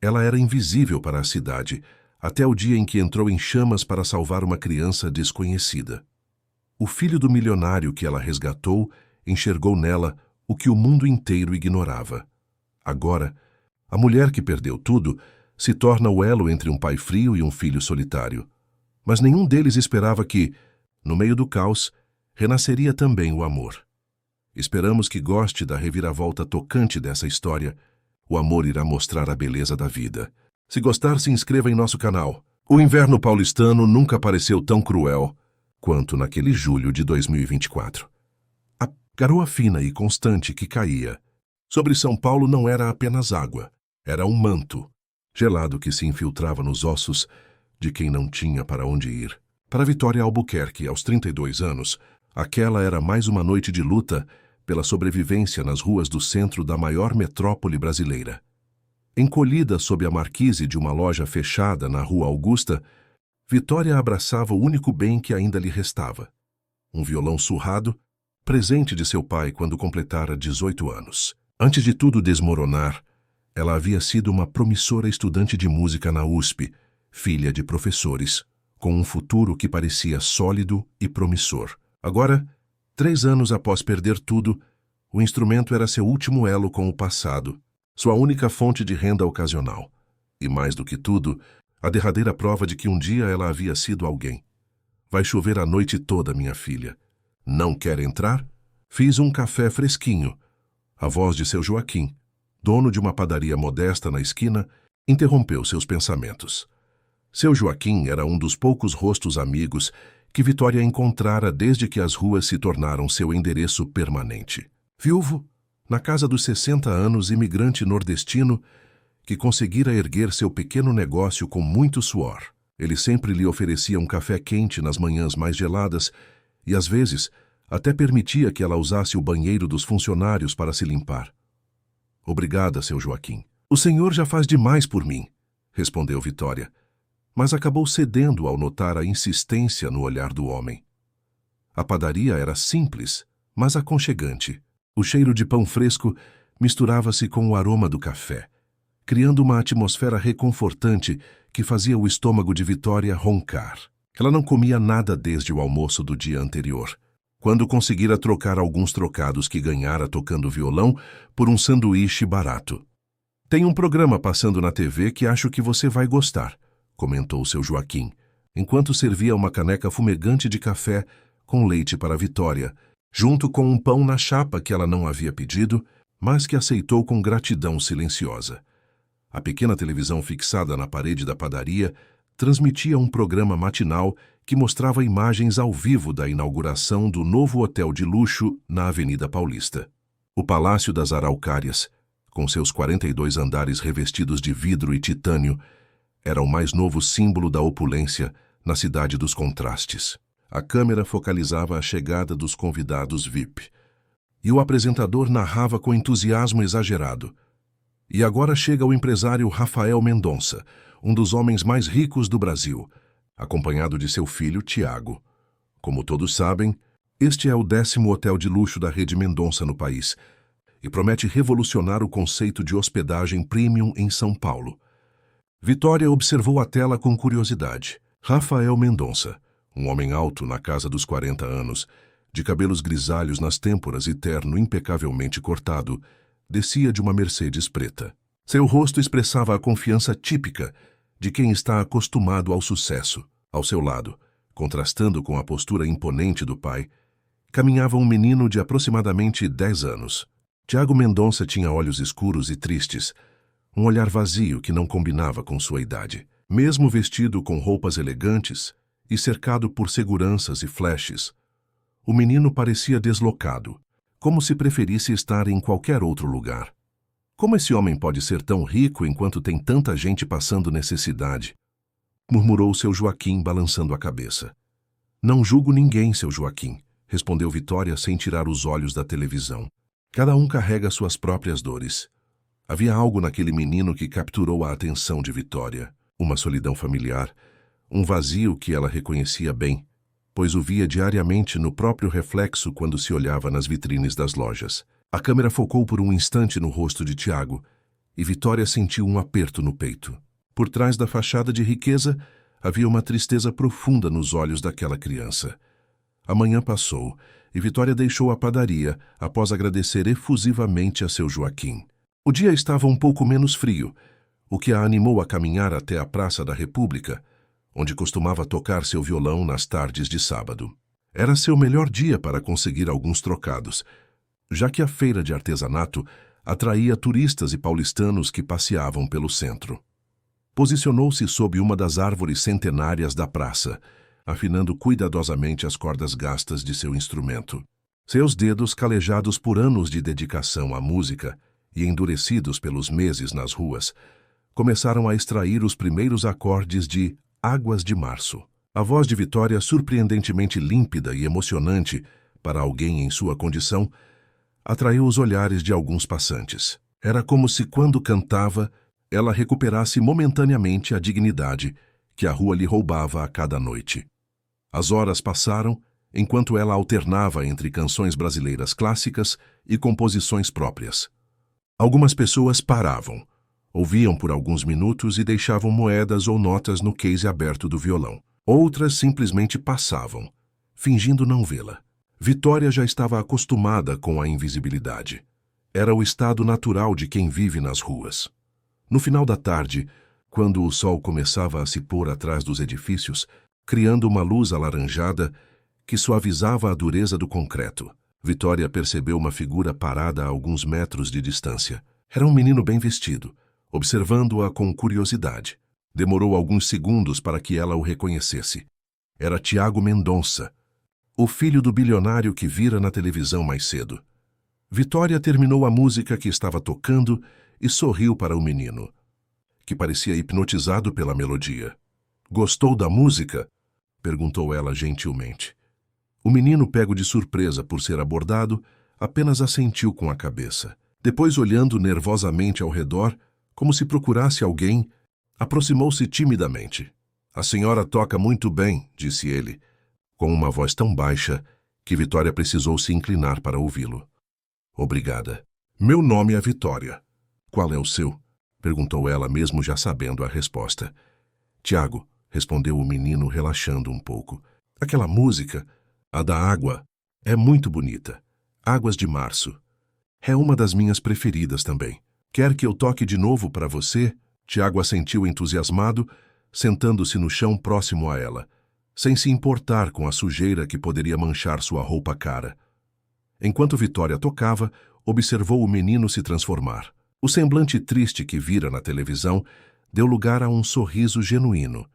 Ela era invisível para a cidade, até o dia em que entrou em chamas para salvar uma criança desconhecida. O filho do milionário que ela resgatou enxergou nela o que o mundo inteiro ignorava. Agora, a mulher que perdeu tudo se torna o elo entre um pai frio e um filho solitário. Mas nenhum deles esperava que, no meio do caos, renasceria também o amor. Esperamos que goste da reviravolta tocante dessa história. O amor irá mostrar a beleza da vida. Se gostar, se inscreva em nosso canal. O inverno paulistano nunca pareceu tão cruel quanto naquele julho de 2024. A garoa fina e constante que caía sobre São Paulo não era apenas água, era um manto, gelado que se infiltrava nos ossos de quem não tinha para onde ir. Para Vitória Albuquerque, aos 32 anos, aquela era mais uma noite de luta pela sobrevivência nas ruas do centro da maior metrópole brasileira. Encolhida sob a marquise de uma loja fechada na Rua Augusta, Vitória abraçava o único bem que ainda lhe restava. Um violão surrado, presente de seu pai quando completara 18 anos. Antes de tudo desmoronar, ela havia sido uma promissora estudante de música na USP, filha de professores, com um futuro que parecia sólido e promissor. Agora, 3 anos após perder tudo, o instrumento era seu último elo com o passado, sua única fonte de renda ocasional. E mais do que tudo, a derradeira prova de que um dia ela havia sido alguém. Vai chover a noite toda, minha filha. Não quer entrar? Fiz um café fresquinho. A voz de seu Joaquim, dono de uma padaria modesta na esquina, interrompeu seus pensamentos. Seu Joaquim era um dos poucos rostos amigos que Vitória encontrara desde que as ruas se tornaram seu endereço permanente. Viúvo, na casa dos 60 anos, imigrante nordestino, que conseguira erguer seu pequeno negócio com muito suor. Ele sempre lhe oferecia um café quente nas manhãs mais geladas e, às vezes, até permitia que ela usasse o banheiro dos funcionários para se limpar. Obrigada, seu Joaquim. O senhor já faz demais por mim, respondeu Vitória, mas acabou cedendo ao notar a insistência no olhar do homem. A padaria era simples, mas aconchegante. O cheiro de pão fresco misturava-se com o aroma do café, criando uma atmosfera reconfortante que fazia o estômago de Vitória roncar. Ela não comia nada desde o almoço do dia anterior, quando conseguira trocar alguns trocados que ganhara tocando violão por um sanduíche barato. Tem um programa passando na TV que acho que você vai gostar, comentou seu Joaquim, enquanto servia uma caneca fumegante de café com leite para Vitória, junto com um pão na chapa que ela não havia pedido, mas que aceitou com gratidão silenciosa. A pequena televisão fixada na parede da padaria transmitia um programa matinal que mostrava imagens ao vivo da inauguração do novo hotel de luxo na Avenida Paulista. O Palácio das Araucárias, com seus 42 andares revestidos de vidro e titânio, era o mais novo símbolo da opulência na cidade dos contrastes. A câmera focalizava a chegada dos convidados VIP, e o apresentador narrava com entusiasmo exagerado. E agora chega o empresário Rafael Mendonça, um dos homens mais ricos do Brasil, acompanhado de seu filho Tiago. Como todos sabem, este é o 10º hotel de luxo da rede Mendonça no país e promete revolucionar o conceito de hospedagem premium em São Paulo. Vitória observou a tela com curiosidade. Rafael Mendonça, um homem alto na casa dos 40 anos, de cabelos grisalhos nas têmporas e terno impecavelmente cortado, descia de uma Mercedes preta. Seu rosto expressava a confiança típica de quem está acostumado ao sucesso. Ao seu lado, contrastando com a postura imponente do pai, caminhava um menino de aproximadamente 10 anos. Tiago Mendonça tinha olhos escuros e tristes, um olhar vazio que não combinava com sua idade. Mesmo vestido com roupas elegantes e cercado por seguranças e flashes, o menino parecia deslocado, como se preferisse estar em qualquer outro lugar. Como esse homem pode ser tão rico enquanto tem tanta gente passando necessidade? Murmurou seu Joaquim, balançando a cabeça. Não julgo ninguém, seu Joaquim, respondeu Vitória sem tirar os olhos da televisão. Cada um carrega suas próprias dores. Havia algo naquele menino que capturou a atenção de Vitória. Uma solidão familiar, um vazio que ela reconhecia bem, pois o via diariamente no próprio reflexo quando se olhava nas vitrines das lojas. A câmera focou por um instante no rosto de Tiago, e Vitória sentiu um aperto no peito. Por trás da fachada de riqueza, havia uma tristeza profunda nos olhos daquela criança. A manhã passou e Vitória deixou a padaria após agradecer efusivamente a seu Joaquim. O dia estava um pouco menos frio, o que a animou a caminhar até a Praça da República, onde costumava tocar seu violão nas tardes de sábado. Era seu melhor dia para conseguir alguns trocados, já que a feira de artesanato atraía turistas e paulistanos que passeavam pelo centro. Posicionou-se sob uma das árvores centenárias da praça, afinando cuidadosamente as cordas gastas de seu instrumento. Seus dedos, calejados por anos de dedicação à música e endurecidos pelos meses nas ruas, começaram a extrair os primeiros acordes de Águas de Março. A voz de Vitória, surpreendentemente límpida e emocionante para alguém em sua condição, atraiu os olhares de alguns passantes. Era como se, quando cantava, ela recuperasse momentaneamente a dignidade que a rua lhe roubava a cada noite. As horas passaram enquanto ela alternava entre canções brasileiras clássicas e composições próprias. Algumas pessoas paravam, ouviam por alguns minutos e deixavam moedas ou notas no case aberto do violão. Outras simplesmente passavam, fingindo não vê-la. Vitória já estava acostumada com a invisibilidade. Era o estado natural de quem vive nas ruas. No final da tarde, quando o sol começava a se pôr atrás dos edifícios, criando uma luz alaranjada que suavizava a dureza do concreto, Vitória percebeu uma figura parada a alguns metros de distância. Era um menino bem vestido, observando-a com curiosidade. Demorou alguns segundos para que ela o reconhecesse. Era Tiago Mendonça, o filho do bilionário que vira na televisão mais cedo. Vitória terminou a música que estava tocando e sorriu para o menino, que parecia hipnotizado pela melodia. "Gostou da música?" perguntou ela gentilmente. O menino, pego de surpresa por ser abordado, apenas assentiu com a cabeça. Depois, olhando nervosamente ao redor, como se procurasse alguém, aproximou-se timidamente. "A senhora toca muito bem", disse ele, com uma voz tão baixa que Vitória precisou se inclinar para ouvi-lo. "Obrigada. Meu nome é Vitória. Qual é o seu?" perguntou ela, mesmo já sabendo a resposta. "Tiago", respondeu o menino, relaxando um pouco. "Aquela música, a da água, é muito bonita. Águas de Março. É uma das minhas preferidas também. Quer que eu toque de novo para você?" Tiago assentiu entusiasmado, sentando-se no chão próximo a ela, sem se importar com a sujeira que poderia manchar sua roupa cara. Enquanto Vitória tocava, observou o menino se transformar. O semblante triste que vira na televisão deu lugar a um sorriso genuíno,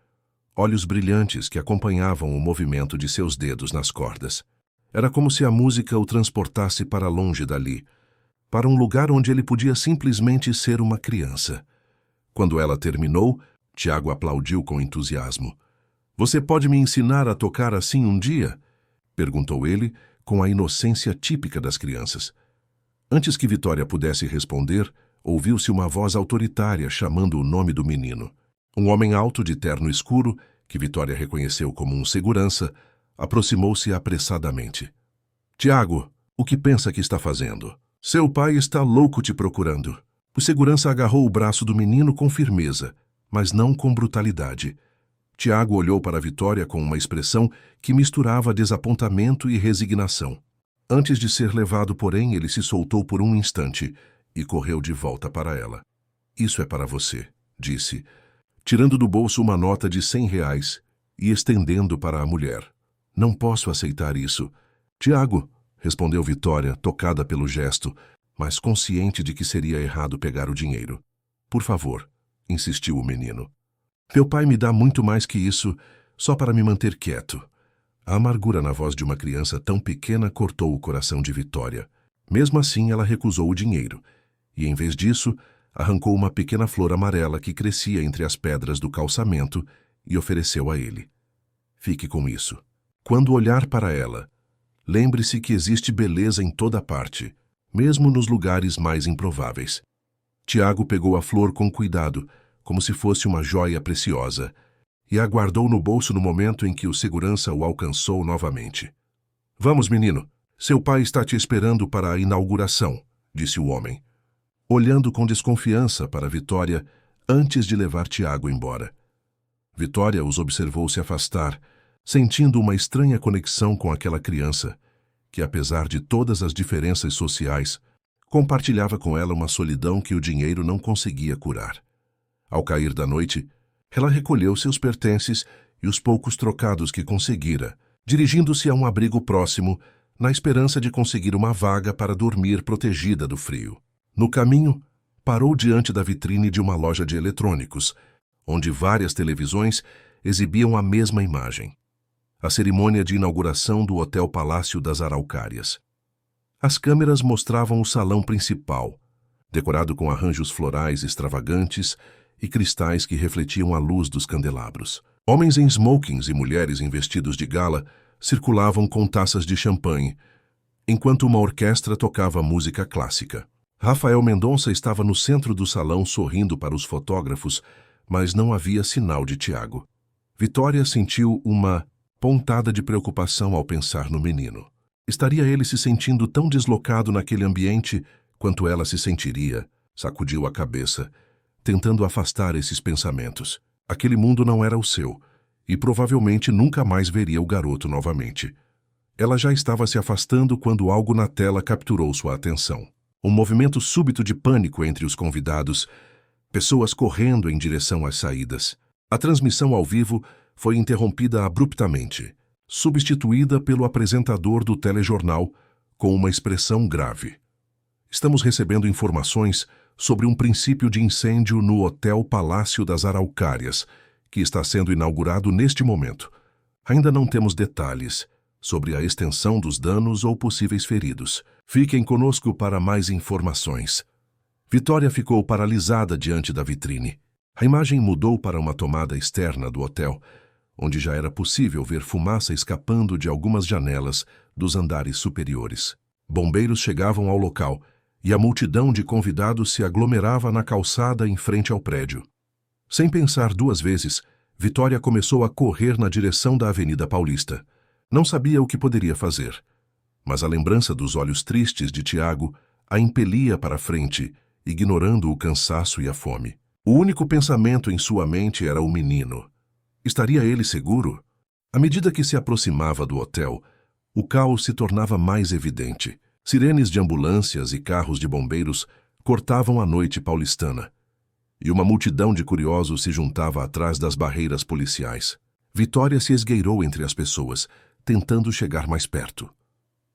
olhos brilhantes que acompanhavam o movimento de seus dedos nas cordas. Era como se a música o transportasse para longe dali, para um lugar onde ele podia simplesmente ser uma criança. Quando ela terminou, Tiago aplaudiu com entusiasmo. "Você pode me ensinar a tocar assim um dia?" perguntou ele, com a inocência típica das crianças. Antes que Vitória pudesse responder, ouviu-se uma voz autoritária chamando o nome do menino. Um homem alto de terno escuro, que Vitória reconheceu como um segurança, aproximou-se apressadamente. "Tiago, o que pensa que está fazendo? Seu pai está louco te procurando." O segurança agarrou o braço do menino com firmeza, mas não com brutalidade. Tiago olhou para Vitória com uma expressão que misturava desapontamento e resignação. Antes de ser levado, porém, ele se soltou por um instante e correu de volta para ela. "Isso é para você", disse, tirando do bolso uma nota de R$ 100 e estendendo para a mulher. "Não posso aceitar isso." "Tiago", respondeu Vitória, tocada pelo gesto, mas consciente de que seria errado pegar o dinheiro. "Por favor", insistiu o menino. "Meu pai me dá muito mais que isso, só para me manter quieto." A amargura na voz de uma criança tão pequena cortou o coração de Vitória. Mesmo assim, ela recusou o dinheiro, e em vez disso, arrancou uma pequena flor amarela que crescia entre as pedras do calçamento e ofereceu a ele. "Fique com isso. Quando olhar para ela, lembre-se que existe beleza em toda parte, mesmo nos lugares mais improváveis." Tiago pegou a flor com cuidado, como se fosse uma joia preciosa, e a guardou no bolso no momento em que o segurança o alcançou novamente. "Vamos, menino. Seu pai está te esperando para a inauguração", disse o homem. olhando com desconfiança para Vitória antes de levar Tiago embora. Vitória os observou se afastar, sentindo uma estranha conexão com aquela criança, que, apesar de todas as diferenças sociais, compartilhava com ela uma solidão que o dinheiro não conseguia curar. Ao cair da noite, ela recolheu seus pertences e os poucos trocados que conseguira, dirigindo-se a um abrigo próximo, na esperança de conseguir uma vaga para dormir protegida do frio. No caminho, parou diante da vitrine de uma loja de eletrônicos, onde várias televisões exibiam a mesma imagem: a cerimônia de inauguração do Hotel Palácio das Araucárias. As câmeras mostravam o salão principal, decorado com arranjos florais extravagantes e cristais que refletiam a luz dos candelabros. Homens em smokings e mulheres em vestidos de gala circulavam com taças de champanhe, enquanto uma orquestra tocava música clássica. Rafael Mendonça estava no centro do salão sorrindo para os fotógrafos, mas não havia sinal de Tiago. Vitória sentiu uma pontada de preocupação ao pensar no menino. Estaria ele se sentindo tão deslocado naquele ambiente quanto ela se sentiria? Sacudiu a cabeça, tentando afastar esses pensamentos. Aquele mundo não era o seu, e provavelmente nunca mais veria o garoto novamente. Ela já estava se afastando quando algo na tela capturou sua atenção. Um movimento súbito de pânico entre os convidados, pessoas correndo em direção às saídas. A transmissão ao vivo foi interrompida abruptamente, substituída pelo apresentador do telejornal com uma expressão grave. Estamos recebendo informações sobre um princípio de incêndio no Hotel Palácio das Araucárias, que está sendo inaugurado neste momento. Ainda não temos detalhes sobre a extensão dos danos ou possíveis feridos. Fiquem conosco para mais informações. Vitória ficou paralisada diante da vitrine. A imagem mudou para uma tomada externa do hotel, onde já era possível ver fumaça escapando de algumas janelas dos andares superiores. Bombeiros chegavam ao local e a multidão de convidados se aglomerava na calçada em frente ao prédio. Sem pensar duas vezes, Vitória começou a correr na direção da Avenida Paulista. Não sabia o que poderia fazer, mas a lembrança dos olhos tristes de Tiago a impelia para frente, ignorando o cansaço e a fome. O único pensamento em sua mente era o menino. Estaria ele seguro? À medida que se aproximava do hotel, o caos se tornava mais evidente. Sirenes de ambulâncias e carros de bombeiros cortavam a noite paulistana, e uma multidão de curiosos se juntava atrás das barreiras policiais. Vitória se esgueirou entre as pessoas, tentando chegar mais perto.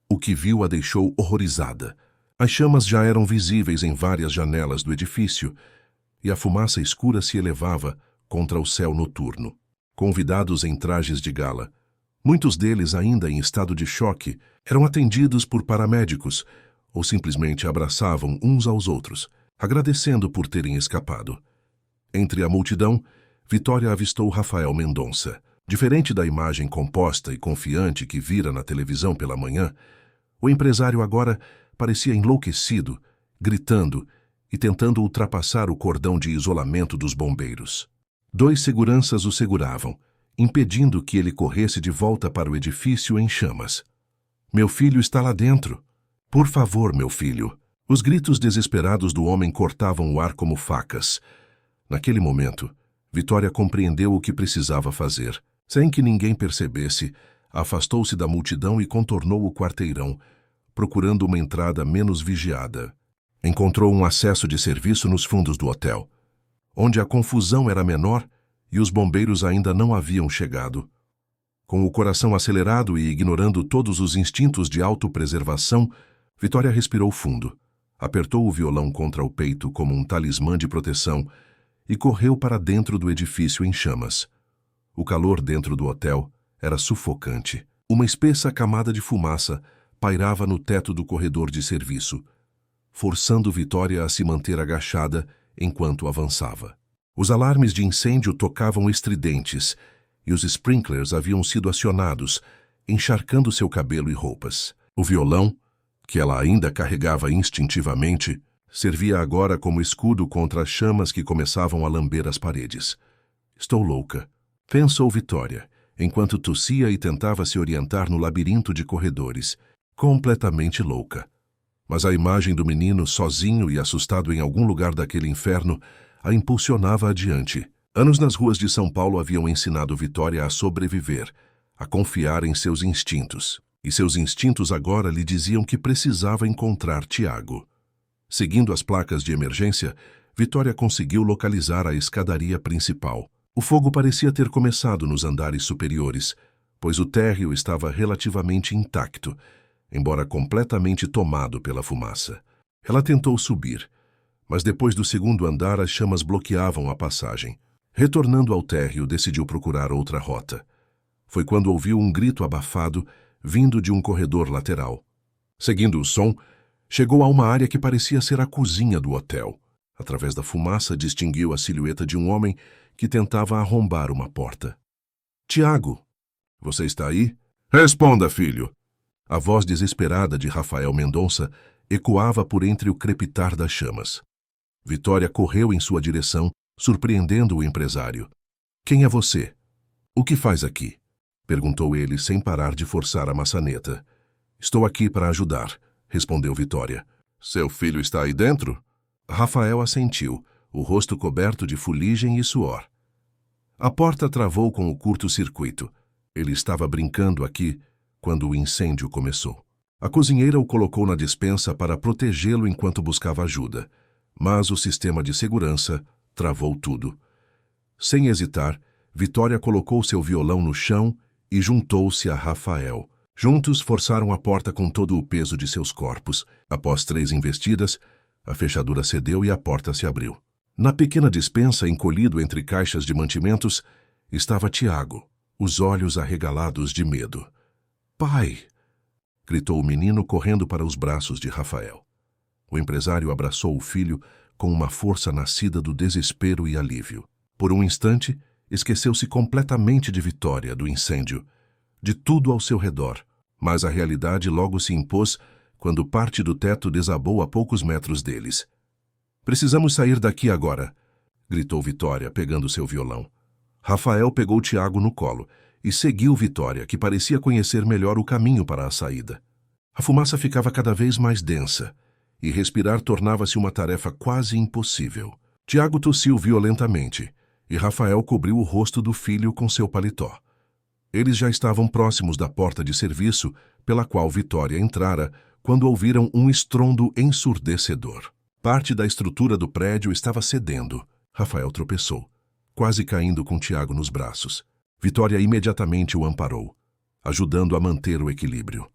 O que viu a deixou horrorizada. As chamas já eram visíveis em várias janelas do edifício, e a fumaça escura se elevava contra o céu noturno. Convidados em trajes de gala, muitos deles ainda em estado de choque, eram atendidos por paramédicos ou simplesmente abraçavam uns aos outros, agradecendo por terem escapado. Entre a multidão, Vitória avistou Rafael Mendonça. Diferente da imagem composta e confiante que vira na televisão pela manhã, o empresário agora parecia enlouquecido, gritando e tentando ultrapassar o cordão de isolamento dos bombeiros. 2 seguranças o seguravam, impedindo que ele corresse de volta para o edifício em chamas. "Meu filho está lá dentro. Por favor, meu filho." Os gritos desesperados do homem cortavam o ar como facas. Naquele momento, Vitória compreendeu o que precisava fazer. Sem que ninguém percebesse, afastou-se da multidão e contornou o quarteirão, procurando uma entrada menos vigiada. Encontrou um acesso de serviço nos fundos do hotel, onde a confusão era menor e os bombeiros ainda não haviam chegado. Com o coração acelerado e ignorando todos os instintos de autopreservação, Vitória respirou fundo, apertou o violão contra o peito como um talismã de proteção e correu para dentro do edifício em chamas. O calor dentro do hotel era sufocante. Uma espessa camada de fumaça pairava no teto do corredor de serviço, forçando Vitória a se manter agachada enquanto avançava. Os alarmes de incêndio tocavam estridentes e os sprinklers haviam sido acionados, encharcando seu cabelo e roupas. O violão, que ela ainda carregava instintivamente, servia agora como escudo contra as chamas que começavam a lamber as paredes. "Estou louca", pensou Vitória, enquanto tossia e tentava se orientar no labirinto de corredores. Completamente louca. Mas a imagem do menino, sozinho e assustado em algum lugar daquele inferno, a impulsionava adiante. Anos nas ruas de São Paulo haviam ensinado Vitória a sobreviver, a confiar em seus instintos. E seus instintos agora lhe diziam que precisava encontrar Tiago. Seguindo as placas de emergência, Vitória conseguiu localizar a escadaria principal. O fogo parecia ter começado nos andares superiores, pois o térreo estava relativamente intacto, embora completamente tomado pela fumaça. Ela tentou subir, mas depois do segundo andar as chamas bloqueavam a passagem. Retornando ao térreo, decidiu procurar outra rota. Foi quando ouviu um grito abafado vindo de um corredor lateral. Seguindo o som, chegou a uma área que parecia ser a cozinha do hotel. Através da fumaça, distinguiu a silhueta de um homem que tentava arrombar uma porta. Tiago, você está aí? Responda, filho! A voz desesperada de Rafael Mendonça ecoava por entre o crepitar das chamas. Vitória correu em sua direção, surpreendendo o empresário. Quem é você? O que faz aqui? Perguntou ele sem parar de forçar a maçaneta. Estou aqui para ajudar, respondeu Vitória. Seu filho está aí dentro? Rafael assentiu, o rosto coberto de fuligem e suor. A porta travou com o curto-circuito. Ele estava brincando aqui quando o incêndio começou. A cozinheira o colocou na despensa para protegê-lo enquanto buscava ajuda, mas o sistema de segurança travou tudo. Sem hesitar, Vitória colocou seu violão no chão e juntou-se a Rafael. Juntos forçaram a porta com todo o peso de seus corpos. Após 3 investidas, a fechadura cedeu e a porta se abriu. Na pequena despensa, encolhido entre caixas de mantimentos, estava Tiago, os olhos arregalados de medo. Pai! Gritou o menino correndo para os braços de Rafael. O empresário abraçou o filho com uma força nascida do desespero e alívio. Por um instante, esqueceu-se completamente de Vitória, do incêndio, de tudo ao seu redor. Mas a realidade logo se impôs quando parte do teto desabou a poucos metros deles. Precisamos sair daqui agora, gritou Vitória, pegando seu violão. Rafael pegou Tiago no colo e seguiu Vitória, que parecia conhecer melhor o caminho para a saída. A fumaça ficava cada vez mais densa e respirar tornava-se uma tarefa quase impossível. Tiago tossiu violentamente e Rafael cobriu o rosto do filho com seu paletó. Eles já estavam próximos da porta de serviço pela qual Vitória entrara quando ouviram um estrondo ensurdecedor. Parte da estrutura do prédio estava cedendo. Rafael tropeçou, quase caindo com Tiago nos braços. Vitória imediatamente o amparou, ajudando a manter o equilíbrio.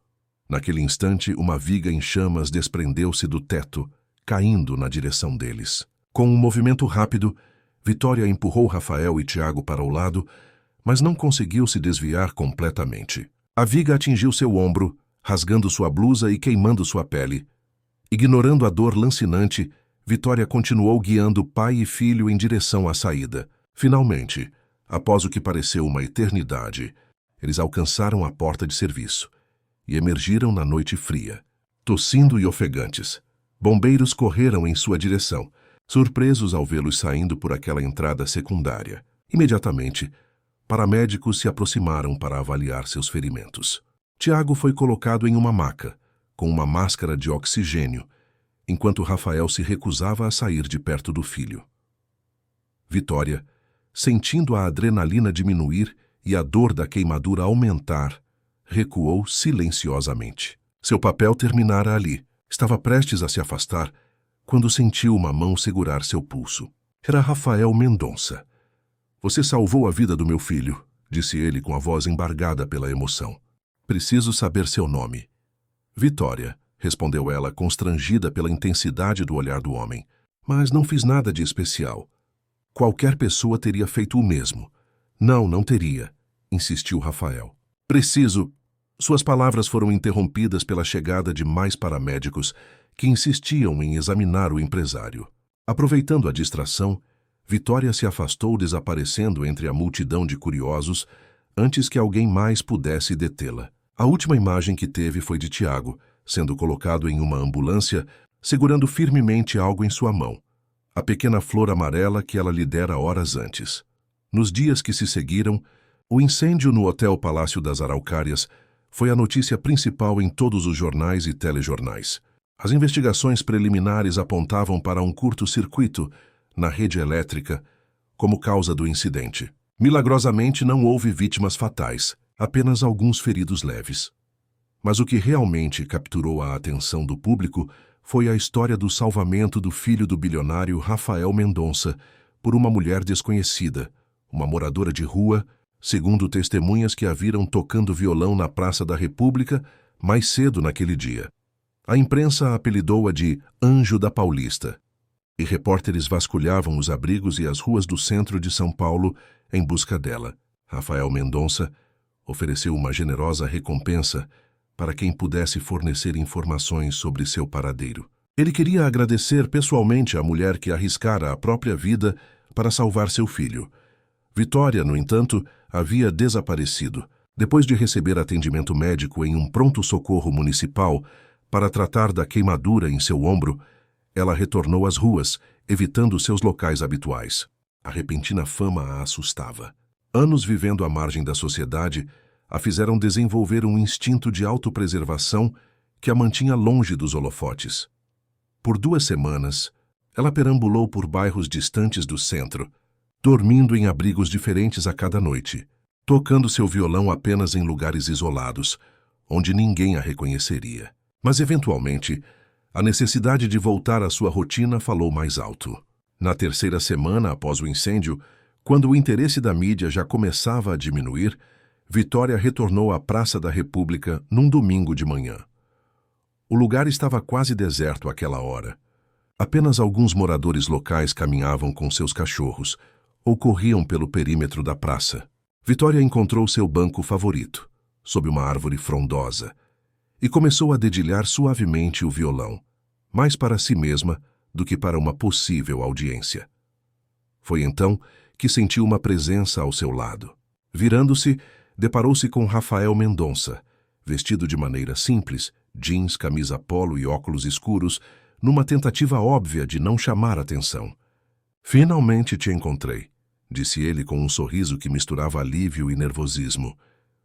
Naquele instante, uma viga em chamas desprendeu-se do teto, caindo na direção deles. Com um movimento rápido, Vitória empurrou Rafael e Tiago para o lado, mas não conseguiu se desviar completamente. A viga atingiu seu ombro, rasgando sua blusa e queimando sua pele. Ignorando a dor lancinante, Vitória continuou guiando pai e filho em direção à saída. Finalmente, após o que pareceu uma eternidade, eles alcançaram a porta de serviço e emergiram na noite fria, tossindo e ofegantes. Bombeiros correram em sua direção, surpresos ao vê-los saindo por aquela entrada secundária. Imediatamente, paramédicos se aproximaram para avaliar seus ferimentos. Tiago foi colocado em uma maca, com uma máscara de oxigênio, enquanto Rafael se recusava a sair de perto do filho. Vitória, sentindo a adrenalina diminuir e a dor da queimadura aumentar, recuou silenciosamente. Seu papel terminara ali. Estava prestes a se afastar quando sentiu uma mão segurar seu pulso. Era Rafael Mendonça. Você salvou a vida do meu filho, disse ele com a voz embargada pela emoção. Preciso saber seu nome. Vitória, respondeu ela, constrangida pela intensidade do olhar do homem. Mas não fiz nada de especial. Qualquer pessoa teria feito o mesmo. Não teria, insistiu Rafael. Preciso... Suas palavras foram interrompidas pela chegada de mais paramédicos que insistiam em examinar o empresário. Aproveitando a distração, Vitória se afastou, desaparecendo entre a multidão de curiosos antes que alguém mais pudesse detê-la. A última imagem que teve foi de Tiago, sendo colocado em uma ambulância, segurando firmemente algo em sua mão, a pequena flor amarela que ela lhe dera horas antes. Nos dias que se seguiram, o incêndio no Hotel Palácio das Araucárias foi a notícia principal em todos os jornais e telejornais. As investigações preliminares apontavam para um curto-circuito na rede elétrica como causa do incidente. Milagrosamente, não houve vítimas fatais, apenas alguns feridos leves. Mas o que realmente capturou a atenção do público foi a história do salvamento do filho do bilionário Rafael Mendonça por uma mulher desconhecida, uma moradora de rua, segundo testemunhas que a viram tocando violão na Praça da República mais cedo naquele dia. A imprensa apelidou-a de Anjo da Paulista, e repórteres vasculhavam os abrigos e as ruas do centro de São Paulo em busca dela. Rafael Mendonça ofereceu uma generosa recompensa para quem pudesse fornecer informações sobre seu paradeiro. Ele queria agradecer pessoalmente à mulher que arriscara a própria vida para salvar seu filho. Vitória, no entanto, havia desaparecido. Depois de receber atendimento médico em um pronto-socorro municipal para tratar da queimadura em seu ombro, ela retornou às ruas, evitando seus locais habituais. A repentina fama a assustava. Anos vivendo à margem da sociedade a fizeram desenvolver um instinto de autopreservação que a mantinha longe dos holofotes. Por 2 semanas, ela perambulou por bairros distantes do centro, dormindo em abrigos diferentes a cada noite, tocando seu violão apenas em lugares isolados, onde ninguém a reconheceria. Mas, eventualmente, a necessidade de voltar à sua rotina falou mais alto. Na 3ª semana após o incêndio, quando o interesse da mídia já começava a diminuir, Vitória retornou à Praça da República num domingo de manhã. O lugar estava quase deserto àquela hora. Apenas alguns moradores locais caminhavam com seus cachorros ou corriam pelo perímetro da praça. Vitória encontrou seu banco favorito, sob uma árvore frondosa, e começou a dedilhar suavemente o violão, mais para si mesma do que para uma possível audiência. Foi então que sentiu uma presença ao seu lado. Virando-se, deparou-se com Rafael Mendonça, vestido de maneira simples, jeans, camisa polo e óculos escuros, numa tentativa óbvia de não chamar atenção. "Finalmente te encontrei", disse ele com um sorriso que misturava alívio e nervosismo.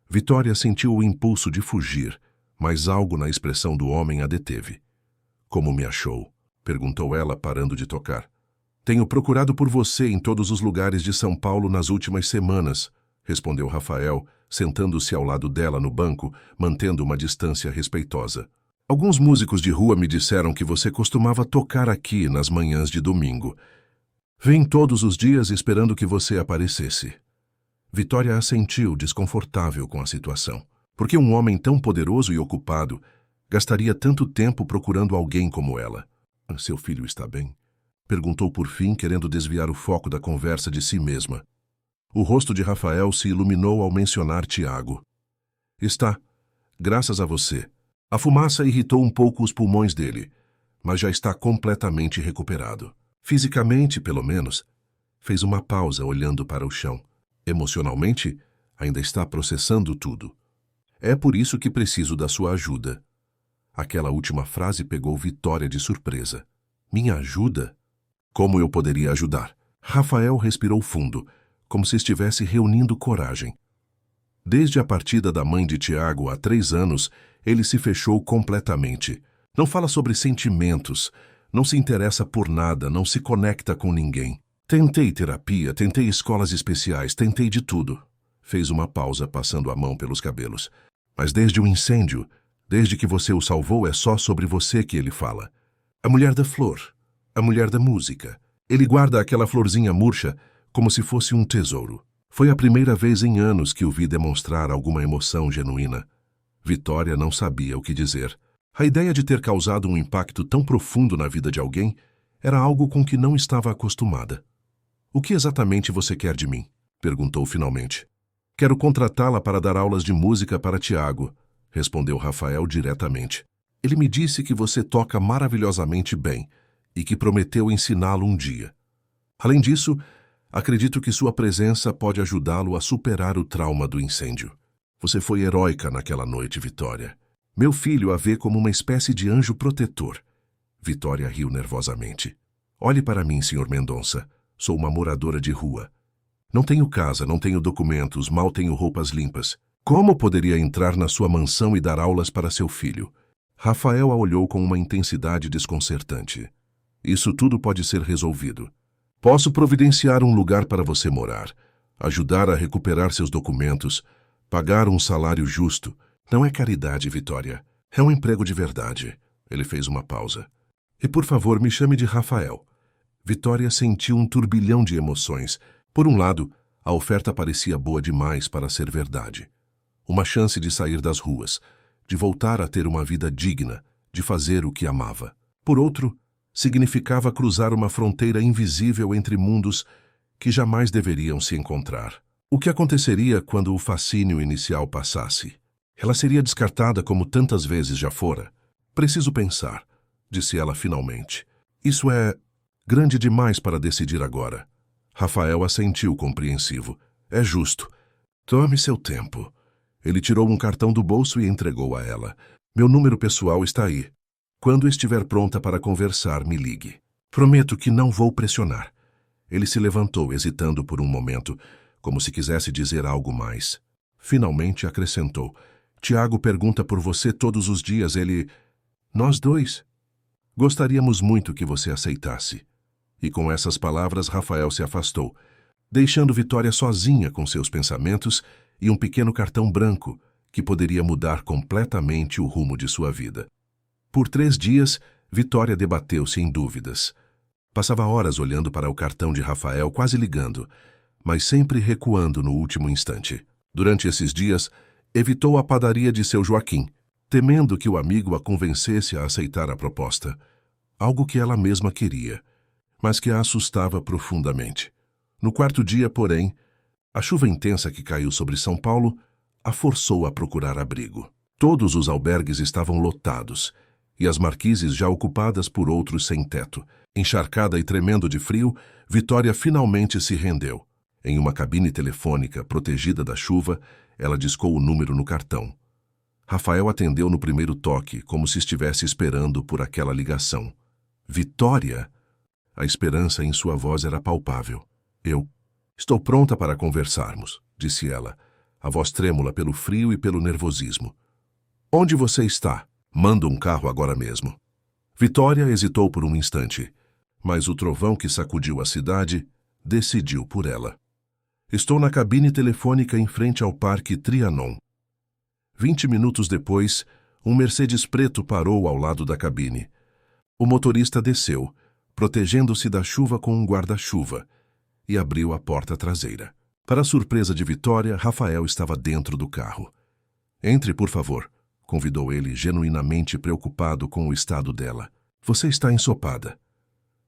Vitória sentiu o impulso de fugir, mas algo na expressão do homem a deteve. "Como me achou?", perguntou ela, parando de tocar. "Tenho procurado por você em todos os lugares de São Paulo nas últimas semanas", respondeu Rafael, sentando-se ao lado dela no banco, mantendo uma distância respeitosa. "Alguns músicos de rua me disseram que você costumava tocar aqui nas manhãs de domingo. Vim todos os dias esperando que você aparecesse." Vitória assentiu, desconfortável com a situação. Por que um homem tão poderoso e ocupado gastaria tanto tempo procurando alguém como ela? "Seu filho está bem?", perguntou por fim, querendo desviar o foco da conversa de si mesma. O rosto de Rafael se iluminou ao mencionar Tiago. "Está, graças a você." A fumaça irritou um pouco os pulmões dele, mas já está completamente recuperado. Fisicamente, pelo menos. Fez uma pausa olhando para o chão. Emocionalmente, ainda está processando tudo. "É por isso que preciso da sua ajuda." Aquela última frase pegou Vitória de surpresa. "Minha ajuda? Como eu poderia ajudar?" Rafael respirou fundo, como se estivesse reunindo coragem. Desde a partida da mãe de Tiago há 3 anos, ele se fechou completamente. Não fala sobre sentimentos, não se interessa por nada, não se conecta com ninguém. "Tentei terapia, tentei escolas especiais, tentei de tudo." Fez uma pausa, passando a mão pelos cabelos. "Mas desde o incêndio, desde que você o salvou, é só sobre você que ele fala. A mulher da flor, a mulher da música. Ele guarda aquela florzinha murcha como se fosse um tesouro. Foi a primeira vez em anos que o vi demonstrar alguma emoção genuína." Vitória não sabia o que dizer. A ideia de ter causado um impacto tão profundo na vida de alguém era algo com que não estava acostumada. "O que exatamente você quer de mim?", perguntou finalmente. "Quero contratá-la para dar aulas de música para Tiago", respondeu Rafael diretamente. "Ele me disse que você toca maravilhosamente bem e que prometeu ensiná-lo um dia. Além disso, acredito que sua presença pode ajudá-lo a superar o trauma do incêndio. Você foi heróica naquela noite, Vitória. Meu filho a vê como uma espécie de anjo protetor." Vitória riu nervosamente. "Olhe para mim, Sr. Mendonça. Sou uma moradora de rua. Não tenho casa, não tenho documentos, mal tenho roupas limpas. Como poderia entrar na sua mansão e dar aulas para seu filho?" Rafael a olhou com uma intensidade desconcertante. Isso tudo pode ser resolvido. Posso providenciar um lugar para você morar, ajudar a recuperar seus documentos, pagar um salário justo. Não é caridade, Vitória. É um emprego de verdade. Ele fez uma pausa. E por favor, me chame de Rafael. Vitória sentiu um turbilhão de emoções. Por um lado, a oferta parecia boa demais para ser verdade. Uma chance de sair das ruas, de voltar a ter uma vida digna, de fazer o que amava. Por outro, significava cruzar uma fronteira invisível entre mundos que jamais deveriam se encontrar. O que aconteceria quando o fascínio inicial passasse? Ela seria descartada como tantas vezes já fora. Preciso pensar, disse ela finalmente. Isso é grande demais para decidir agora. Rafael assentiu compreensivo. É justo. Tome seu tempo. Ele tirou um cartão do bolso e entregou a ela. Meu número pessoal está aí. Quando estiver pronta para conversar, me ligue. Prometo que não vou pressionar. Ele se levantou, hesitando por um momento, como se quisesse dizer algo mais. Finalmente acrescentou. Tiago pergunta por você todos os dias. Nós dois. Gostaríamos muito que você aceitasse. E com essas palavras, Rafael se afastou, deixando Vitória sozinha com seus pensamentos e um pequeno cartão branco que poderia mudar completamente o rumo de sua vida. Por 3 dias, Vitória debateu-se em dúvidas. Passava horas olhando para o cartão de Rafael, quase ligando, mas sempre recuando no último instante. Durante esses dias, evitou a padaria de seu Joaquim, temendo que o amigo a convencesse a aceitar a proposta, algo que ela mesma queria, mas que a assustava profundamente. No 4º dia, porém, a chuva intensa que caiu sobre São Paulo a forçou a procurar abrigo. Todos os albergues estavam lotados, e as marquises já ocupadas por outros sem teto. Encharcada e tremendo de frio, Vitória finalmente se rendeu. Em uma cabine telefônica protegida da chuva, ela discou o número no cartão. Rafael atendeu no primeiro toque, como se estivesse esperando por aquela ligação. Vitória? A esperança em sua voz era palpável. Eu estou pronta para conversarmos, disse ela, a voz trêmula pelo frio e pelo nervosismo. Onde você está? Manda um carro agora mesmo. Vitória hesitou por um instante, mas o trovão que sacudiu a cidade decidiu por ela. Estou na cabine telefônica em frente ao Parque Trianon. 20 minutos depois, um Mercedes preto parou ao lado da cabine. O motorista desceu, protegendo-se da chuva com um guarda-chuva, e abriu a porta traseira. Para a surpresa de Vitória, Rafael estava dentro do carro. Entre, por favor, convidou ele, genuinamente preocupado com o estado dela. Você está ensopada.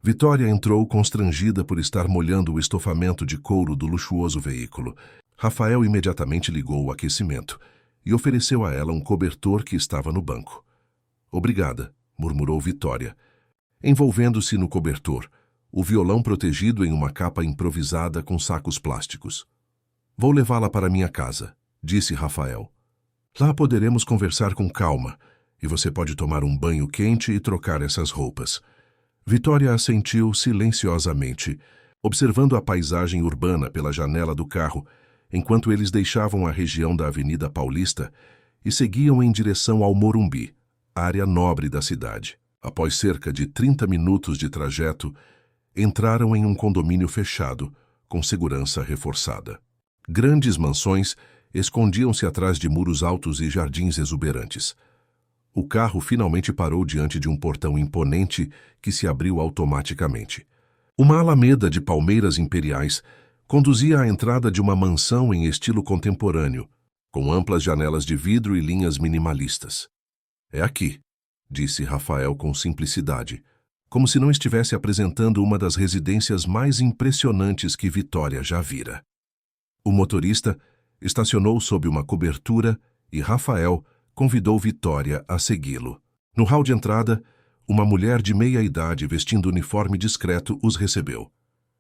Vitória entrou constrangida por estar molhando o estofamento de couro do luxuoso veículo. Rafael imediatamente ligou o aquecimento e ofereceu a ela um cobertor que estava no banco. Obrigada, murmurou Vitória, envolvendo-se no cobertor, o violão protegido em uma capa improvisada com sacos plásticos. Vou levá-la para minha casa, disse Rafael. Lá poderemos conversar com calma, e você pode tomar um banho quente e trocar essas roupas. Vitória assentiu silenciosamente, observando a paisagem urbana pela janela do carro, enquanto eles deixavam a região da Avenida Paulista e seguiam em direção ao Morumbi, área nobre da cidade. Após cerca de 30 minutos de trajeto, entraram em um condomínio fechado, com segurança reforçada. Grandes mansões escondiam-se atrás de muros altos e jardins exuberantes. O carro finalmente parou diante de um portão imponente que se abriu automaticamente. Uma alameda de palmeiras imperiais conduzia à entrada de uma mansão em estilo contemporâneo, com amplas janelas de vidro e linhas minimalistas. É aqui, disse Rafael com simplicidade, como se não estivesse apresentando uma das residências mais impressionantes que Vitória já vira. O motorista estacionou sob uma cobertura e Rafael convidou Vitória a segui-lo. No hall de entrada, uma mulher de meia idade vestindo uniforme discreto os recebeu.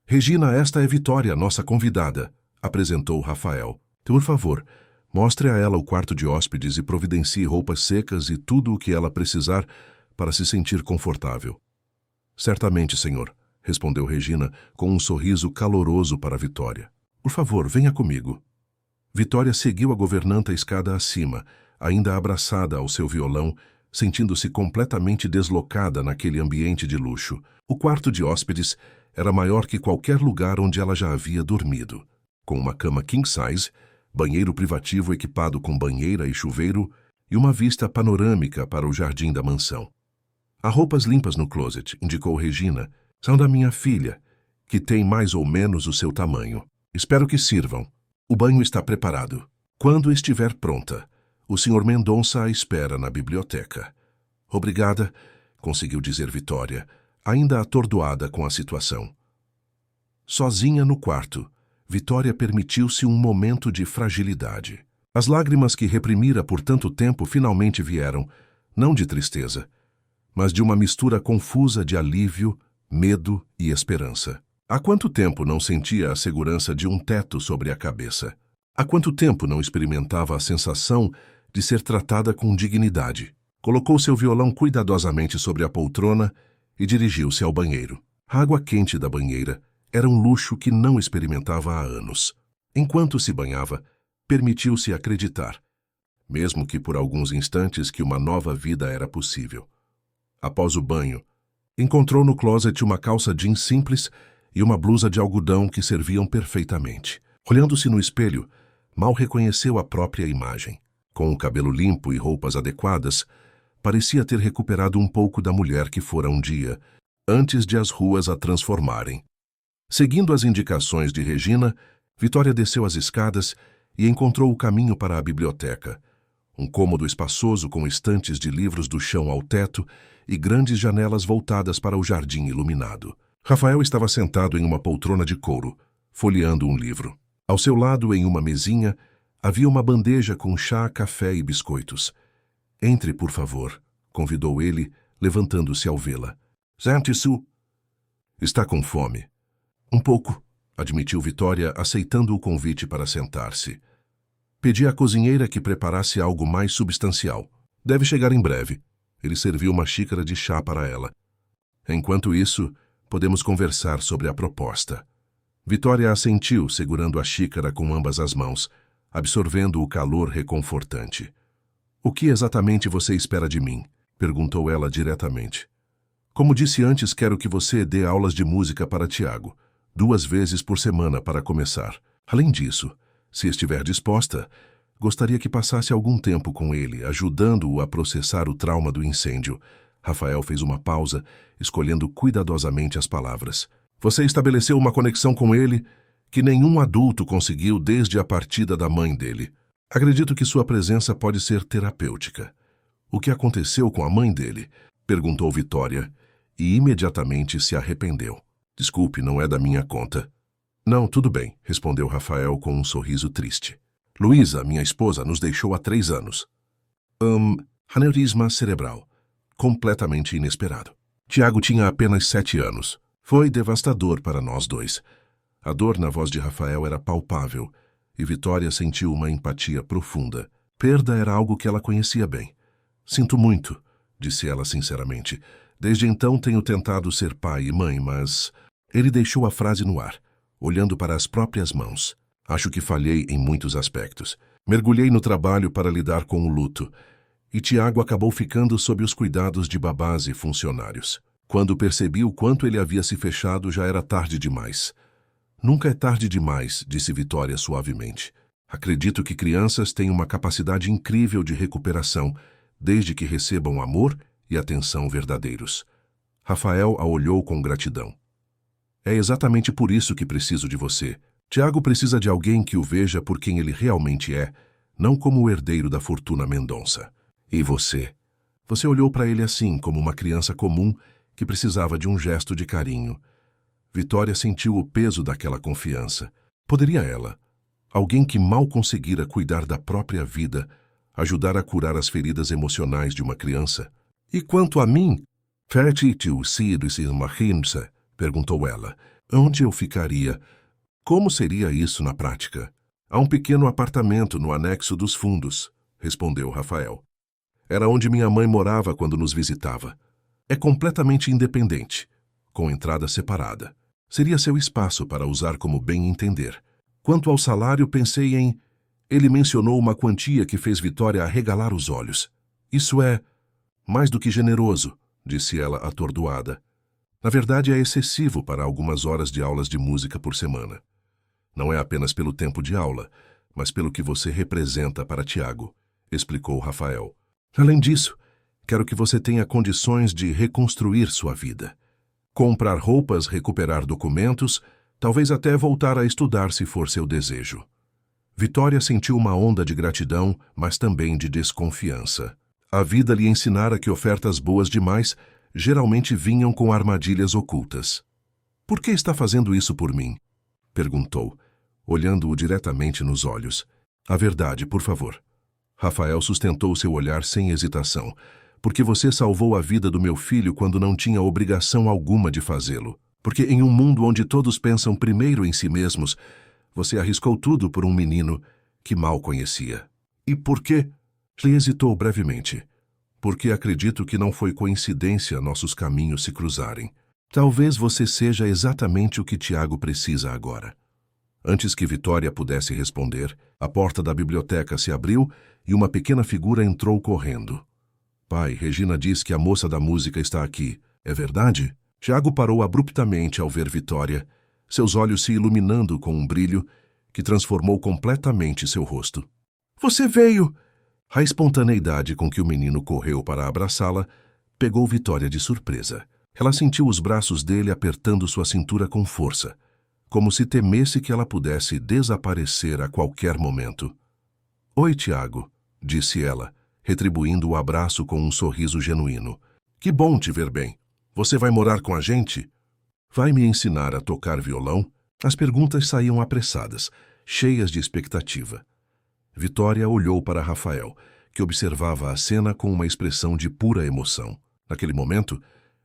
Regina, esta é Vitória, nossa convidada, apresentou Rafael. Por favor, mostre a ela o quarto de hóspedes e providencie roupas secas e tudo o que ela precisar para se sentir confortável. Certamente, senhor, respondeu Regina com um sorriso caloroso para Vitória. Por favor, venha comigo. Vitória seguiu a governanta a escada acima, ainda abraçada ao seu violão, sentindo-se completamente deslocada naquele ambiente de luxo. O quarto de hóspedes era maior que qualquer lugar onde ela já havia dormido, com uma cama king size, banheiro privativo equipado com banheira e chuveiro e uma vista panorâmica para o jardim da mansão. Há roupas limpas no closet, indicou Regina. São da minha filha, que tem mais ou menos o seu tamanho. Espero que sirvam. O banho está preparado. Quando estiver pronta, o Sr. Mendonça a espera na biblioteca. Obrigada, conseguiu dizer Vitória, ainda atordoada com a situação. Sozinha no quarto, Vitória permitiu-se um momento de fragilidade. As lágrimas que reprimira por tanto tempo finalmente vieram, não de tristeza, mas de uma mistura confusa de alívio, medo e esperança. Há quanto tempo não sentia a segurança de um teto sobre a cabeça? Há quanto tempo não experimentava a sensação de ser tratada com dignidade? Colocou seu violão cuidadosamente sobre a poltrona e dirigiu-se ao banheiro. A água quente da banheira era um luxo que não experimentava há anos. Enquanto se banhava, permitiu-se acreditar, mesmo que por alguns instantes, que uma nova vida era possível. Após o banho, encontrou no closet uma calça jeans simples e uma blusa de algodão que serviam perfeitamente. Olhando-se no espelho, mal reconheceu a própria imagem. Com o cabelo limpo e roupas adequadas, parecia ter recuperado um pouco da mulher que fora um dia, antes de as ruas a transformarem. Seguindo as indicações de Regina, Vitória desceu as escadas e encontrou o caminho para a biblioteca. Um cômodo espaçoso com estantes de livros do chão ao teto e grandes janelas voltadas para o jardim iluminado. Rafael estava sentado em uma poltrona de couro, folheando um livro. Ao seu lado, em uma mesinha, havia uma bandeja com chá, café e biscoitos. Entre, por favor, convidou ele, levantando-se ao vê-la. Sente-se. Está com fome? Um pouco, admitiu Vitória, aceitando o convite para sentar-se. Pedi à cozinheira que preparasse algo mais substancial. Deve chegar em breve. Ele serviu uma xícara de chá para ela. Enquanto isso, podemos conversar sobre a proposta. Vitória assentiu, segurando a xícara com ambas as mãos, absorvendo o calor reconfortante. O que exatamente você espera de mim? Perguntou ela diretamente. Como disse antes, quero que você dê aulas de música para Tiago, 2 vezes por semana para começar. Além disso, se estiver disposta, gostaria que passasse algum tempo com ele, ajudando-o a processar o trauma do incêndio. Rafael fez uma pausa, escolhendo cuidadosamente as palavras. Você estabeleceu uma conexão com ele que nenhum adulto conseguiu desde a partida da mãe dele. Acredito que sua presença pode ser terapêutica. O que aconteceu com a mãe dele? Perguntou Vitória, e imediatamente se arrependeu. Desculpe, não é da minha conta. Não, tudo bem, respondeu Rafael com um sorriso triste. Luísa, minha esposa, nos deixou há 3 anos. Aneurisma cerebral. Completamente inesperado. Tiago tinha apenas 7 anos. Foi devastador para nós dois. A dor na voz de Rafael era palpável, e Vitória sentiu uma empatia profunda. Perda era algo que ela conhecia bem. Sinto muito, disse ela sinceramente. Desde então tenho tentado ser pai e mãe, mas... Ele deixou a frase no ar, olhando para as próprias mãos. Acho que falhei em muitos aspectos. Mergulhei no trabalho para lidar com o luto, e Tiago acabou ficando sob os cuidados de babás e funcionários. Quando percebi o quanto ele havia se fechado, já era tarde demais. Nunca é tarde demais, disse Vitória suavemente. Acredito que crianças têm uma capacidade incrível de recuperação, desde que recebam amor e atenção verdadeiros. Rafael a olhou com gratidão. É exatamente por isso que preciso de você. Tiago precisa de alguém que o veja por quem ele realmente é, não como o herdeiro da fortuna Mendonça. E você? Você olhou para ele assim, como uma criança comum que precisava de um gesto de carinho. Vitória sentiu o peso daquela confiança. Poderia ela, alguém que mal conseguira cuidar da própria vida, ajudar a curar as feridas emocionais de uma criança? E quanto a mim? Perguntou ela. Onde eu ficaria? Como seria isso na prática? Há um pequeno apartamento no anexo dos fundos, respondeu Rafael. Era onde minha mãe morava quando nos visitava. É completamente independente, com entrada separada. Seria seu espaço para usar como bem entender. Quanto ao salário, pensei em... Ele mencionou uma quantia que fez Vitória arregalar os olhos. Isso é... Mais do que generoso, disse ela atordoada. Na verdade, é excessivo para algumas horas de aulas de música por semana. Não é apenas pelo tempo de aula, mas pelo que você representa para Tiago, explicou Rafael. Além disso, quero que você tenha condições de reconstruir sua vida. Comprar roupas, recuperar documentos, talvez até voltar a estudar se for seu desejo. Vitória sentiu uma onda de gratidão, mas também de desconfiança. A vida lhe ensinara que ofertas boas demais geralmente vinham com armadilhas ocultas. Por que está fazendo isso por mim? Perguntou, olhando-o diretamente nos olhos. A verdade, por favor. Rafael sustentou seu olhar sem hesitação. Porque você salvou a vida do meu filho quando não tinha obrigação alguma de fazê-lo. Porque em um mundo onde todos pensam primeiro em si mesmos, você arriscou tudo por um menino que mal conhecia. E por quê? Ele hesitou brevemente. Porque acredito que não foi coincidência nossos caminhos se cruzarem. Talvez você seja exatamente o que Tiago precisa agora. Antes que Vitória pudesse responder, a porta da biblioteca se abriu e uma pequena figura entrou correndo. Pai, Regina diz que a moça da música está aqui. É verdade? Tiago parou abruptamente ao ver Vitória, seus olhos se iluminando com um brilho que transformou completamente seu rosto. Você veio! A espontaneidade com que o menino correu para abraçá-la pegou Vitória de surpresa. Ela sentiu os braços dele apertando sua cintura com força, como se temesse que ela pudesse desaparecer a qualquer momento. Oi, Tiago, disse ela, retribuindo o abraço com um sorriso genuíno. Que bom te ver bem. Você vai morar com a gente? Vai me ensinar a tocar violão? As perguntas saíam apressadas, cheias de expectativa. Vitória olhou para Rafael, que observava a cena com uma expressão de pura emoção. Naquele momento,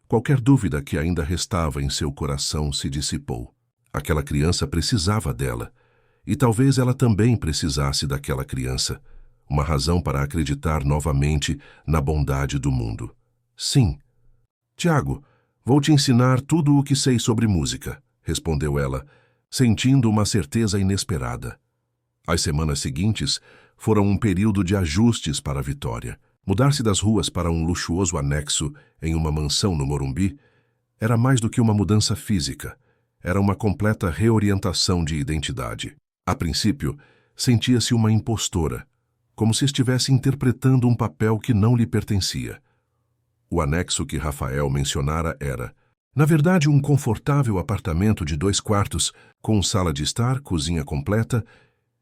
qualquer dúvida que ainda restava em seu coração se dissipou. Aquela criança precisava dela, e talvez ela também precisasse daquela criança, uma razão para acreditar novamente na bondade do mundo. Sim. Tiago, vou te ensinar tudo o que sei sobre música, respondeu ela, sentindo uma certeza inesperada. As semanas seguintes foram um período de ajustes para a Vitória. Mudar-se das ruas para um luxuoso anexo em uma mansão no Morumbi era mais do que uma mudança física. Era uma completa reorientação de identidade. A princípio, sentia-se uma impostora, como se estivesse interpretando um papel que não lhe pertencia. O anexo que Rafael mencionara era, na verdade, um confortável apartamento de 2 quartos, com sala de estar, cozinha completa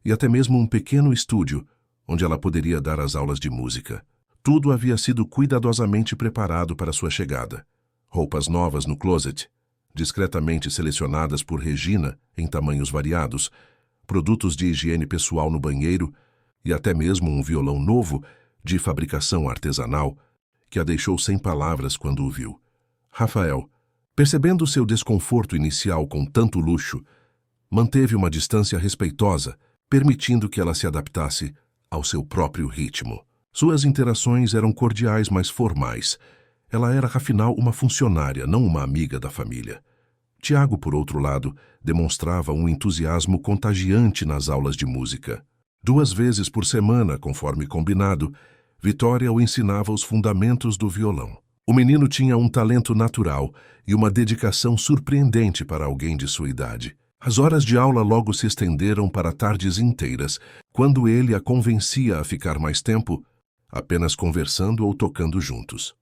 e até mesmo um pequeno estúdio, onde ela poderia dar as aulas de música. Tudo havia sido cuidadosamente preparado para sua chegada. Roupas novas no closet, discretamente selecionadas por Regina em tamanhos variados, produtos de higiene pessoal no banheiro e até mesmo um violão novo, de fabricação artesanal, que a deixou sem palavras quando o viu. Rafael, percebendo seu desconforto inicial com tanto luxo, manteve uma distância respeitosa, permitindo que ela se adaptasse ao seu próprio ritmo. Suas interações eram cordiais, mas formais. Ela era, afinal, uma funcionária, não uma amiga da família. Tiago, por outro lado, demonstrava um entusiasmo contagiante nas aulas de música. 2 vezes por semana, conforme combinado, Vitória o ensinava os fundamentos do violão. O menino tinha um talento natural e uma dedicação surpreendente para alguém de sua idade. As horas de aula logo se estenderam para tardes inteiras, quando ele a convencia a ficar mais tempo, apenas conversando ou tocando juntos.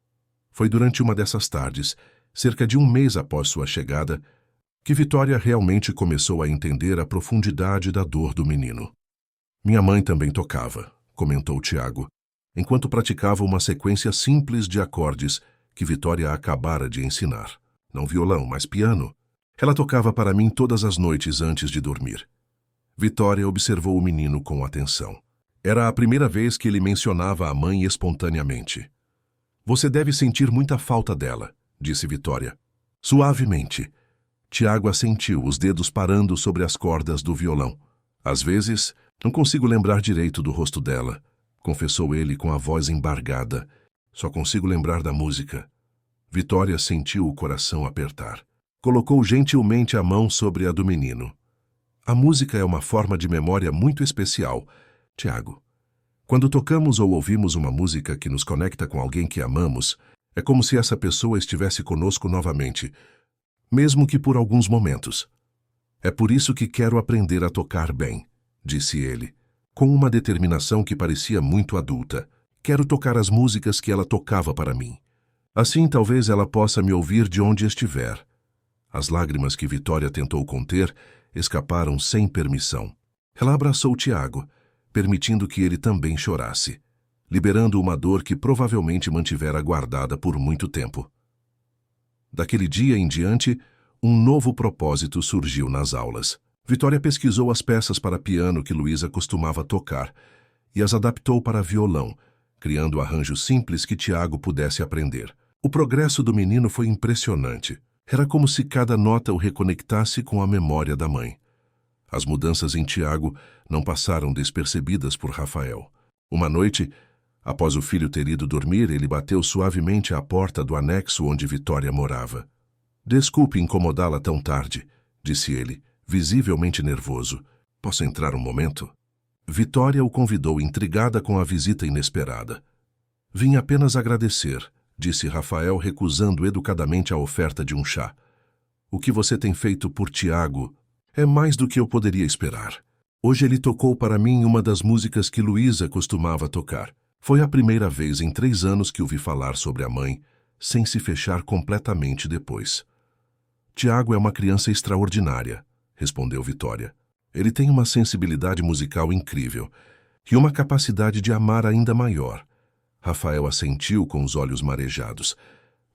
Foi durante uma dessas tardes, cerca de 1 mês após sua chegada, que Vitória realmente começou a entender a profundidade da dor do menino. Minha mãe também tocava, comentou Tiago, enquanto praticava uma sequência simples de acordes que Vitória acabara de ensinar. Não violão, mas piano. Ela tocava para mim todas as noites antes de dormir. Vitória observou o menino com atenção. Era a primeira vez que ele mencionava a mãe espontaneamente. Você deve sentir muita falta dela, disse Vitória. Suavemente. Tiago assentiu, os dedos parando sobre as cordas do violão. Às vezes, não consigo lembrar direito do rosto dela, confessou ele com a voz embargada. Só consigo lembrar da música. Vitória sentiu o coração apertar. Colocou gentilmente a mão sobre a do menino. A música é uma forma de memória muito especial, Tiago. Quando tocamos ou ouvimos uma música que nos conecta com alguém que amamos, é como se essa pessoa estivesse conosco novamente, mesmo que por alguns momentos. É por isso que quero aprender a tocar bem, disse ele, com uma determinação que parecia muito adulta. Quero tocar as músicas que ela tocava para mim. Assim talvez ela possa me ouvir de onde estiver. As lágrimas que Vitória tentou conter escaparam sem permissão. Ela abraçou Tiago, permitindo que ele também chorasse, liberando uma dor que provavelmente mantivera guardada por muito tempo. Daquele dia em diante, um novo propósito surgiu nas aulas. Vitória pesquisou as peças para piano que Luísa costumava tocar e as adaptou para violão, criando arranjos simples que Tiago pudesse aprender. O progresso do menino foi impressionante. Era como se cada nota o reconectasse com a memória da mãe. As mudanças em Tiago não passaram despercebidas por Rafael. Uma noite, após o filho ter ido dormir, ele bateu suavemente à porta do anexo onde Vitória morava. "Desculpe incomodá-la tão tarde", disse ele, visivelmente nervoso. "Posso entrar um momento?" Vitória o convidou, intrigada com a visita inesperada. "Vim apenas agradecer", disse Rafael, recusando educadamente a oferta de um chá. "O que você tem feito por Tiago é mais do que eu poderia esperar. Hoje ele tocou para mim uma das músicas que Luísa costumava tocar. Foi a primeira vez em 3 anos que ouvi falar sobre a mãe, sem se fechar completamente depois." "Tiago é uma criança extraordinária", respondeu Vitória. "Ele tem uma sensibilidade musical incrível e uma capacidade de amar ainda maior." Rafael assentiu com os olhos marejados.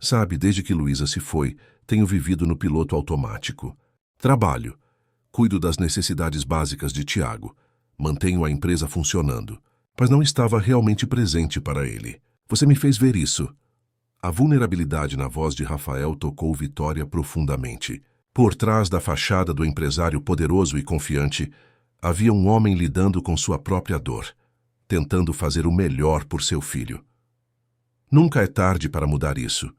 "Sabe, desde que Luísa se foi, tenho vivido no piloto automático. Trabalho. Cuido das necessidades básicas de Tiago. Mantenho a empresa funcionando. Mas não estava realmente presente para ele. Você me fez ver isso." A vulnerabilidade na voz de Rafael tocou Vitória profundamente. Por trás da fachada do empresário poderoso e confiante, havia um homem lidando com sua própria dor, tentando fazer o melhor por seu filho. "Nunca é tarde para mudar isso",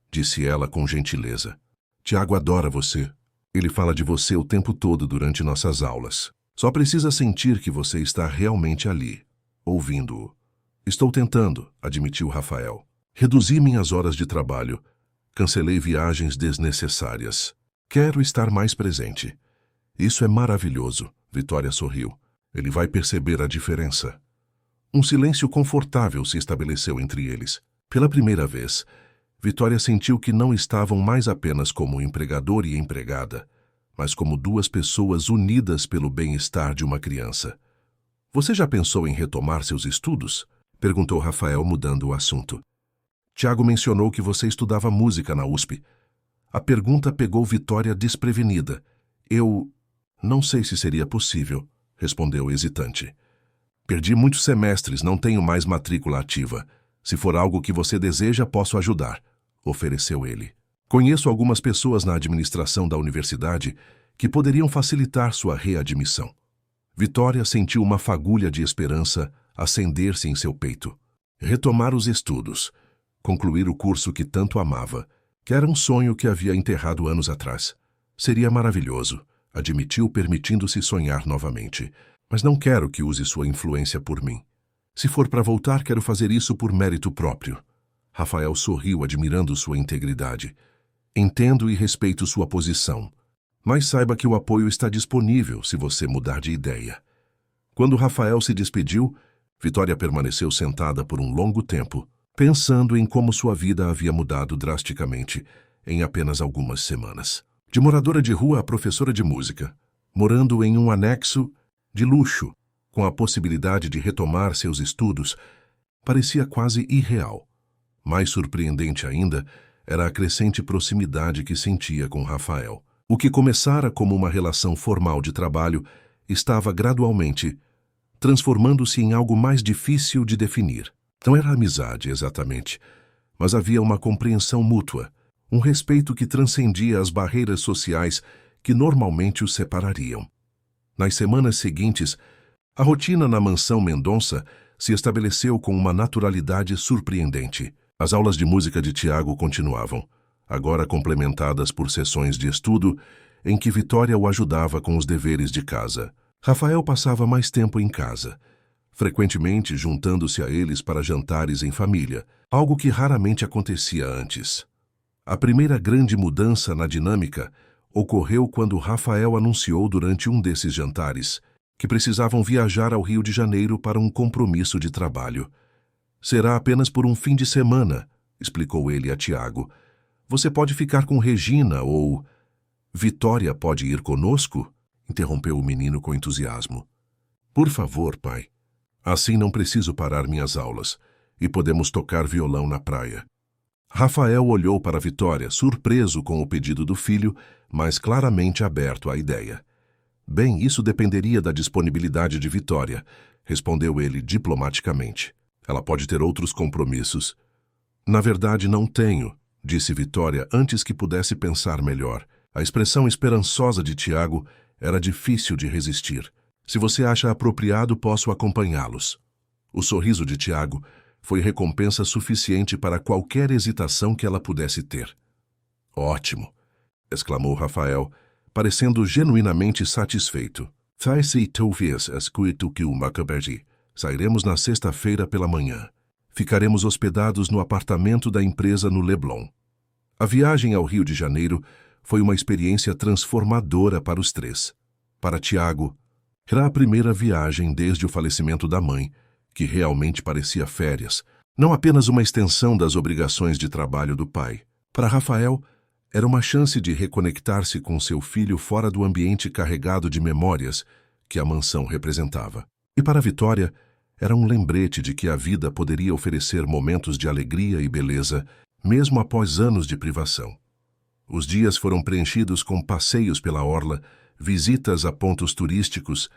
disse ela com gentileza. "Tiago adora você. Ele fala de você o tempo todo durante nossas aulas. Só precisa sentir que você está realmente ali, ouvindo-o." "Estou tentando", admitiu Rafael. "Reduzi minhas horas de trabalho. Cancelei viagens desnecessárias. Quero estar mais presente." "Isso é maravilhoso", Vitória sorriu. "Ele vai perceber a diferença." Um silêncio confortável se estabeleceu entre eles. Pela primeira vez, Vitória sentiu que não estavam mais apenas como empregador e empregada, mas como duas pessoas unidas pelo bem-estar de uma criança. "Você já pensou em retomar seus estudos?" perguntou Rafael, mudando o assunto. "Tiago mencionou que você estudava música na USP." A pergunta pegou Vitória desprevenida. "Eu não sei se seria possível", respondeu hesitante. "Perdi muitos semestres, não tenho mais matrícula ativa. Se for algo que você deseja, posso ajudar", ofereceu ele. "Conheço algumas pessoas na administração da universidade que poderiam facilitar sua readmissão." Vitória sentiu uma fagulha de esperança acender-se em seu peito. Retomar os estudos, concluir o curso que tanto amava, que era um sonho que havia enterrado anos atrás. "Seria maravilhoso", admitiu, permitindo-se sonhar novamente. "Mas não quero que use sua influência por mim. Se for para voltar, quero fazer isso por mérito próprio." Rafael sorriu, admirando sua integridade. "Entendo e respeito sua posição, mas saiba que o apoio está disponível se você mudar de ideia." Quando Rafael se despediu, Vitória permaneceu sentada por um longo tempo, pensando em como sua vida havia mudado drasticamente em apenas algumas semanas. De moradora de rua a professora de música, morando em um anexo de luxo, com a possibilidade de retomar seus estudos, parecia quase irreal. Mais surpreendente ainda era a crescente proximidade que sentia com Rafael. O que começara como uma relação formal de trabalho estava gradualmente transformando-se em algo mais difícil de definir. Não era amizade exatamente, mas havia uma compreensão mútua, um respeito que transcendia as barreiras sociais que normalmente os separariam. Nas semanas seguintes, a rotina na mansão Mendonça se estabeleceu com uma naturalidade surpreendente. As aulas de música de Tiago continuavam, agora complementadas por sessões de estudo em que Vitória o ajudava com os deveres de casa. Rafael passava mais tempo em casa, frequentemente juntando-se a eles para jantares em família, algo que raramente acontecia antes. A primeira grande mudança na dinâmica ocorreu quando Rafael anunciou durante um desses jantares que precisavam viajar ao Rio de Janeiro para um compromisso de trabalho. Será apenas por um fim de semana, explicou ele a Tiago. Você pode ficar com Regina ou... Vitória pode ir conosco? Interrompeu o menino com entusiasmo. Por favor, pai. Assim não preciso parar minhas aulas e podemos tocar violão na praia. Rafael olhou para Vitória, surpreso com o pedido do filho, mas claramente aberto à ideia. Bem, isso dependeria da disponibilidade de Vitória, respondeu ele diplomaticamente. Ela pode ter outros compromissos. Na verdade, não tenho, disse Vitória antes que pudesse pensar melhor. A expressão esperançosa de Tiago era difícil de resistir. Se você acha apropriado, posso acompanhá-los. O sorriso de Tiago foi recompensa suficiente para qualquer hesitação que ela pudesse ter. Ótimo, exclamou Rafael, parecendo genuinamente satisfeito. Sairemos na sexta-feira pela manhã. Ficaremos hospedados no apartamento da empresa no Leblon. A viagem ao Rio de Janeiro foi uma experiência transformadora para os três. Para Tiago, era a primeira viagem desde o falecimento da mãe, que realmente parecia férias, não apenas uma extensão das obrigações de trabalho do pai. Para Rafael, era uma chance de reconectar-se com seu filho fora do ambiente carregado de memórias que a mansão representava. E para Vitória, era um lembrete de que a vida poderia oferecer momentos de alegria e beleza, mesmo após anos de privação. Os dias foram preenchidos com passeios pela orla, visitas a pontos turísticos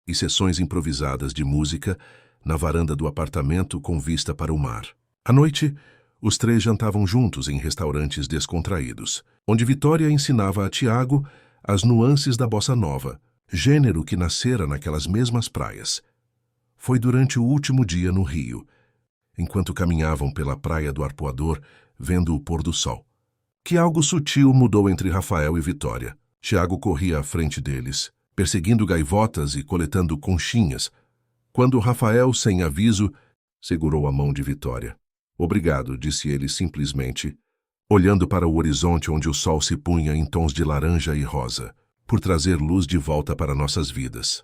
e sessões improvisadas de música na varanda do apartamento com vista para o mar. À noite, os três jantavam juntos em restaurantes descontraídos, onde Vitória ensinava a Tiago as nuances da bossa nova, gênero que nascera naquelas mesmas praias. Foi durante o último dia no Rio, enquanto caminhavam pela praia do Arpoador, vendo o pôr do sol, que algo sutil mudou entre Rafael e Vitória. Tiago corria à frente deles, perseguindo gaivotas e coletando conchinhas, quando Rafael, sem aviso, segurou a mão de Vitória. Obrigado, disse ele simplesmente, olhando para o horizonte onde o sol se punha em tons de laranja e rosa, por trazer luz de volta para nossas vidas.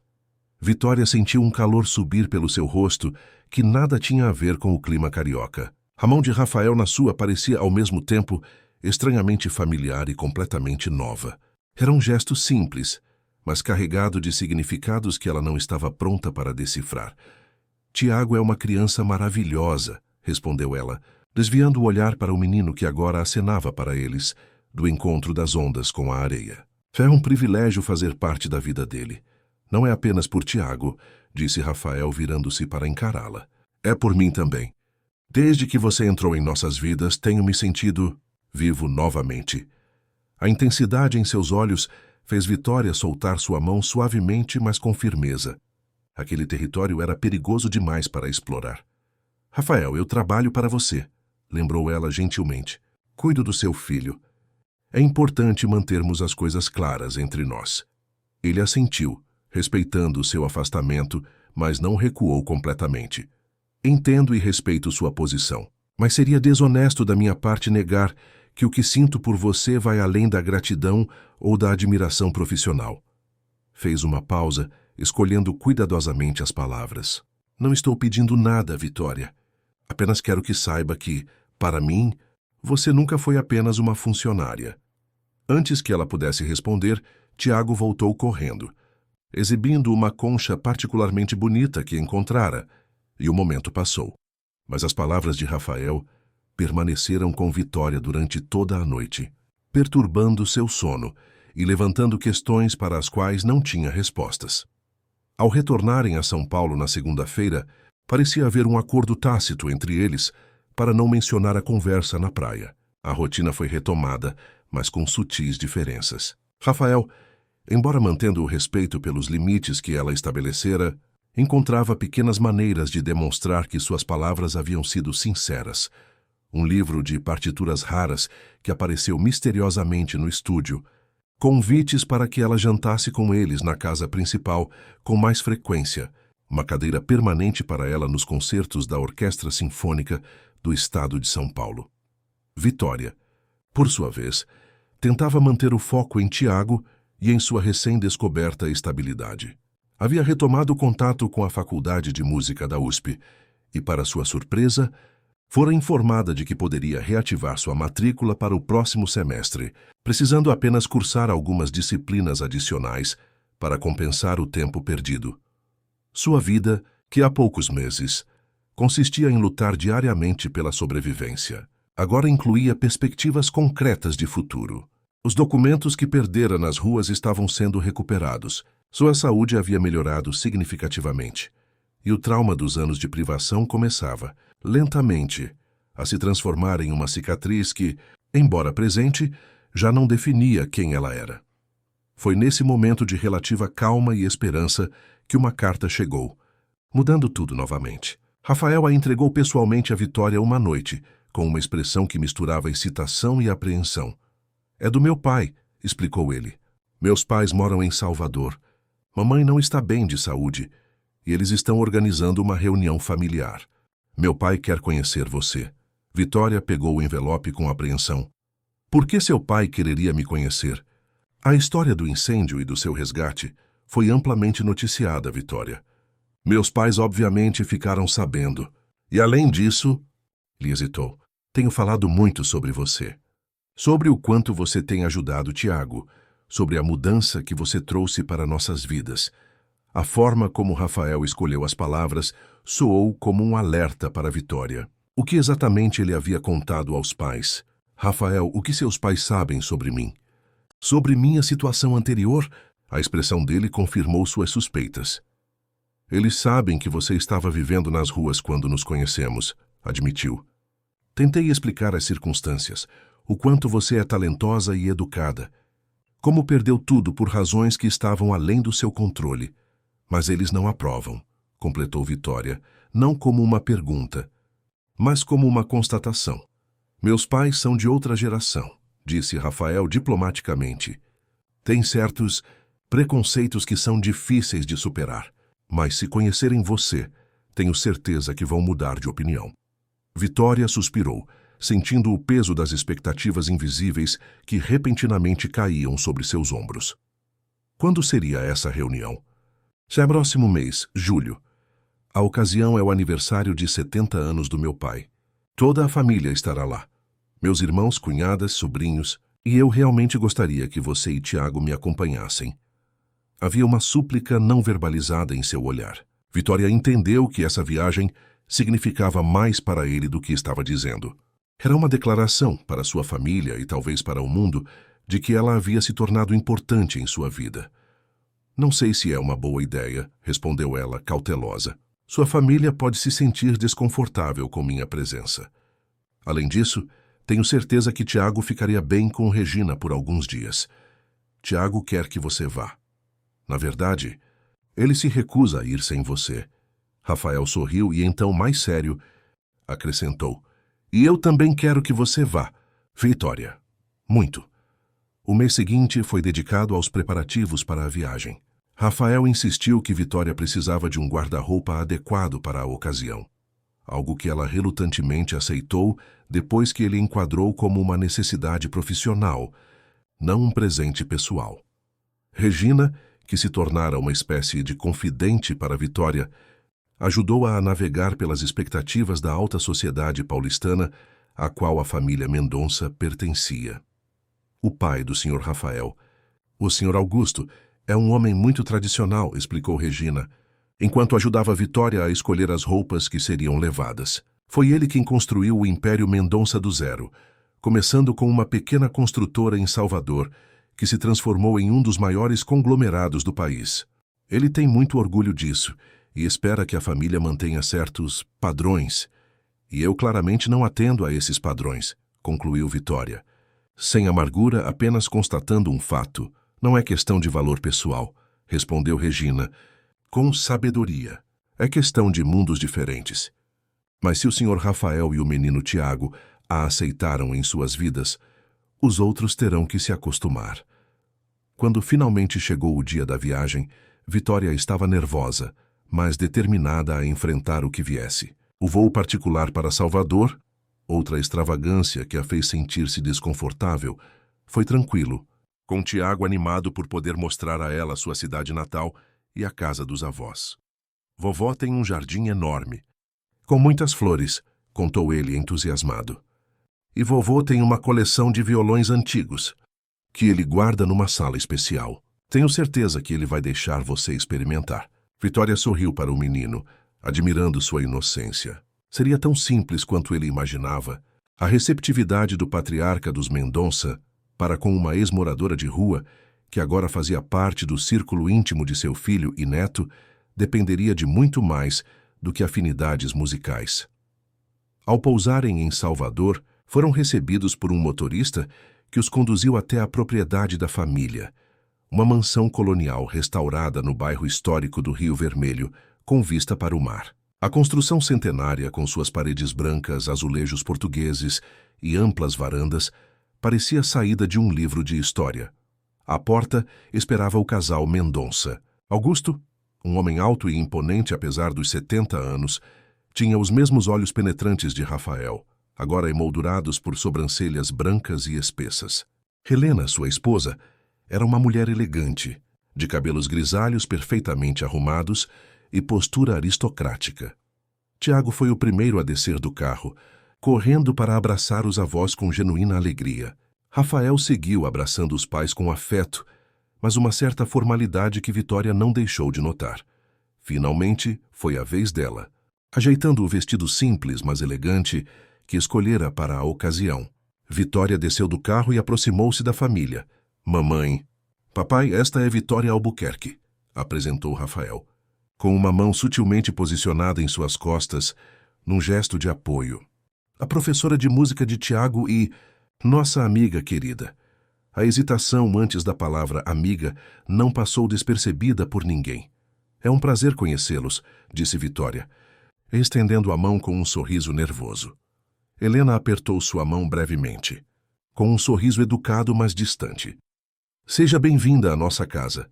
Vitória sentiu um calor subir pelo seu rosto que nada tinha a ver com o clima carioca. A mão de Rafael na sua parecia ao mesmo tempo estranhamente familiar e completamente nova. Era um gesto simples, mas carregado de significados que ela não estava pronta para decifrar. Tiago é uma criança maravilhosa, respondeu ela, desviando o olhar para o menino que agora acenava para eles, do encontro das ondas com a areia. É um privilégio fazer parte da vida dele. Não é apenas por Tiago, disse Rafael virando-se para encará-la. É por mim também. Desde que você entrou em nossas vidas, tenho me sentido vivo novamente. A intensidade em seus olhos fez Vitória soltar sua mão suavemente, mas com firmeza. Aquele território era perigoso demais para explorar. Rafael, eu trabalho para você, lembrou ela gentilmente. Cuido do seu filho. É importante mantermos as coisas claras entre nós. Ele assentiu, respeitando seu afastamento, mas não recuou completamente. Entendo e respeito sua posição, mas seria desonesto da minha parte negar que o que sinto por você vai além da gratidão ou da admiração profissional. Fez uma pausa, escolhendo cuidadosamente as palavras. Não estou pedindo nada, Vitória. Apenas quero que saiba que, para mim, você nunca foi apenas uma funcionária. Antes que ela pudesse responder, Tiago voltou correndo, exibindo uma concha particularmente bonita que encontrara, e o momento passou. Mas as palavras de Rafael permaneceram com Vitória durante toda a noite, perturbando seu sono e levantando questões para as quais não tinha respostas. Ao retornarem a São Paulo na segunda-feira, parecia haver um acordo tácito entre eles para não mencionar a conversa na praia. A rotina foi retomada, mas com sutis diferenças. Rafael, embora mantendo o respeito pelos limites que ela estabelecera, encontrava pequenas maneiras de demonstrar que suas palavras haviam sido sinceras. Um livro de partituras raras que apareceu misteriosamente no estúdio, convites para que ela jantasse com eles na casa principal com mais frequência, uma cadeira permanente para ela nos concertos da Orquestra Sinfônica do Estado de São Paulo. Vitória, por sua vez, tentava manter o foco em Tiago e em sua recém-descoberta estabilidade. Havia retomado o contato com a Faculdade de Música da USP e, para sua surpresa, fora informada de que poderia reativar sua matrícula para o próximo semestre, precisando apenas cursar algumas disciplinas adicionais para compensar o tempo perdido. Sua vida, que há poucos meses consistia em lutar diariamente pela sobrevivência, agora incluía perspectivas concretas de futuro. Os documentos que perdera nas ruas estavam sendo recuperados. Sua saúde havia melhorado significativamente. E o trauma dos anos de privação começava, lentamente, a se transformar em uma cicatriz que, embora presente, já não definia quem ela era. Foi nesse momento de relativa calma e esperança que uma carta chegou, mudando tudo novamente. Rafael a entregou pessoalmente a Vitória uma noite, com uma expressão que misturava excitação e apreensão. "É do meu pai", explicou ele. "Meus pais moram em Salvador. Mamãe não está bem de saúde e eles estão organizando uma reunião familiar. Meu pai quer conhecer você." Vitória pegou o envelope com apreensão. Por que seu pai quereria me conhecer? A história do incêndio e do seu resgate foi amplamente noticiada, Vitória. Meus pais obviamente ficaram sabendo. E além disso, ele hesitou, tenho falado muito sobre você. Sobre o quanto você tem ajudado Tiago, sobre a mudança que você trouxe para nossas vidas. A forma como Rafael escolheu as palavras soou como um alerta para Vitória. O que exatamente ele havia contado aos pais? Rafael, o que seus pais sabem sobre mim? Sobre minha situação anterior, a expressão dele confirmou suas suspeitas. Eles sabem que você estava vivendo nas ruas quando nos conhecemos, admitiu. Tentei explicar as circunstâncias, o quanto você é talentosa e educada. Como perdeu tudo por razões que estavam além do seu controle. Mas eles não aprovam, completou Vitória, não como uma pergunta, mas como uma constatação. Meus pais são de outra geração, disse Rafael diplomaticamente. Tem certos preconceitos que são difíceis de superar, mas se conhecerem você, tenho certeza que vão mudar de opinião. Vitória suspirou, sentindo o peso das expectativas invisíveis que repentinamente caíam sobre seus ombros. Quando seria essa reunião? Já é próximo mês, julho. A ocasião é o aniversário de 70 anos do meu pai. Toda a família estará lá. Meus irmãos, cunhadas, sobrinhos, e eu realmente gostaria que você e Tiago me acompanhassem. Havia uma súplica não verbalizada em seu olhar. Vitória entendeu que essa viagem significava mais para ele do que estava dizendo. Era uma declaração para sua família e talvez para o mundo de que ela havia se tornado importante em sua vida. Não sei se é uma boa ideia, respondeu ela, cautelosa. Sua família pode se sentir desconfortável com minha presença. Além disso, tenho certeza que Tiago ficaria bem com Regina por alguns dias. Tiago quer que você vá. Na verdade, ele se recusa a ir sem você. Rafael sorriu e então, mais sério, acrescentou. E eu também quero que você vá, Vitória. Muito. O mês seguinte foi dedicado aos preparativos para a viagem. Rafael insistiu que Vitória precisava de um guarda-roupa adequado para a ocasião. Algo que ela relutantemente aceitou depois que ele enquadrou como uma necessidade profissional, não um presente pessoal. Regina, que se tornara uma espécie de confidente para Vitória, ajudou-a a navegar pelas expectativas da alta sociedade paulistana à qual a família Mendonça pertencia. O pai do Sr. Rafael, o Sr. Augusto, é um homem muito tradicional, explicou Regina, enquanto ajudava Vitória a escolher as roupas que seriam levadas. Foi ele quem construiu o Império Mendonça do zero, começando com uma pequena construtora em Salvador, que se transformou em um dos maiores conglomerados do país. Ele tem muito orgulho disso e espera que a família mantenha certos padrões. E eu claramente não atendo a esses padrões, concluiu Vitória. Sem amargura, apenas constatando um fato. Não é questão de valor pessoal, respondeu Regina, com sabedoria. É questão de mundos diferentes. Mas se o Sr. Rafael e o menino Tiago a aceitaram em suas vidas, os outros terão que se acostumar. Quando finalmente chegou o dia da viagem, Vitória estava nervosa, mas determinada a enfrentar o que viesse. O voo particular para Salvador, outra extravagância que a fez sentir-se desconfortável, foi tranquilo, com Tiago animado por poder mostrar a ela sua cidade natal e a casa dos avós. Vovó tem um jardim enorme, com muitas flores, contou ele entusiasmado. E vovô tem uma coleção de violões antigos, que ele guarda numa sala especial. Tenho certeza que ele vai deixar você experimentar. Vitória sorriu para o menino, admirando sua inocência. Seria tão simples quanto ele imaginava. A receptividade do patriarca dos Mendonça para com uma ex-moradora de rua, que agora fazia parte do círculo íntimo de seu filho e neto, dependeria de muito mais do que afinidades musicais. Ao pousarem em Salvador, foram recebidos por um motorista que os conduziu até a propriedade da família, uma mansão colonial restaurada no bairro histórico do Rio Vermelho, com vista para o mar. A construção centenária, com suas paredes brancas, azulejos portugueses e amplas varandas, parecia saída de um livro de história. À porta esperava o casal Mendonça. Augusto, um homem alto e imponente apesar dos 70 anos, tinha os mesmos olhos penetrantes de Rafael, agora emoldurados por sobrancelhas brancas e espessas. Helena, sua esposa, era uma mulher elegante, de cabelos grisalhos perfeitamente arrumados e postura aristocrática. Tiago foi o primeiro a descer do carro, correndo para abraçar os avós com genuína alegria. Rafael seguiu abraçando os pais com afeto, mas uma certa formalidade que Vitória não deixou de notar. Finalmente, foi a vez dela. Ajeitando o vestido simples, mas elegante, que escolhera para a ocasião, Vitória desceu do carro e aproximou-se da família. Mamãe. Papai, esta é Vitória Albuquerque, apresentou Rafael, com uma mão sutilmente posicionada em suas costas, num gesto de apoio. A professora de música de Tiago e nossa amiga querida. A hesitação antes da palavra amiga não passou despercebida por ninguém. É um prazer conhecê-los, disse Vitória, estendendo a mão com um sorriso nervoso. Helena apertou sua mão brevemente, com um sorriso educado, mas distante. Seja bem-vinda à nossa casa.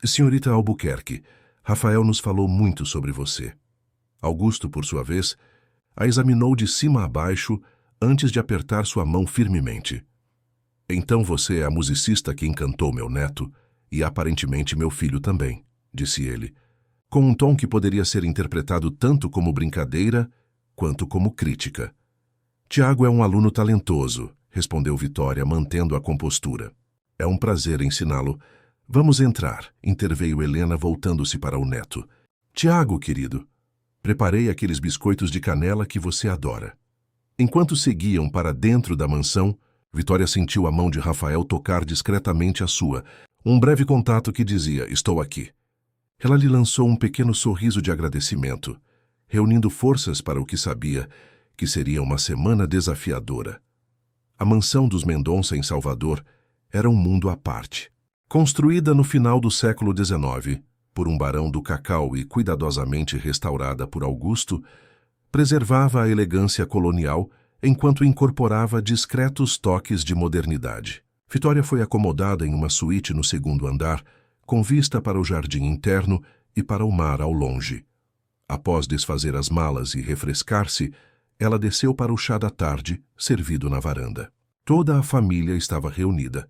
Senhorita Albuquerque, Rafael nos falou muito sobre você. Augusto, por sua vez, a examinou de cima a baixo antes de apertar sua mão firmemente. Então você é a musicista que encantou meu neto e aparentemente meu filho também, disse ele, com um tom que poderia ser interpretado tanto como brincadeira quanto como crítica. Tiago é um aluno talentoso, respondeu Vitória, mantendo a compostura. É um prazer ensiná-lo. Vamos entrar, interveio Helena, voltando-se para o neto. Tiago, querido, preparei aqueles biscoitos de canela que você adora. Enquanto seguiam para dentro da mansão, Vitória sentiu a mão de Rafael tocar discretamente a sua, um breve contato que dizia, estou aqui. Ela lhe lançou um pequeno sorriso de agradecimento, reunindo forças para o que sabia que seria uma semana desafiadora. A mansão dos Mendonça em Salvador era um mundo à parte. Construída no final do século XIX, por um barão do Cacau e cuidadosamente restaurada por Augusto, preservava a elegância colonial enquanto incorporava discretos toques de modernidade. Vitória foi acomodada em uma suíte no segundo andar, com vista para o jardim interno e para o mar ao longe. Após desfazer as malas e refrescar-se, ela desceu para o chá da tarde, servido na varanda. Toda a família estava reunida.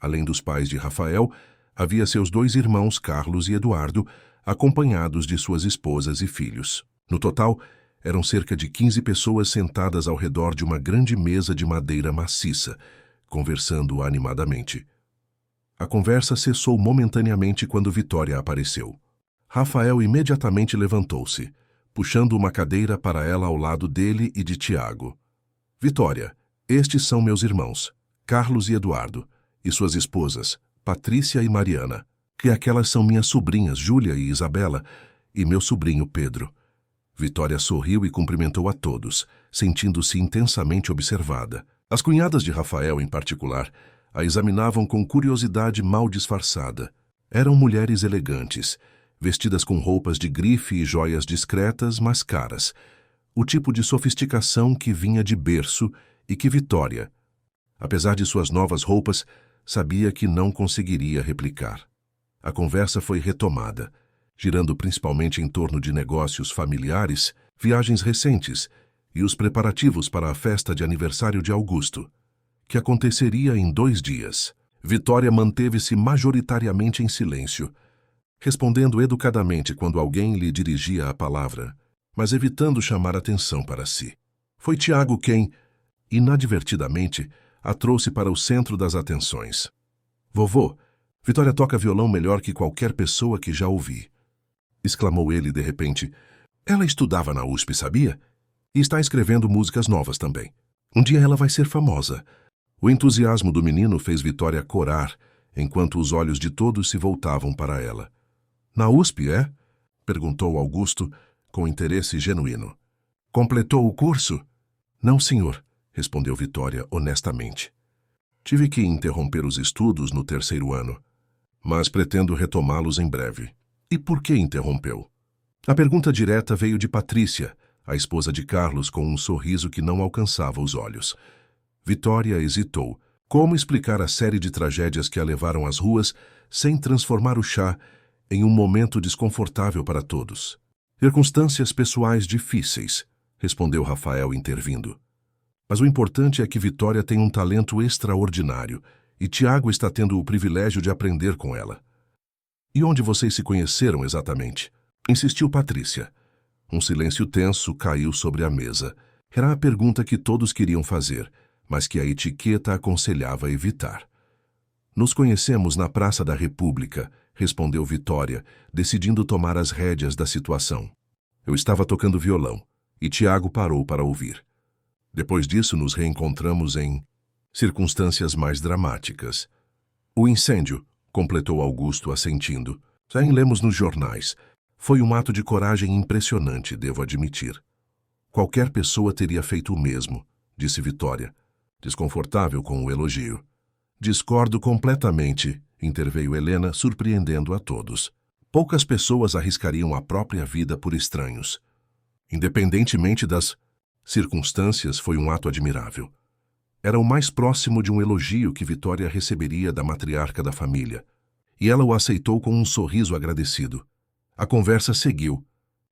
Além dos pais de Rafael, havia seus 2 irmãos, Carlos e Eduardo, acompanhados de suas esposas e filhos. No total, eram cerca de 15 pessoas sentadas ao redor de uma grande mesa de madeira maciça, conversando animadamente. A conversa cessou momentaneamente quando Vitória apareceu. Rafael imediatamente levantou-se, puxando uma cadeira para ela ao lado dele e de Tiago. Vitória, estes são meus irmãos, Carlos e Eduardo, e suas esposas, Patrícia e Mariana, que aquelas são minhas sobrinhas, Júlia e Isabela, e meu sobrinho Pedro. Vitória sorriu e cumprimentou a todos, sentindo-se intensamente observada. As cunhadas de Rafael, em particular, a examinavam com curiosidade mal disfarçada. Eram mulheres elegantes, vestidas com roupas de grife e joias discretas, mas caras. O tipo de sofisticação que vinha de berço e que Vitória, apesar de suas novas roupas, sabia que não conseguiria replicar. A conversa foi retomada, girando principalmente em torno de negócios familiares, viagens recentes e os preparativos para a festa de aniversário de Augusto, que aconteceria em 2 dias. Vitória manteve-se majoritariamente em silêncio, respondendo educadamente quando alguém lhe dirigia a palavra, mas evitando chamar atenção para si. Foi Tiago quem, inadvertidamente, a trouxe para o centro das atenções. "Vovô, Vitória toca violão melhor que qualquer pessoa que já ouvi", exclamou ele de repente. "Ela estudava na USP, sabia? E está escrevendo músicas novas também. Um dia ela vai ser famosa." O entusiasmo do menino fez Vitória corar, enquanto os olhos de todos se voltavam para ela. "Na USP, é?" perguntou Augusto, com interesse genuíno. "Completou o curso?" "Não, senhor", respondeu Vitória honestamente. "Tive que interromper os estudos no 3º ano, mas pretendo retomá-los em breve." "E por que interrompeu?" A pergunta direta veio de Patrícia, a esposa de Carlos, com um sorriso que não alcançava os olhos. Vitória hesitou. Como explicar a série de tragédias que a levaram às ruas sem transformar o chá em um momento desconfortável para todos? "Circunstâncias pessoais difíceis", respondeu Rafael, intervindo. "Mas o importante é que Vitória tem um talento extraordinário e Tiago está tendo o privilégio de aprender com ela." "E onde vocês se conheceram exatamente?" insistiu Patrícia. Um silêncio tenso caiu sobre a mesa. Era a pergunta que todos queriam fazer, mas que a etiqueta aconselhava evitar. "Nos conhecemos na Praça da República", respondeu Vitória, decidindo tomar as rédeas da situação. "Eu estava tocando violão, e Tiago parou para ouvir. Depois disso nos reencontramos em circunstâncias mais dramáticas." "O incêndio", completou Augusto, assentindo. "Já lemos nos jornais. Foi um ato de coragem impressionante, devo admitir." "Qualquer pessoa teria feito o mesmo", disse Vitória, desconfortável com o elogio. "Discordo completamente", interveio Helena, surpreendendo a todos. "Poucas pessoas arriscariam a própria vida por estranhos. Independentemente das circunstâncias, foi um ato admirável." Era o mais próximo de um elogio que Vitória receberia da matriarca da família, e ela o aceitou com um sorriso agradecido. A conversa seguiu,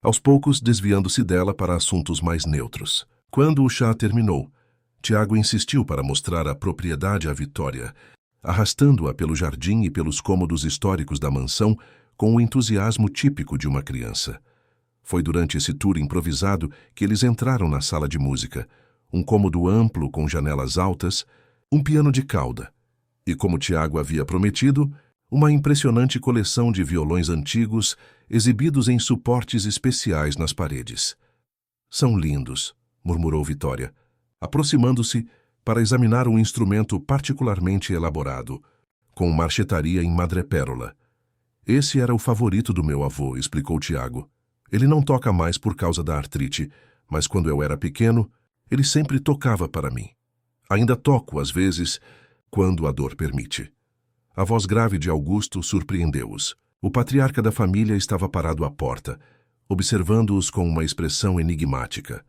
aos poucos desviando-se dela para assuntos mais neutros. Quando o chá terminou, Tiago insistiu para mostrar a propriedade à Vitória, arrastando-a pelo jardim e pelos cômodos históricos da mansão com o entusiasmo típico de uma criança. Foi durante esse tour improvisado que eles entraram na sala de música, um cômodo amplo com janelas altas, um piano de cauda e, como Tiago havia prometido, uma impressionante coleção de violões antigos exibidos em suportes especiais nas paredes. "São lindos", murmurou Vitória, aproximando-se para examinar um instrumento particularmente elaborado, com marchetaria em madrepérola. "Esse era o favorito do meu avô", explicou Tiago. "Ele não toca mais por causa da artrite, mas quando eu era pequeno, ele sempre tocava para mim. Ainda toco, às vezes, quando a dor permite." A voz grave de Augusto surpreendeu-os. O patriarca da família estava parado à porta, observando-os com uma expressão enigmática.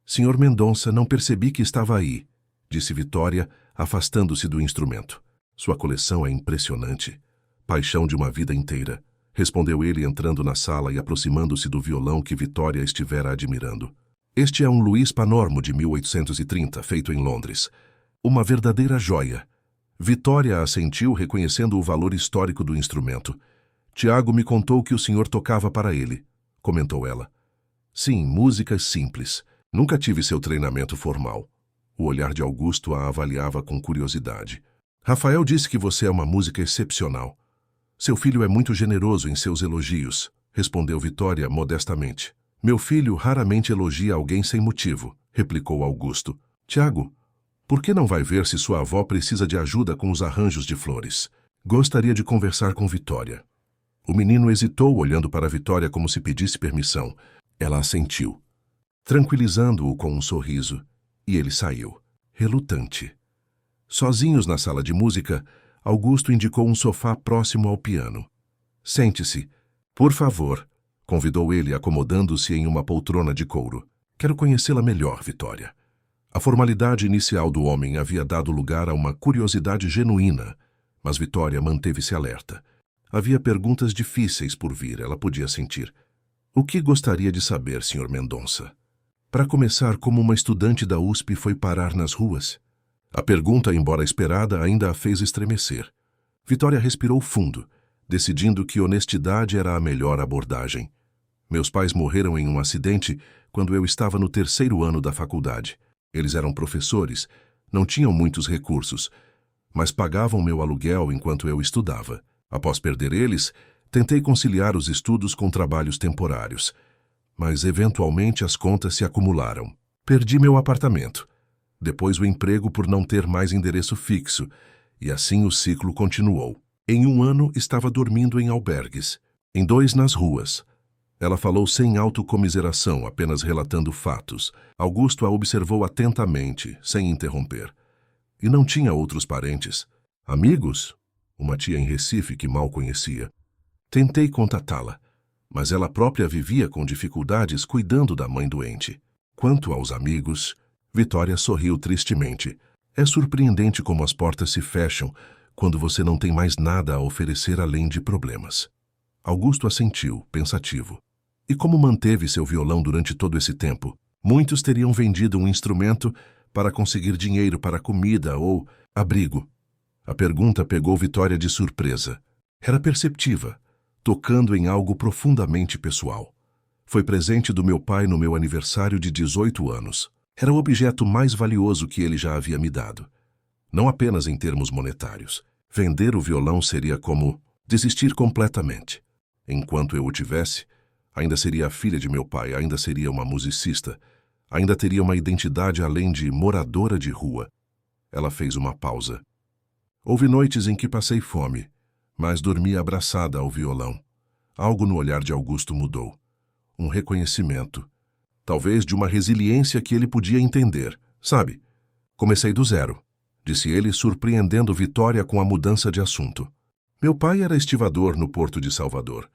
"Senhor Mendonça, não percebi que estava aí", disse Vitória, afastando-se do instrumento. "Sua coleção é impressionante. Paixão de uma vida inteira", respondeu ele, entrando na sala e aproximando-se do violão que Vitória estivera admirando. "Este é um Luís Panormo de 1830, feito em Londres. Uma verdadeira joia." Vitória assentiu, reconhecendo o valor histórico do instrumento. "Tiago me contou que o senhor tocava para ele", comentou ela. "Sim, músicas simples. Nunca tive seu treinamento formal." O olhar de Augusto a avaliava com curiosidade. "Rafael disse que você é uma música excepcional. Seu filho é muito generoso em seus elogios", respondeu Vitória modestamente. "Meu filho raramente elogia alguém sem motivo", replicou Augusto. "Tiago, por que não vai ver se sua avó precisa de ajuda com os arranjos de flores? Gostaria de conversar com Vitória." O menino hesitou, olhando para Vitória como se pedisse permissão. Ela assentiu, tranquilizando-o com um sorriso, e ele saiu, relutante. Sozinhos na sala de música, Augusto indicou um sofá próximo ao piano. "Sente-se, por favor", convidou ele, acomodando-se em uma poltrona de couro. "Quero conhecê-la melhor, Vitória." A formalidade inicial do homem havia dado lugar a uma curiosidade genuína, mas Vitória manteve-se alerta. Havia perguntas difíceis por vir, ela podia sentir. O que gostaria de saber, Sr. Mendonça? Para começar, como uma estudante da USP foi parar nas ruas? A pergunta, embora esperada, ainda a fez estremecer. Vitória respirou fundo, decidindo que honestidade era a melhor abordagem. Meus pais morreram em um acidente quando eu estava no 3º ano da faculdade. Eles eram professores, não tinham muitos recursos, mas pagavam meu aluguel enquanto eu estudava. Após perder eles, tentei conciliar os estudos com trabalhos temporários, mas eventualmente as contas se acumularam. Perdi meu apartamento, depois o emprego por não ter mais endereço fixo, e assim o ciclo continuou. Em 1 ano estava dormindo em albergues, em 2 nas ruas. Ela falou sem autocomiseração, apenas relatando fatos. Augusto a observou atentamente, sem interromper. E não tinha outros parentes. Amigos? Uma tia em Recife que mal conhecia. Tentei contatá-la, mas ela própria vivia com dificuldades cuidando da mãe doente. Quanto aos amigos, Vitória sorriu tristemente. É surpreendente como as portas se fecham quando você não tem mais nada a oferecer além de problemas. Augusto assentiu, pensativo. E como manteve seu violão durante todo esse tempo? Muitos teriam vendido um instrumento para conseguir dinheiro para comida ou abrigo. A pergunta pegou Vitória de surpresa. Era perceptiva, tocando em algo profundamente pessoal. Foi presente do meu pai no meu aniversário de 18 anos. Era o objeto mais valioso que ele já havia me dado. Não apenas em termos monetários. Vender o violão seria como desistir completamente. Enquanto eu o tivesse, ainda seria a filha de meu pai, ainda seria uma musicista, ainda teria uma identidade além de moradora de rua. Ela fez uma pausa. Houve noites em que passei fome, mas dormi abraçada ao violão. Algo no olhar de Augusto mudou. Um reconhecimento. Talvez de uma resiliência que ele podia entender. Sabe? Comecei do zero, disse ele, surpreendendo Vitória com a mudança de assunto. Meu pai era estivador no Porto de Salvador.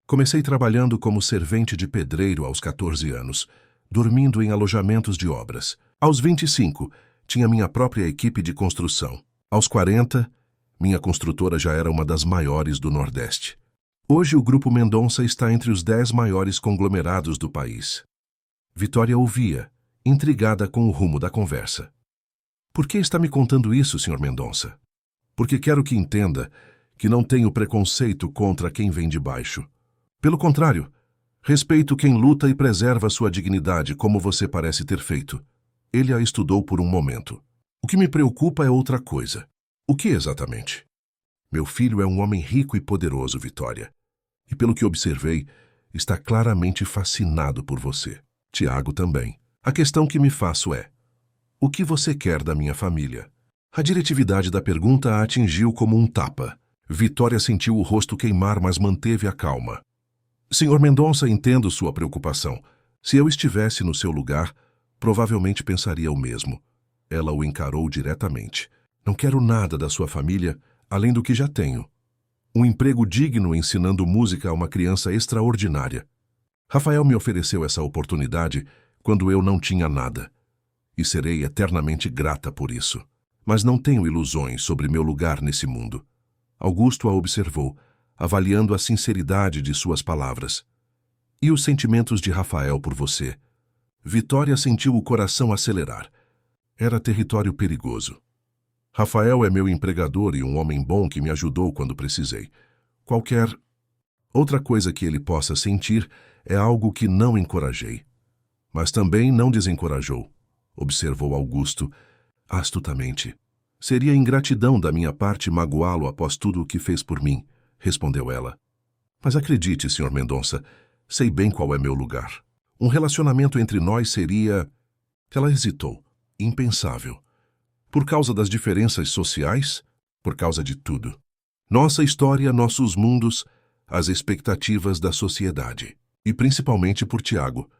Comecei trabalhando como servente de pedreiro aos 14 anos, dormindo em alojamentos de obras. Aos 25, tinha minha própria equipe de construção. Aos 40, minha construtora já era uma das maiores do Nordeste. Hoje o Grupo Mendonça está entre os 10 maiores conglomerados do país. Vitória ouvia, intrigada com o rumo da conversa. Por que está me contando isso, Sr. Mendonça? Porque quero que entenda que não tenho preconceito contra quem vem de baixo. Pelo contrário, respeito quem luta e preserva sua dignidade, como você parece ter feito. Ele a estudou por um momento. O que me preocupa é outra coisa. O que exatamente? Meu filho é um homem rico e poderoso, Vitória. E pelo que observei, está claramente fascinado por você. Tiago também. A questão que me faço é: o que você quer da minha família? A diretividade da pergunta a atingiu como um tapa. Vitória sentiu o rosto queimar, mas manteve a calma. Senhor Mendonça, entendo sua preocupação. Se eu estivesse no seu lugar, provavelmente pensaria o mesmo. Ela o encarou diretamente. Não quero nada da sua família, além do que já tenho. Um emprego digno ensinando música a uma criança extraordinária. Rafael me ofereceu essa oportunidade quando eu não tinha nada. E serei eternamente grata por isso. Mas não tenho ilusões sobre meu lugar nesse mundo. Augusto a observou, avaliando a sinceridade de suas palavras. E os sentimentos de Rafael por você? Vitória sentiu o coração acelerar. Era território perigoso. Rafael é meu empregador e um homem bom que me ajudou quando precisei. Qualquer outra coisa que ele possa sentir é algo que não encorajei. Mas também não desencorajou, observou Augusto astutamente. Seria ingratidão da minha parte magoá-lo após tudo o que fez por mim, respondeu ela. Mas acredite, Sr. Mendonça, sei bem qual é meu lugar. Um relacionamento entre nós seria... Ela hesitou. Impensável. Por causa das diferenças sociais? Por causa de tudo. Nossa história, nossos mundos, as expectativas da sociedade. E principalmente por Tiago.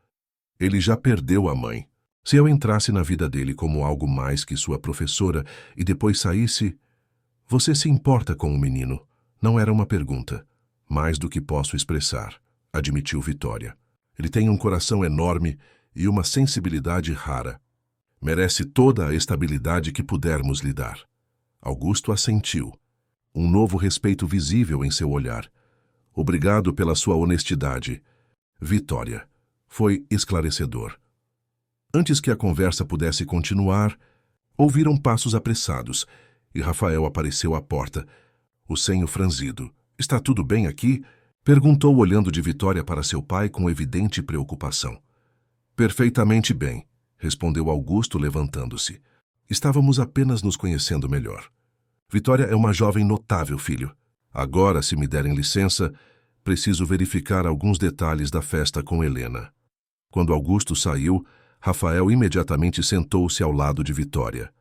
Ele já perdeu a mãe. Se eu entrasse na vida dele como algo mais que sua professora e depois saísse... Você se importa com o menino? Não era uma pergunta. Mais do que posso expressar, admitiu Vitória. Ele tem um coração enorme e uma sensibilidade rara. Merece toda a estabilidade que pudermos lhe dar. Augusto assentiu. um novo respeito visível em seu olhar. Obrigado pela sua honestidade. Vitória. Foi esclarecedor. Antes que a conversa pudesse continuar, ouviram passos apressados e Rafael apareceu à porta, o senho franzido. Está tudo bem aqui? Perguntou olhando de Vitória para seu pai com evidente preocupação. Perfeitamente bem, respondeu Augusto levantando-se. Estávamos apenas nos conhecendo melhor. Vitória é uma jovem notável, filho. Agora, se me derem licença, preciso verificar alguns detalhes da festa com Helena. Quando Augusto saiu, Rafael imediatamente sentou-se ao lado de Vitória.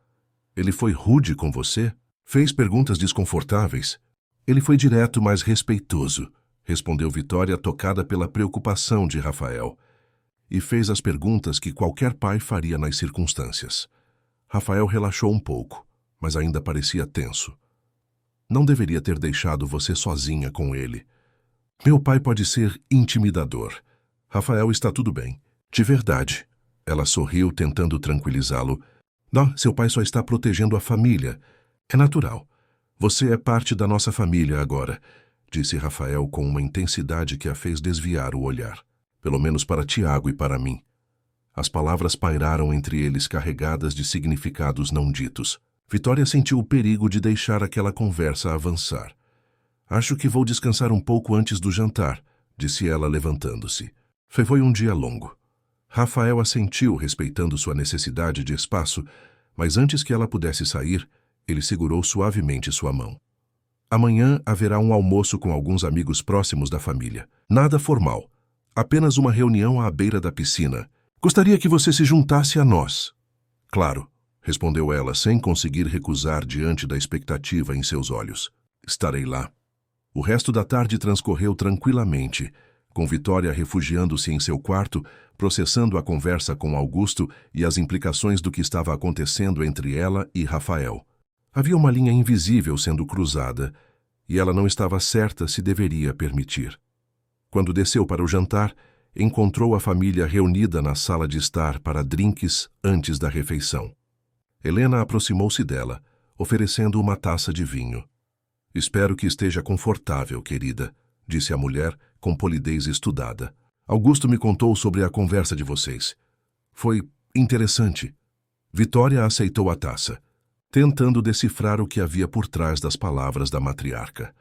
Ele foi rude com você? Fez perguntas desconfortáveis? Ele foi direto, mas respeitoso, respondeu Vitória, tocada pela preocupação de Rafael. E fez as perguntas que qualquer pai faria nas circunstâncias. Rafael relaxou um pouco, mas ainda parecia tenso. Não deveria ter deixado você sozinha com ele. Meu pai pode ser intimidador. Rafael, está tudo bem. De verdade. Ela sorriu, tentando tranquilizá-lo. Não, seu pai só está protegendo a família. É natural. Você é parte da nossa família agora, disse Rafael com uma intensidade que a fez desviar o olhar. Pelo menos para Tiago e para mim. As palavras pairaram entre eles carregadas de significados não ditos. Vitória sentiu o perigo de deixar aquela conversa avançar. Acho que vou descansar um pouco antes do jantar, disse ela levantando-se. Foi um dia longo. Rafael assentiu, respeitando sua necessidade de espaço, mas antes que ela pudesse sair, ele segurou suavemente sua mão. Amanhã haverá um almoço com alguns amigos próximos da família. Nada formal. Apenas uma reunião à beira da piscina. Gostaria que você se juntasse a nós. Claro, respondeu ela, sem conseguir recusar diante da expectativa em seus olhos. Estarei lá. O resto da tarde transcorreu tranquilamente, com Vitória refugiando-se em seu quarto, processando a conversa com Augusto e as implicações do que estava acontecendo entre ela e Rafael. Havia uma linha invisível sendo cruzada, e ela não estava certa se deveria permitir. Quando desceu para o jantar, encontrou a família reunida na sala de estar para drinks antes da refeição. Helena aproximou-se dela, oferecendo uma taça de vinho. Espero que esteja confortável, querida, disse a mulher com polidez estudada. Augusto me contou sobre a conversa de vocês. Foi interessante. Vitória aceitou a taça, tentando decifrar o que havia por trás das palavras da matriarca.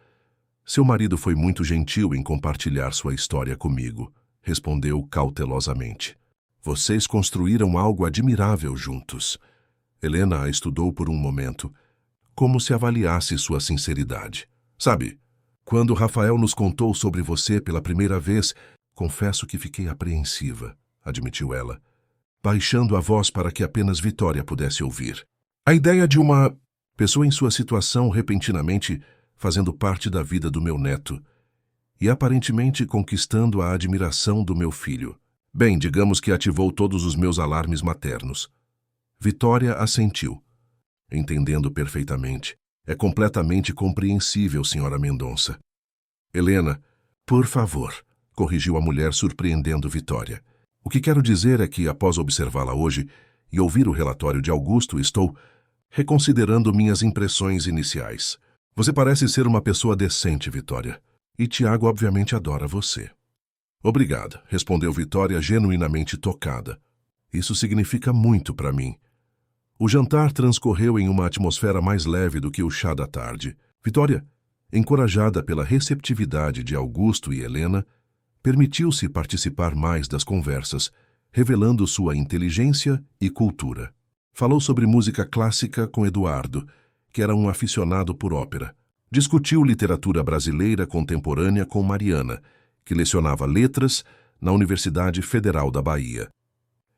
Seu marido foi muito gentil em compartilhar sua história comigo, respondeu cautelosamente. Vocês construíram algo admirável juntos. Helena a estudou por um momento, como se avaliasse sua sinceridade. Sabe, quando Rafael nos contou sobre você pela primeira vez, confesso que fiquei apreensiva, admitiu ela, baixando a voz para que apenas Vitória pudesse ouvir. A ideia de uma pessoa em sua situação repentinamente fazendo parte da vida do meu neto e aparentemente conquistando a admiração do meu filho. Bem, digamos que ativou todos os meus alarmes maternos. Vitória assentiu, entendendo perfeitamente. É completamente compreensível, senhora Mendonça. Helena, por favor, corrigiu a mulher surpreendendo Vitória. O que quero dizer é que, após observá-la hoje e ouvir o relatório de Augusto, estou reconsiderando minhas impressões iniciais. Você parece ser uma pessoa decente, Vitória. E Tiago obviamente adora você. Obrigada, respondeu Vitória genuinamente tocada. Isso significa muito para mim. O jantar transcorreu em uma atmosfera mais leve do que o chá da tarde. Vitória, encorajada pela receptividade de Augusto e Helena, permitiu-se participar mais das conversas, revelando sua inteligência e cultura. Falou sobre música clássica com Eduardo, que era um aficionado por ópera. Discutiu literatura brasileira contemporânea com Mariana, que lecionava letras na Universidade Federal da Bahia.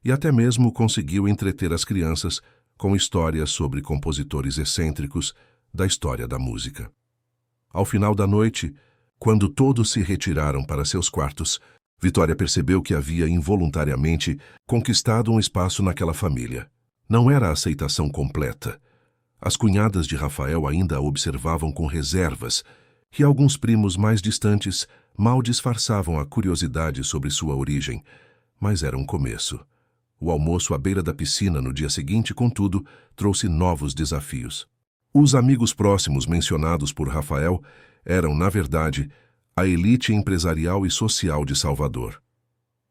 E até mesmo conseguiu entreter as crianças com histórias sobre compositores excêntricos da história da música. Ao final da noite, quando todos se retiraram para seus quartos, Vitória percebeu que havia involuntariamente conquistado um espaço naquela família. Não era a aceitação completa. As cunhadas de Rafael ainda a observavam com reservas, e alguns primos mais distantes mal disfarçavam a curiosidade sobre sua origem, mas era um começo. O almoço à beira da piscina no dia seguinte, contudo, trouxe novos desafios. Os amigos próximos mencionados por Rafael eram, na verdade, a elite empresarial e social de Salvador.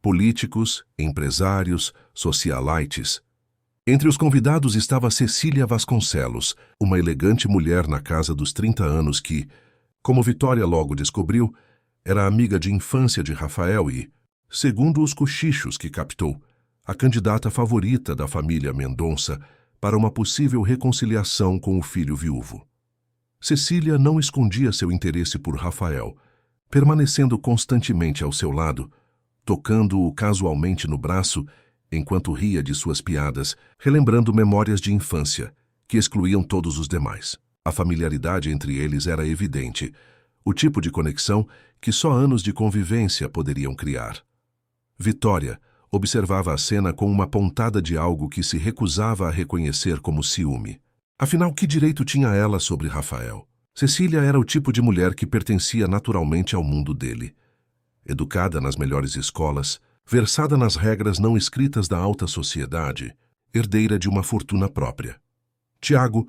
Políticos, empresários, socialites. Entre os convidados estava Cecília Vasconcelos, uma elegante mulher na casa dos 30 anos que, como Vitória logo descobriu, era amiga de infância de Rafael e, segundo os cochichos que captou, a candidata favorita da família Mendonça para uma possível reconciliação com o filho viúvo. Cecília não escondia seu interesse por Rafael, permanecendo constantemente ao seu lado, tocando-o casualmente no braço, enquanto ria de suas piadas, relembrando memórias de infância, que excluíam todos os demais. A familiaridade entre eles era evidente, o tipo de conexão que só anos de convivência poderiam criar. Vitória observava a cena com uma pontada de algo que se recusava a reconhecer como ciúme. Afinal, que direito tinha ela sobre Rafael? Cecília era o tipo de mulher que pertencia naturalmente ao mundo dele. Educada nas melhores escolas, versada nas regras não escritas da alta sociedade, herdeira de uma fortuna própria. Tiago,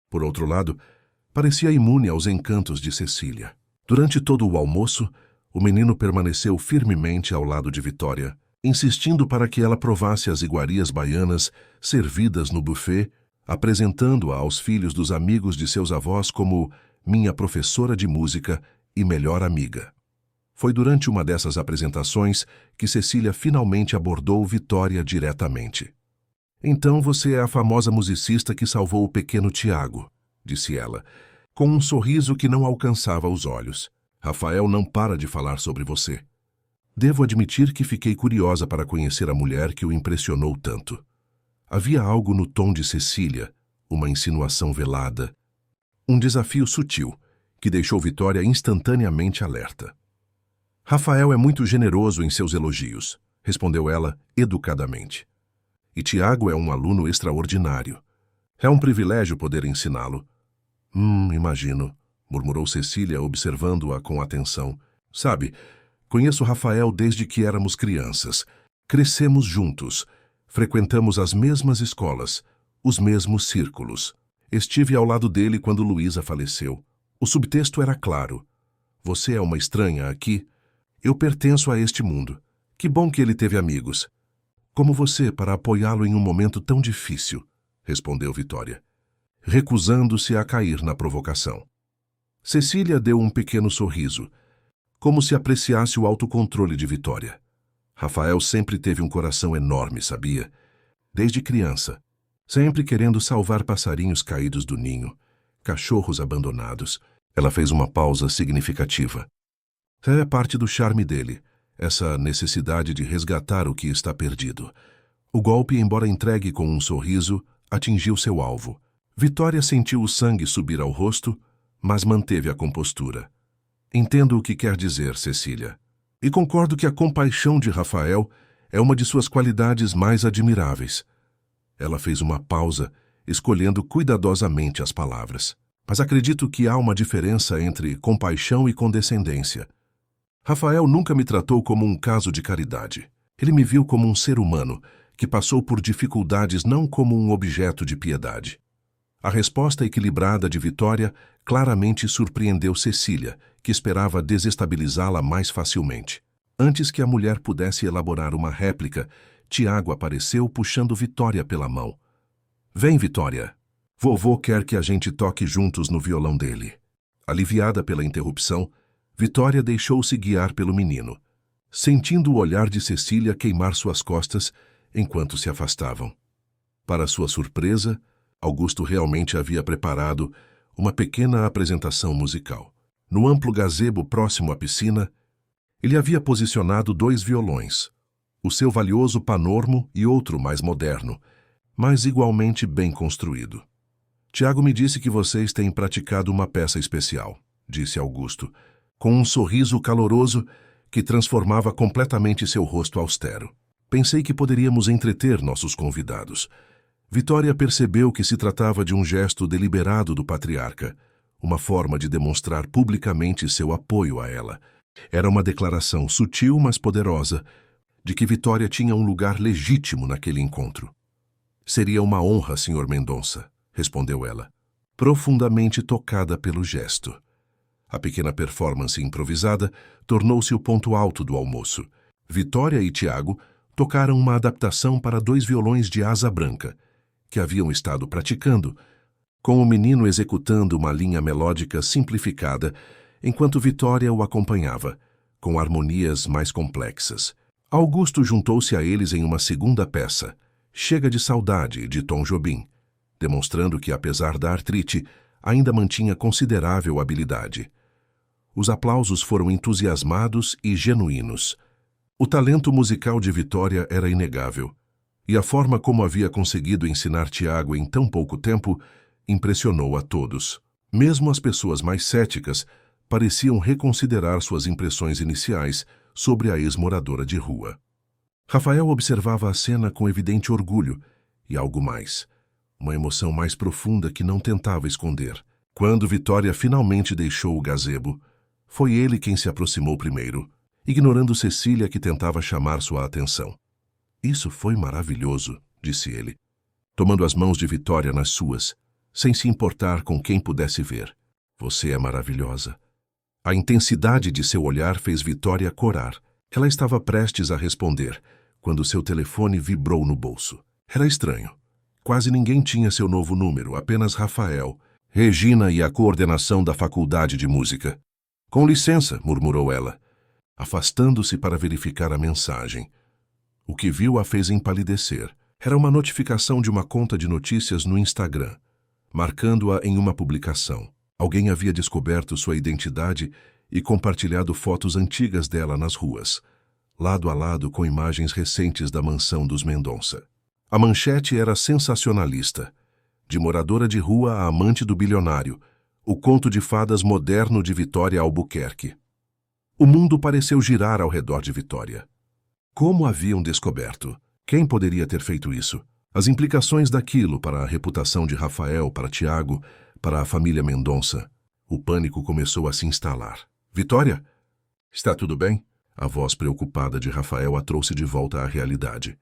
por outro lado, parecia imune aos encantos de Cecília. Durante todo o almoço, o menino permaneceu firmemente ao lado de Vitória, insistindo para que ela provasse as iguarias baianas servidas no buffet, apresentando-a aos filhos dos amigos de seus avós como minha professora de música e melhor amiga. Foi durante uma dessas apresentações que Cecília finalmente abordou Vitória diretamente. Então você é a famosa musicista que salvou o pequeno Tiago, disse ela, com um sorriso que não alcançava os olhos. Rafael não para de falar sobre você. Devo admitir que fiquei curiosa para conhecer a mulher que o impressionou tanto. Havia algo no tom de Cecília, uma insinuação velada, um desafio sutil, que deixou Vitória instantaneamente alerta. Rafael é muito generoso em seus elogios, respondeu ela educadamente. E Tiago é um aluno extraordinário. É um privilégio poder ensiná-lo. Imagino, murmurou Cecília, observando-a com atenção. Sabe, conheço Rafael desde que éramos crianças. Crescemos juntos. Frequentamos as mesmas escolas, os mesmos círculos. Estive ao lado dele quando Luísa faleceu. O subtexto era claro. Você é uma estranha aqui. Eu pertenço a este mundo. Que bom que ele teve amigos. Como você para apoiá-lo em um momento tão difícil, respondeu Vitória, recusando-se a cair na provocação. Cecília deu um pequeno sorriso, como se apreciasse o autocontrole de Vitória. Rafael sempre teve um coração enorme, sabia? Desde criança, sempre querendo salvar passarinhos caídos do ninho, cachorros abandonados. Ela fez uma pausa significativa. É parte do charme dele, essa necessidade de resgatar o que está perdido. O golpe, embora entregue com um sorriso, atingiu seu alvo. Vitória sentiu o sangue subir ao rosto, mas manteve a compostura. Entendo o que quer dizer, Cecília. E concordo que a compaixão de Rafael é uma de suas qualidades mais admiráveis. Ela fez uma pausa, escolhendo cuidadosamente as palavras. Mas acredito que há uma diferença entre compaixão e condescendência. Rafael nunca me tratou como um caso de caridade. Ele me viu como um ser humano que passou por dificuldades, não como um objeto de piedade. A resposta equilibrada de Vitória claramente surpreendeu Cecília, que esperava desestabilizá-la mais facilmente. Antes que a mulher pudesse elaborar uma réplica, Tiago apareceu puxando Vitória pela mão. Vem, Vitória. Vovô quer que a gente toque juntos no violão dele. Aliviada pela interrupção, Vitória deixou-se guiar pelo menino, sentindo o olhar de Cecília queimar suas costas enquanto se afastavam. Para sua surpresa, Augusto realmente havia preparado uma pequena apresentação musical. No amplo gazebo próximo à piscina, ele havia posicionado 2 violões, o seu valioso panormo e outro mais moderno, mas igualmente bem construído. Tiago me disse que vocês têm praticado uma peça especial, disse Augusto, com um sorriso caloroso que transformava completamente seu rosto austero. Pensei que poderíamos entreter nossos convidados. Vitória percebeu que se tratava de um gesto deliberado do patriarca, uma forma de demonstrar publicamente seu apoio a ela. Era uma declaração sutil, mas poderosa, de que Vitória tinha um lugar legítimo naquele encontro. Seria uma honra, Sr. Mendonça, respondeu ela. profundamente tocada pelo gesto. A pequena performance improvisada tornou-se o ponto alto do almoço. Vitória e Tiago tocaram uma adaptação para 2 violões de asa branca, que haviam estado praticando, com o menino executando uma linha melódica simplificada, enquanto Vitória o acompanhava, com harmonias mais complexas. Augusto juntou-se a eles em uma segunda peça, Chega de Saudade, de Tom Jobim, demonstrando que, apesar da artrite, ainda mantinha considerável habilidade. Os aplausos foram entusiasmados e genuínos. O talento musical de Vitória era inegável, e a forma como havia conseguido ensinar Tiago em tão pouco tempo impressionou a todos. Mesmo as pessoas mais céticas pareciam reconsiderar suas impressões iniciais sobre a ex-moradora de rua. Rafael observava a cena com evidente orgulho e algo mais, uma emoção mais profunda que não tentava esconder. Quando Vitória finalmente deixou o gazebo, foi ele quem se aproximou primeiro, ignorando Cecília, que tentava chamar sua atenção. Isso foi maravilhoso, disse ele, tomando as mãos de Vitória nas suas, sem se importar com quem pudesse ver. Você é maravilhosa. A intensidade de seu olhar fez Vitória corar. Ela estava prestes a responder, quando seu telefone vibrou no bolso. Era estranho. Quase ninguém tinha seu novo número, apenas Rafael, Regina e a coordenação da faculdade de música. Com licença, murmurou ela, afastando-se para verificar a mensagem. O que viu a fez empalidecer. Era uma notificação de uma conta de notícias no Instagram, marcando-a em uma publicação. Alguém havia descoberto sua identidade e compartilhado fotos antigas dela nas ruas, lado a lado com imagens recentes da mansão dos Mendonça. A manchete era sensacionalista. De moradora de rua a amante do bilionário, o conto de fadas moderno de Vitória Albuquerque. O mundo pareceu girar ao redor de Vitória. Como haviam descoberto? Quem poderia ter feito isso? As implicações daquilo para a reputação de Rafael, para Tiago, para a família Mendonça. O pânico começou a se instalar. Vitória? Está tudo bem? A voz preocupada de Rafael a trouxe de volta à realidade.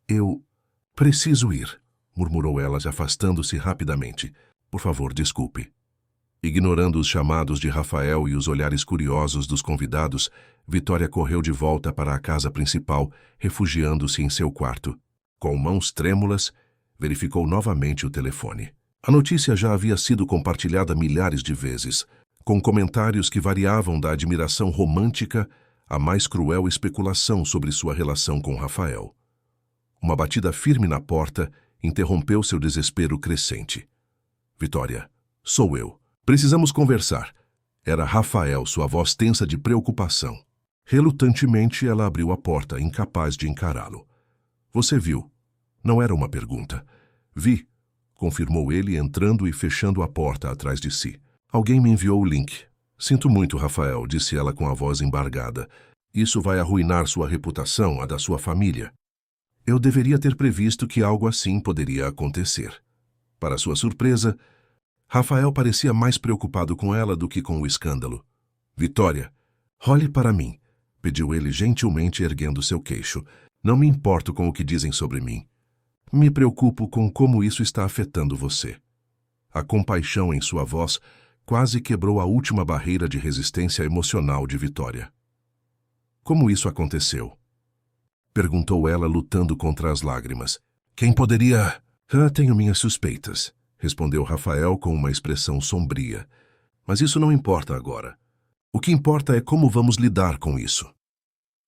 Eu preciso ir, murmurou ela, afastando-se rapidamente. Por favor, desculpe. Ignorando os chamados de Rafael e os olhares curiosos dos convidados, Vitória correu de volta para a casa principal, refugiando-se em seu quarto. Com mãos trêmulas, verificou novamente o telefone. A notícia já havia sido compartilhada milhares de vezes, com comentários que variavam da admiração romântica à mais cruel especulação sobre sua relação com Rafael. Uma batida firme na porta interrompeu seu desespero crescente. Vitória, sou eu. Precisamos conversar. Era Rafael, sua voz tensa de preocupação. Relutantemente, ela abriu a porta, incapaz de encará-lo. Você viu? Não era uma pergunta. Vi, confirmou ele, entrando e fechando a porta atrás de si. Alguém me enviou o link. Sinto muito, Rafael, disse ela com a voz embargada. Isso vai arruinar sua reputação, a da sua família. Eu deveria ter previsto que algo assim poderia acontecer. Para sua surpresa, Rafael parecia mais preocupado com ela do que com o escândalo. Vitória, olhe para mim, pediu ele gentilmente, erguendo seu queixo. Não me importo com o que dizem sobre mim. Me preocupo com como isso está afetando você. A compaixão em sua voz quase quebrou a última barreira de resistência emocional de Vitória. Como isso aconteceu? Perguntou ela, lutando contra as lágrimas. Quem poderia... tenho minhas suspeitas, respondeu Rafael com uma expressão sombria. Mas isso não importa agora. O que importa é como vamos lidar com isso.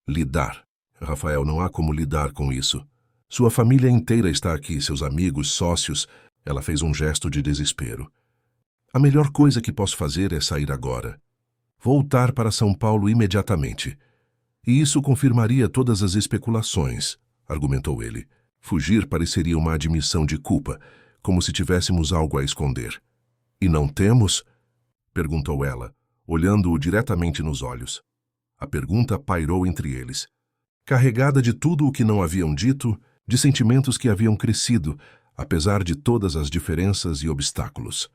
Lidar? Rafael, não há como lidar com isso. Sua família inteira está aqui, seus amigos, sócios. Ela fez um gesto de desespero. A melhor coisa que posso fazer é sair agora. Voltar para São Paulo imediatamente. E isso confirmaria todas as especulações, argumentou ele. Fugir pareceria uma admissão de culpa, como se tivéssemos algo a esconder. E não temos? Perguntou ela, olhando-o diretamente nos olhos. A pergunta pairou entre eles. Carregada de tudo o que não haviam dito, de sentimentos que haviam crescido, apesar de todas as diferenças e obstáculos.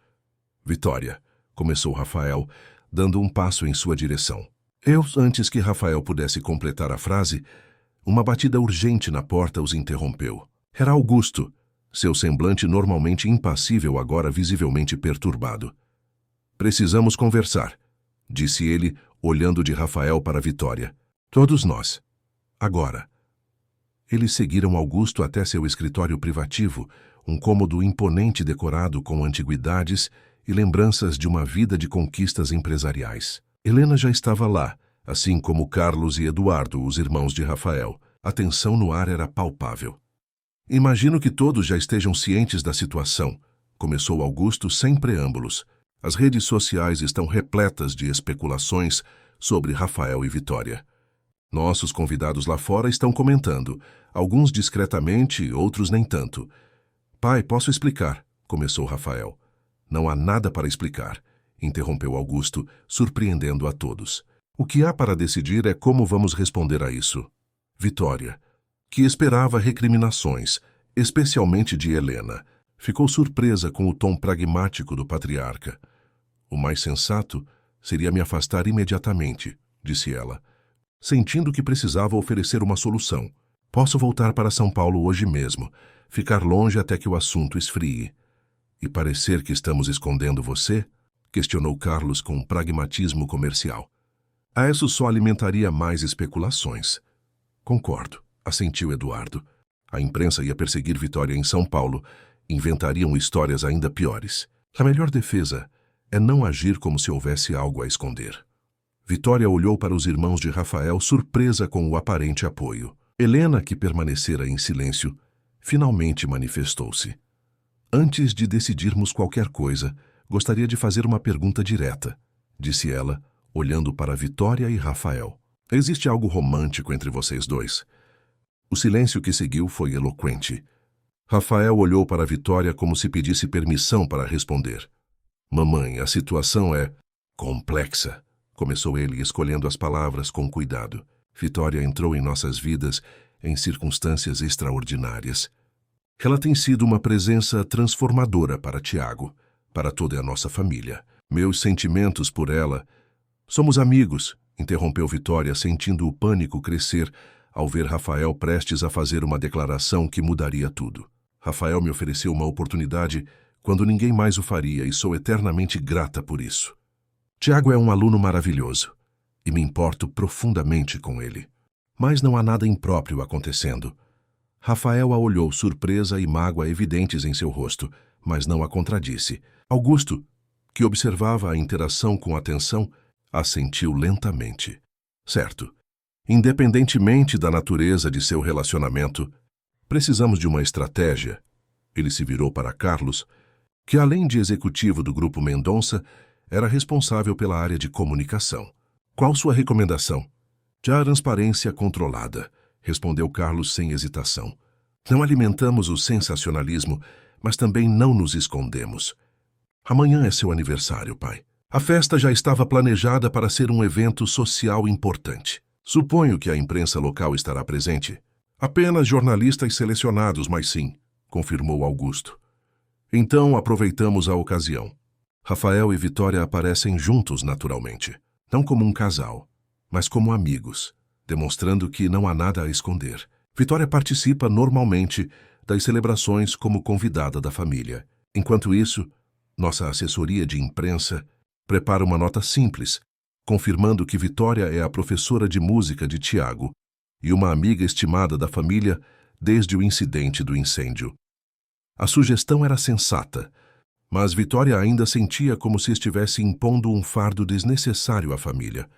Vitória, começou Rafael, dando um passo em sua direção. Antes que Rafael pudesse completar a frase, uma batida urgente na porta os interrompeu. Era Augusto. seu semblante normalmente impassível agora visivelmente perturbado. Precisamos conversar, disse ele, olhando de Rafael para Vitória. Todos nós. Agora. Eles seguiram Augusto até seu escritório privativo, um cômodo imponente decorado com antiguidades e lembranças de uma vida de conquistas empresariais. Helena já estava lá, assim como Carlos e Eduardo, os irmãos de Rafael. A tensão no ar era palpável. Imagino que todos já estejam cientes da situação, começou Augusto sem preâmbulos. As redes sociais estão repletas de especulações sobre Rafael e Vitória. Nossos convidados lá fora estão comentando, alguns discretamente, outros nem tanto. Pai, posso explicar, começou Rafael. Não há nada para explicar, interrompeu Augusto, surpreendendo a todos. O que há para decidir é como vamos responder a isso. Vitória, que esperava recriminações, especialmente de Helena, ficou surpresa com o tom pragmático do patriarca. O mais sensato seria me afastar imediatamente, disse ela, sentindo que precisava oferecer uma solução. Posso voltar para São Paulo hoje mesmo, ficar longe até que o assunto esfrie. E parecer que estamos escondendo você? Questionou Carlos com um pragmatismo comercial. A isso só alimentaria mais especulações. Concordo, assentiu Eduardo. A imprensa ia perseguir Vitória em São Paulo, inventariam histórias ainda piores. A melhor defesa é não agir como se houvesse algo a esconder. Vitória olhou para os irmãos de Rafael surpresa com o aparente apoio. Helena, que permanecera em silêncio, finalmente manifestou-se. Antes de decidirmos qualquer coisa, gostaria de fazer uma pergunta direta, disse ela, olhando para Vitória e Rafael. Existe algo romântico entre vocês dois? O silêncio que seguiu foi eloquente. Rafael olhou para Vitória como se pedisse permissão para responder. Mamãe, a situação é complexa, começou ele, escolhendo as palavras com cuidado. Vitória entrou em nossas vidas em circunstâncias extraordinárias. Ela tem sido uma presença transformadora para Tiago, para toda a nossa família. Meus sentimentos por ela... Somos amigos, interrompeu Vitória, sentindo o pânico crescer ao ver Rafael prestes a fazer uma declaração que mudaria tudo. Rafael me ofereceu uma oportunidade quando ninguém mais o faria e sou eternamente grata por isso. Tiago é um aluno maravilhoso e me importo profundamente com ele. Mas não há nada impróprio acontecendo. Rafael a olhou, surpresa e mágoa evidentes em seu rosto, mas não a contradisse. Augusto, que observava a interação com atenção, assentiu lentamente. Certo. Independentemente da natureza de seu relacionamento, precisamos de uma estratégia. Ele se virou para Carlos, que além de executivo do Grupo Mendonça, era responsável pela área de comunicação. Qual sua recomendação? Transparência controlada, respondeu Carlos sem hesitação. Não alimentamos o sensacionalismo, mas também não nos escondemos. Amanhã é seu aniversário, pai. A festa já estava planejada para ser um evento social importante. Suponho que a imprensa local estará presente. Apenas jornalistas selecionados, mas sim, confirmou Augusto. Então aproveitamos a ocasião. Rafael e Vitória aparecem juntos naturalmente, não como um casal, mas como amigos, demonstrando que não há nada a esconder. Vitória participa normalmente das celebrações como convidada da família. Enquanto isso, nossa assessoria de imprensa prepara uma nota simples, confirmando que Vitória é a professora de música de Tiago e uma amiga estimada da família desde o incidente do incêndio. A sugestão era sensata, mas Vitória ainda sentia como se estivesse impondo um fardo desnecessário à família.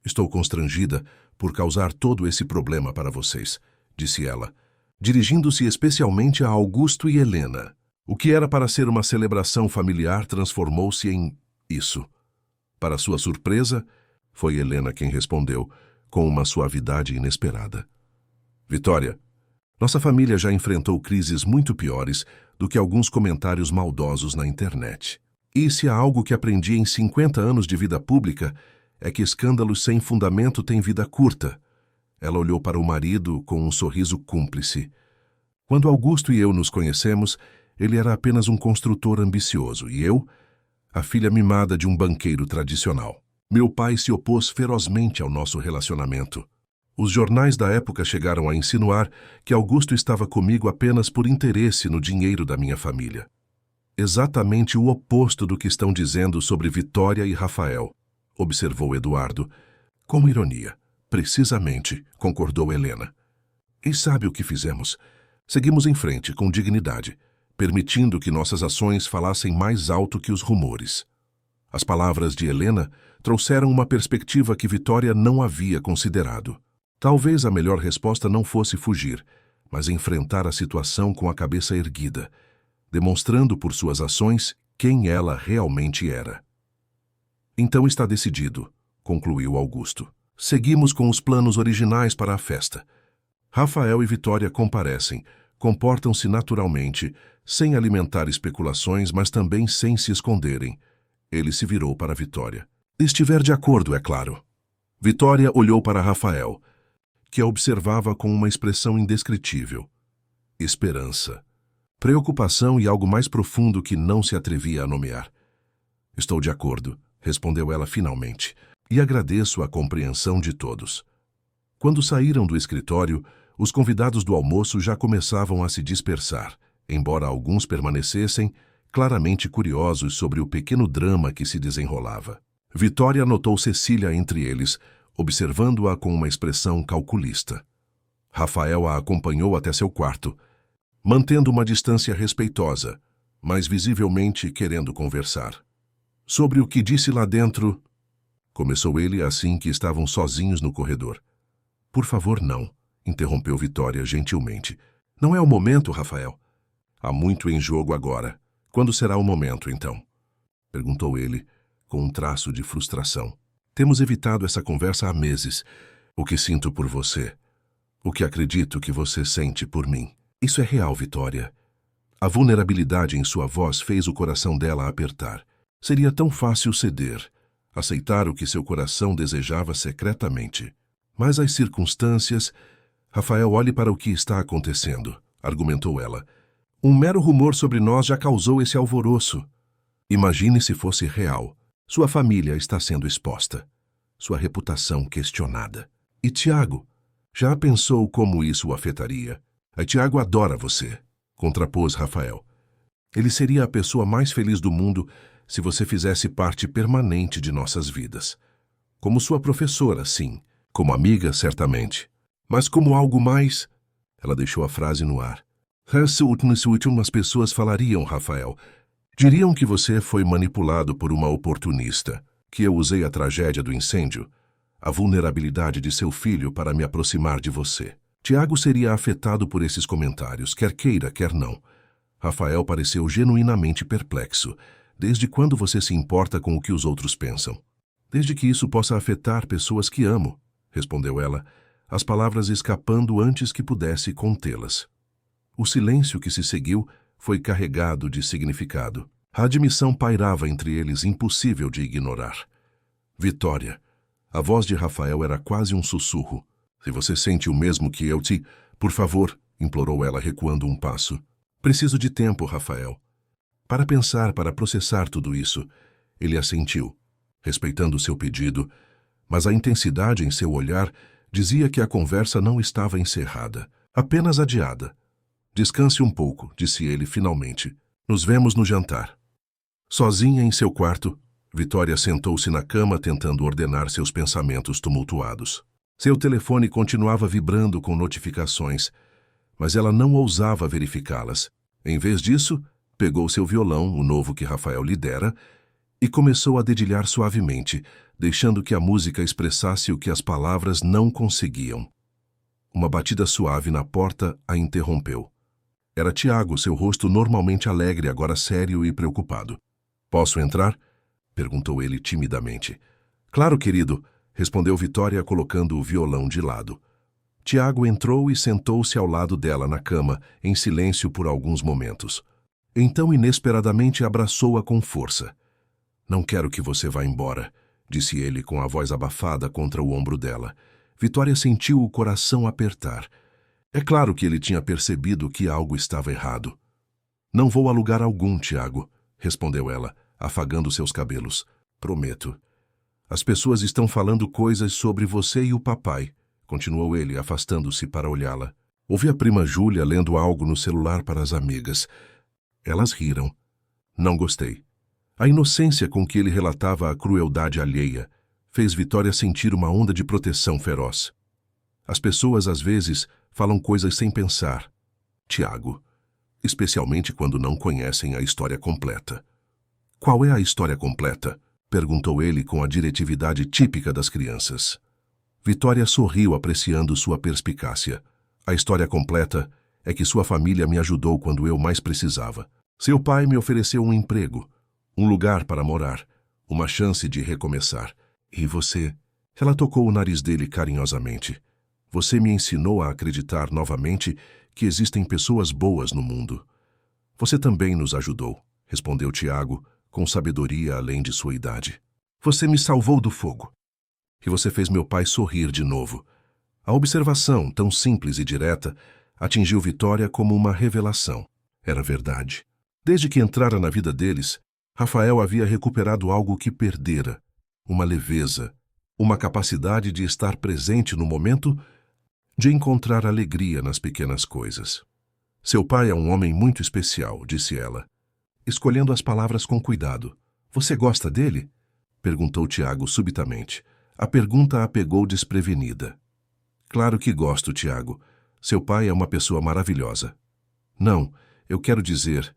Estou constrangida por causar todo esse problema para vocês, disse ela, dirigindo-se especialmente a Augusto e Helena. O que era para ser uma celebração familiar transformou-se em isso. Para sua surpresa, foi Helena quem respondeu, com uma suavidade inesperada. Vitória, nossa família já enfrentou crises muito piores do que alguns comentários maldosos na internet. E se há algo que aprendi em 50 anos de vida pública, é que escândalos sem fundamento têm vida curta. Ela olhou para o marido com um sorriso cúmplice. Quando Augusto e eu nos conhecemos, ele era apenas um construtor ambicioso, e eu, a filha mimada de um banqueiro tradicional. Meu pai se opôs ferozmente ao nosso relacionamento. Os jornais da época chegaram a insinuar que Augusto estava comigo apenas por interesse no dinheiro da minha família. Exatamente o oposto do que estão dizendo sobre Vitória e Rafael, observou Eduardo. Com ironia. Precisamente, concordou Helena. E sabe o que fizemos? Seguimos em frente, com dignidade, permitindo que nossas ações falassem mais alto que os rumores. As palavras de Helena trouxeram uma perspectiva que Vitória não havia considerado. Talvez a melhor resposta não fosse fugir, mas enfrentar a situação com a cabeça erguida, demonstrando por suas ações quem ela realmente era. Então está decidido, concluiu Augusto. Seguimos com os planos originais para a festa. Rafael e Vitória comparecem, comportam-se naturalmente, sem alimentar especulações, mas também sem se esconderem. Ele se virou para Vitória. Estiver de acordo, é claro. Vitória olhou para Rafael, que a observava com uma expressão indescritível. Esperança, preocupação e algo mais profundo que não se atrevia a nomear. Estou de acordo, respondeu ela finalmente, e agradeço a compreensão de todos. Quando saíram do escritório, os convidados do almoço já começavam a se dispersar, embora alguns permanecessem, claramente curiosos sobre o pequeno drama que se desenrolava. Vitória notou Cecília entre eles, observando-a com uma expressão calculista. Rafael a acompanhou até seu quarto, mantendo uma distância respeitosa, mas visivelmente querendo conversar. Sobre o que disse lá dentro, começou ele assim que estavam sozinhos no corredor. Por favor, não, interrompeu Vitória gentilmente. Não é o momento, Rafael. Há muito em jogo agora. Quando será o momento, então? Perguntou ele, com um traço de frustração. Temos evitado essa conversa há meses. O que sinto por você. O que acredito que você sente por mim. Isso é real, Vitória. A vulnerabilidade em sua voz fez o coração dela apertar. Seria tão fácil ceder, aceitar o que seu coração desejava secretamente. Mas as circunstâncias... Rafael, olhe para o que está acontecendo, argumentou ela. Um mero rumor sobre nós já causou esse alvoroço. Imagine se fosse real. Sua família está sendo exposta. Sua reputação questionada. E Tiago? Já pensou como isso o afetaria? A Tiago adora você, contrapôs Rafael. Ele seria a pessoa mais feliz do mundo se você fizesse parte permanente de nossas vidas. Como sua professora, sim. Como amiga, certamente. Mas como algo mais... Ela deixou a frase no ar. As pessoas falariam, Rafael. Diriam que você foi manipulado por uma oportunista, que eu usei a tragédia do incêndio, a vulnerabilidade de seu filho para me aproximar de você. Tiago seria afetado por esses comentários, quer queira, quer não. Rafael pareceu genuinamente perplexo. Desde quando você se importa com o que os outros pensam? Desde que isso possa afetar pessoas que amo, respondeu ela, as palavras escapando antes que pudesse contê-las. O silêncio que se seguiu foi carregado de significado. A admissão pairava entre eles, impossível de ignorar. Vitória. A voz de Rafael era quase um sussurro. Se você sente o mesmo que eu te... Por favor, implorou ela, recuando um passo. Preciso de tempo, Rafael. Para pensar, para processar tudo isso. Ele assentiu, respeitando seu pedido, mas a intensidade em seu olhar dizia que a conversa não estava encerrada, apenas adiada. Descanse um pouco, disse ele finalmente. Nos vemos no jantar. Sozinha em seu quarto, Vitória sentou-se na cama tentando ordenar seus pensamentos tumultuados. Seu telefone continuava vibrando com notificações, mas ela não ousava verificá-las. Em vez disso, pegou seu violão, o novo que Rafael lhe dera, e começou a dedilhar suavemente, deixando que a música expressasse o que as palavras não conseguiam. Uma batida suave na porta a interrompeu. Era Tiago, seu rosto normalmente alegre, agora sério e preocupado. Posso entrar? Perguntou ele timidamente. Claro, querido, respondeu Vitória, colocando o violão de lado. Tiago entrou e sentou-se ao lado dela na cama, em silêncio por alguns momentos. Então, inesperadamente, abraçou-a com força. Não quero que você vá embora, disse ele com a voz abafada contra o ombro dela. Vitória sentiu o coração apertar. É claro que ele tinha percebido que algo estava errado. Não vou a lugar algum, Tiago, respondeu ela, afagando seus cabelos. Prometo. As pessoas estão falando coisas sobre você e o papai, continuou ele, afastando-se para olhá-la. Ouvi a prima Júlia lendo algo no celular para as amigas. Elas riram. Não gostei. A inocência com que ele relatava a crueldade alheia fez Vitória sentir uma onda de proteção feroz. As pessoas, às vezes, falam coisas sem pensar. Tiago, especialmente quando não conhecem a história completa. Qual é a história completa? Perguntou ele com a diretividade típica das crianças. Vitória sorriu, apreciando sua perspicácia. A história completa é que sua família me ajudou quando eu mais precisava. Seu pai me ofereceu um emprego, um lugar para morar, uma chance de recomeçar. E você? Ela tocou o nariz dele carinhosamente. Você me ensinou a acreditar novamente que existem pessoas boas no mundo. Você também nos ajudou, respondeu Tiago, com sabedoria além de sua idade. Você me salvou do fogo. E você fez meu pai sorrir de novo. A observação, tão simples e direta, atingiu Vitória como uma revelação. Era verdade. Desde que entrara na vida deles, Rafael havia recuperado algo que perdera, uma leveza, uma capacidade de estar presente no momento, de encontrar alegria nas pequenas coisas. Seu pai é um homem muito especial, disse ela, escolhendo as palavras com cuidado. Você gosta dele? Perguntou Tiago subitamente. A pergunta a pegou desprevenida. Claro que gosto, Tiago. Seu pai é uma pessoa maravilhosa. Não, eu quero dizer...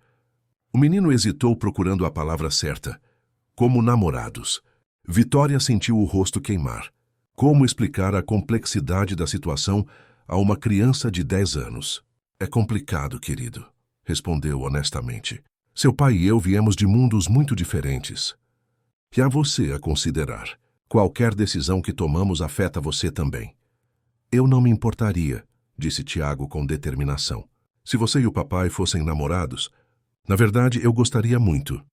O menino hesitou procurando a palavra certa. Como namorados. Vitória sentiu o rosto queimar. Como explicar a complexidade da situação a uma criança de 10 anos? É complicado, querido, respondeu honestamente. Seu pai e eu viemos de mundos muito diferentes. E há você a considerar. Qualquer decisão que tomamos afeta você também. Eu não me importaria, disse Tiago com determinação. Se você e o papai fossem namorados, na verdade eu gostaria muito.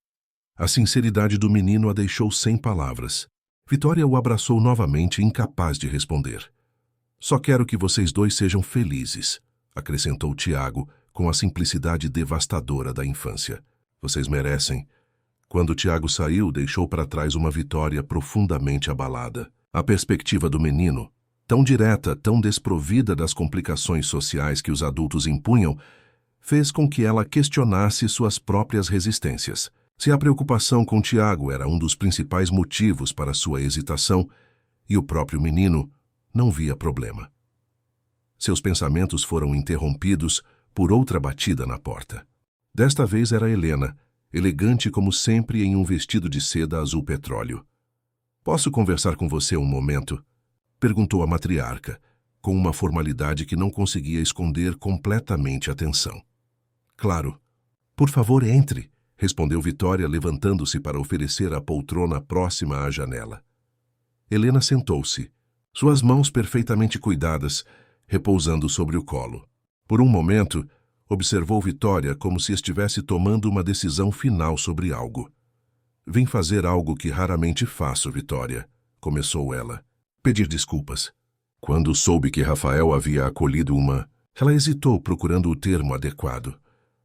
A sinceridade do menino a deixou sem palavras. Vitória o abraçou novamente, incapaz de responder. Só quero que vocês dois sejam felizes, acrescentou Tiago com a simplicidade devastadora da infância. Vocês merecem. Quando Tiago saiu, deixou para trás uma Vitória profundamente abalada. A perspectiva do menino, tão direta, tão desprovida das complicações sociais que os adultos impunham, fez com que ela questionasse suas próprias resistências. Se a preocupação com Tiago era um dos principais motivos para sua hesitação, e o próprio menino não via problema. Seus pensamentos foram interrompidos por outra batida na porta. Desta vez era Helena, elegante como sempre em um vestido de seda azul petróleo. Posso conversar com você um momento? Perguntou a matriarca, com uma formalidade que não conseguia esconder completamente a tensão. Claro. Por favor, entre, respondeu Vitória, levantando-se para oferecer a poltrona próxima à janela. Helena sentou-se, suas mãos perfeitamente cuidadas, repousando sobre o colo. Por um momento, observou Vitória como se estivesse tomando uma decisão final sobre algo. Vim fazer algo que raramente faço, Vitória, começou ela. Pedir desculpas. Quando soube que Rafael havia acolhido uma... Ela hesitou procurando o termo adequado.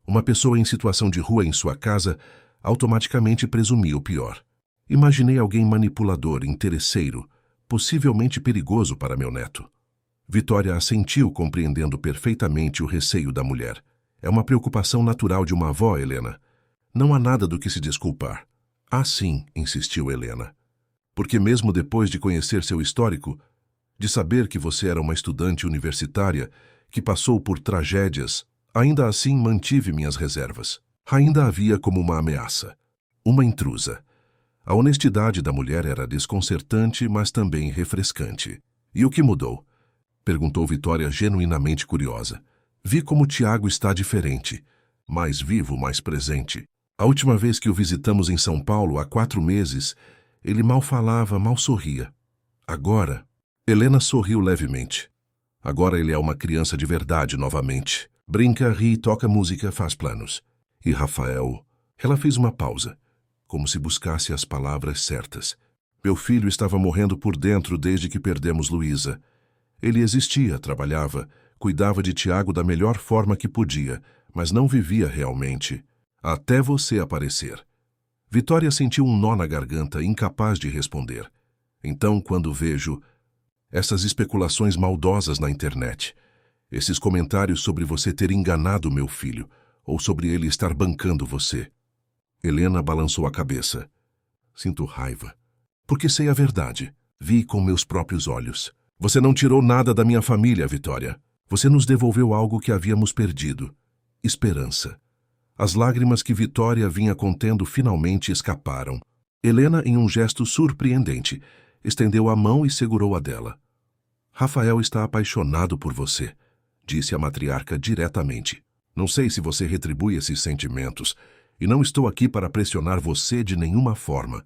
Uma pessoa em situação de rua em sua casa automaticamente presumia o pior. Imaginei alguém manipulador, interesseiro, possivelmente perigoso para meu neto. Vitória assentiu, compreendendo perfeitamente o receio da mulher. É uma preocupação natural de uma avó, Helena. Não há nada do que se desculpar. Ah, sim, insistiu Helena. Porque mesmo depois de conhecer seu histórico, de saber que você era uma estudante universitária que passou por tragédias, ainda assim mantive minhas reservas. Ainda havia como uma ameaça, uma intrusa. A honestidade da mulher era desconcertante, mas também refrescante. E o que mudou? Perguntou Vitória, genuinamente curiosa. Vi como Tiago está diferente, mais vivo, mais presente. A última vez que o visitamos em São Paulo, há 4 meses, ele mal falava, mal sorria. Agora, Helena sorriu levemente. Agora ele é uma criança de verdade novamente. Brinca, ri, toca música, faz planos. E Rafael... Ela fez uma pausa, como se buscasse as palavras certas. Meu filho estava morrendo por dentro desde que perdemos Luísa. Ele existia, trabalhava, cuidava de Tiago da melhor forma que podia, mas não vivia realmente. Até você aparecer. Vitória sentiu um nó na garganta, incapaz de responder. Então, quando vejo... Essas especulações maldosas na internet. Esses comentários sobre você ter enganado meu filho, ou sobre ele estar bancando você. Helena balançou a cabeça. Sinto raiva. Porque sei a verdade. Vi com meus próprios olhos. Você não tirou nada da minha família, Vitória. Você nos devolveu algo que havíamos perdido. Esperança. As lágrimas que Vitória vinha contendo finalmente escaparam. Helena, em um gesto surpreendente, estendeu a mão e segurou a dela. Rafael está apaixonado por você, disse a matriarca diretamente. Não sei se você retribui esses sentimentos, e não estou aqui para pressionar você de nenhuma forma.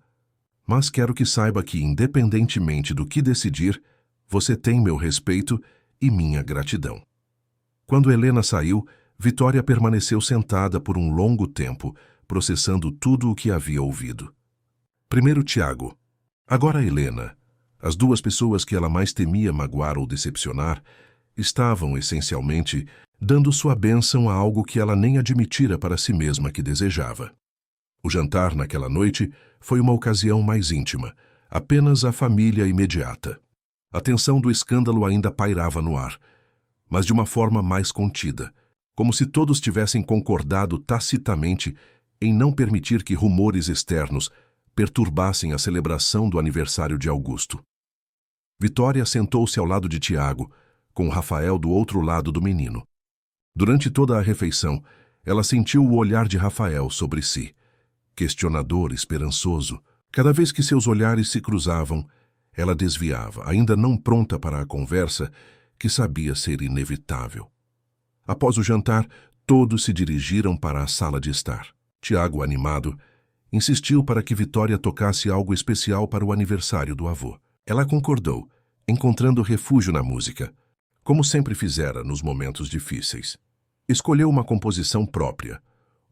Mas quero que saiba que, independentemente do que decidir, você tem meu respeito e minha gratidão. Quando Helena saiu, Vitória permaneceu sentada por um longo tempo, processando tudo o que havia ouvido. Primeiro Tiago, agora Helena. As duas pessoas que ela mais temia magoar ou decepcionar estavam, essencialmente, dando sua bênção a algo que ela nem admitira para si mesma que desejava. O jantar naquela noite foi uma ocasião mais íntima, apenas a família imediata. A tensão do escândalo ainda pairava no ar, mas de uma forma mais contida, como se todos tivessem concordado tacitamente em não permitir que rumores externos perturbassem a celebração do aniversário de Augusto. Vitória sentou-se ao lado de Tiago, com Rafael do outro lado do menino. Durante toda a refeição, ela sentiu o olhar de Rafael sobre si. Questionador, esperançoso, cada vez que seus olhares se cruzavam, ela desviava, ainda não pronta para a conversa que sabia ser inevitável. Após o jantar, todos se dirigiram para a sala de estar. Tiago, animado, insistiu para que Vitória tocasse algo especial para o aniversário do avô. Ela concordou, encontrando refúgio na música, como sempre fizera nos momentos difíceis. Escolheu uma composição própria,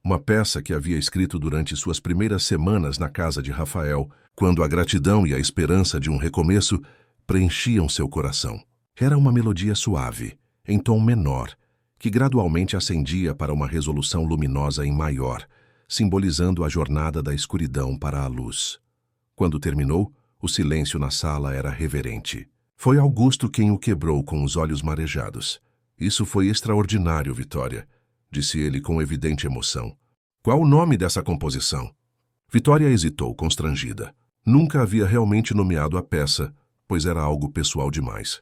uma peça que havia escrito durante suas primeiras semanas na casa de Rafael, quando a gratidão e a esperança de um recomeço preenchiam seu coração. Era uma melodia suave, em tom menor, que gradualmente ascendia para uma resolução luminosa em maior, simbolizando a jornada da escuridão para a luz. Quando terminou, o silêncio na sala era reverente. Foi Augusto quem o quebrou com os olhos marejados. Isso foi extraordinário, Vitória, disse ele com evidente emoção. Qual o nome dessa composição? Vitória hesitou, constrangida. Nunca havia realmente nomeado a peça, pois era algo pessoal demais.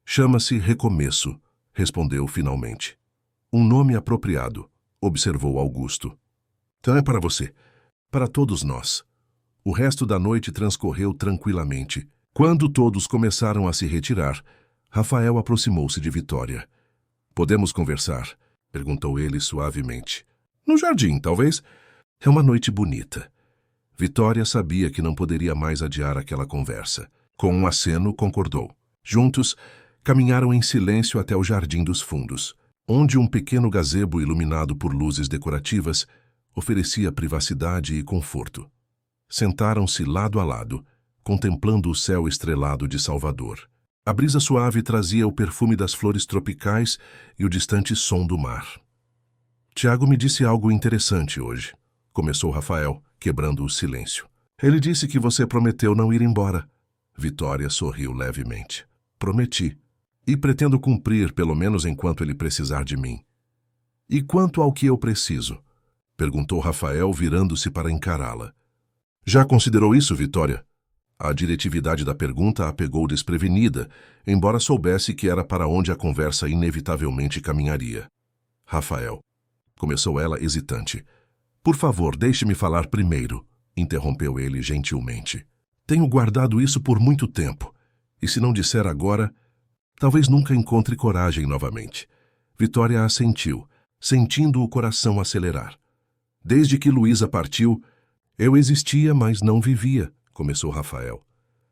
Chama-se Recomeço, respondeu finalmente. Um nome apropriado, observou Augusto. Então é para você, para todos nós. O resto da noite transcorreu tranquilamente. Quando todos começaram a se retirar, Rafael aproximou-se de Vitória. Podemos conversar? Perguntou ele suavemente. No jardim, talvez? É uma noite bonita. Vitória sabia que não poderia mais adiar aquela conversa. Com um aceno, concordou. Juntos, caminharam em silêncio até o Jardim dos Fundos, onde um pequeno gazebo iluminado por luzes decorativas oferecia privacidade e conforto. Sentaram-se lado a lado, contemplando o céu estrelado de Salvador. A brisa suave trazia o perfume das flores tropicais e o distante som do mar. Tiago me disse algo interessante hoje, começou Rafael, quebrando o silêncio. Ele disse que você prometeu não ir embora. Vitória sorriu levemente. Prometi. E pretendo cumprir, pelo menos enquanto ele precisar de mim. E quanto ao que eu preciso? Perguntou Rafael, virando-se para encará-la. Já considerou isso, Vitória? A diretividade da pergunta a pegou desprevenida, embora soubesse que era para onde a conversa inevitavelmente caminharia. Rafael, começou ela hesitante. Por favor, deixe-me falar primeiro, interrompeu ele gentilmente. Tenho guardado isso por muito tempo, e se não disser agora, talvez nunca encontre coragem novamente. Vitória assentiu, sentindo o coração acelerar. Desde que Luísa partiu, eu existia, mas não vivia, começou Rafael,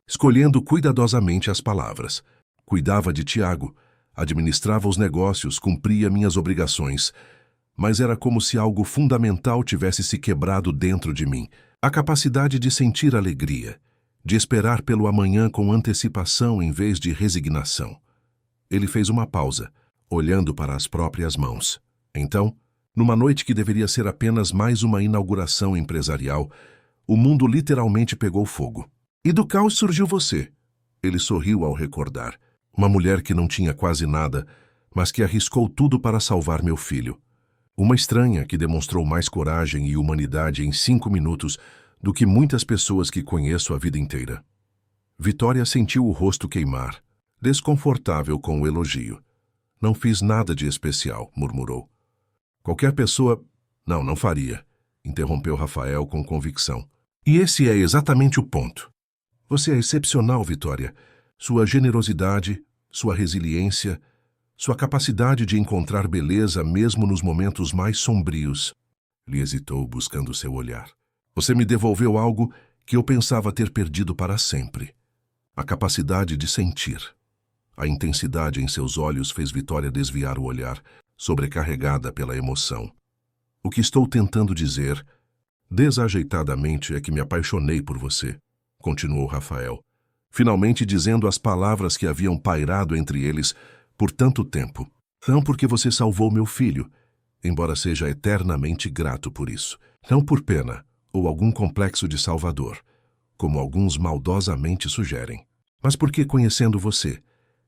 escolhendo cuidadosamente as palavras. Cuidava de Tiago, administrava os negócios, cumpria minhas obrigações, mas era como se algo fundamental tivesse se quebrado dentro de mim. A capacidade de sentir alegria, de esperar pelo amanhã com antecipação em vez de resignação. Ele fez uma pausa, olhando para as próprias mãos. Então, numa noite que deveria ser apenas mais uma inauguração empresarial, o mundo literalmente pegou fogo. E do caos surgiu você, Ele sorriu ao recordar. Uma mulher que não tinha quase nada, mas que arriscou tudo para salvar meu filho. Uma estranha que demonstrou mais coragem e humanidade em 5 minutos do que muitas pessoas que conheço a vida inteira. Vitória sentiu o rosto queimar, desconfortável com o elogio. Não fiz nada de especial, murmurou. Qualquer pessoa... Não faria, interrompeu Rafael com convicção. E esse é exatamente o ponto. Você é excepcional, Vitória. Sua generosidade, sua resiliência, sua capacidade de encontrar beleza mesmo nos momentos mais sombrios. Ele hesitou, buscando seu olhar. Você me devolveu algo que eu pensava ter perdido para sempre. A capacidade de sentir. A intensidade em seus olhos fez Vitória desviar o olhar, sobrecarregada pela emoção. O que estou tentando dizer, desajeitadamente, é que me apaixonei por você, continuou Rafael, finalmente dizendo as palavras que haviam pairado entre eles por tanto tempo. Não porque você salvou meu filho, embora seja eternamente grato por isso. Não por pena ou algum complexo de salvador, como alguns maldosamente sugerem, mas porque, conhecendo você,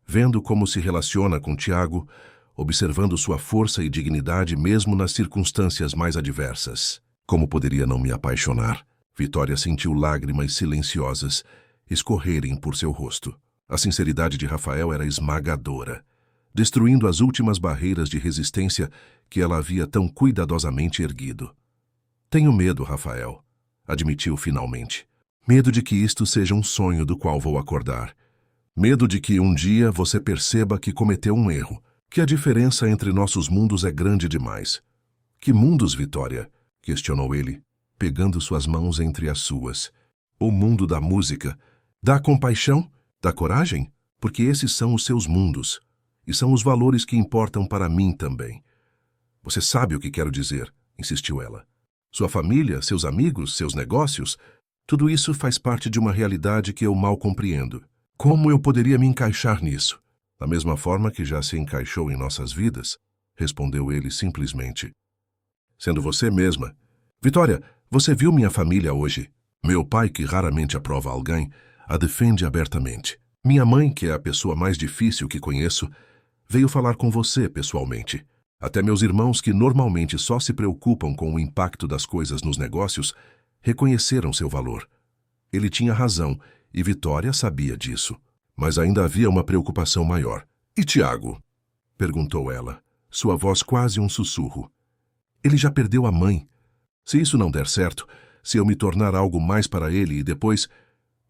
vendo como se relaciona com Tiago, observando sua força e dignidade mesmo nas circunstâncias mais adversas. Como poderia não me apaixonar? Vitória sentiu lágrimas silenciosas escorrerem por seu rosto. A sinceridade de Rafael era esmagadora, destruindo as últimas barreiras de resistência que ela havia tão cuidadosamente erguido. Tenho medo, Rafael, admitiu finalmente. Medo de que isto seja um sonho do qual vou acordar. Medo de que um dia você perceba que cometeu um erro, que a diferença entre nossos mundos é grande demais. Que mundos, Vitória? Questionou ele, pegando suas mãos entre as suas. O mundo da música, da compaixão, da coragem? Porque esses são os seus mundos, e são os valores que importam para mim também. Você sabe o que quero dizer, insistiu ela. Sua família, seus amigos, seus negócios, tudo isso faz parte de uma realidade que eu mal compreendo. Como eu poderia me encaixar nisso? Da mesma forma que já se encaixou em nossas vidas, respondeu ele simplesmente. Sendo você mesma. Vitória, você viu minha família hoje? Meu pai, que raramente aprova alguém, a defende abertamente. Minha mãe, que é a pessoa mais difícil que conheço, veio falar com você pessoalmente. Até meus irmãos, que normalmente só se preocupam com o impacto das coisas nos negócios, reconheceram seu valor. Ele tinha razão, e Vitória sabia disso. Mas ainda havia uma preocupação maior. E Tiago? Perguntou ela, sua voz quase um sussurro. Ele já perdeu a mãe. Se isso não der certo, se eu me tornar algo mais para ele e depois...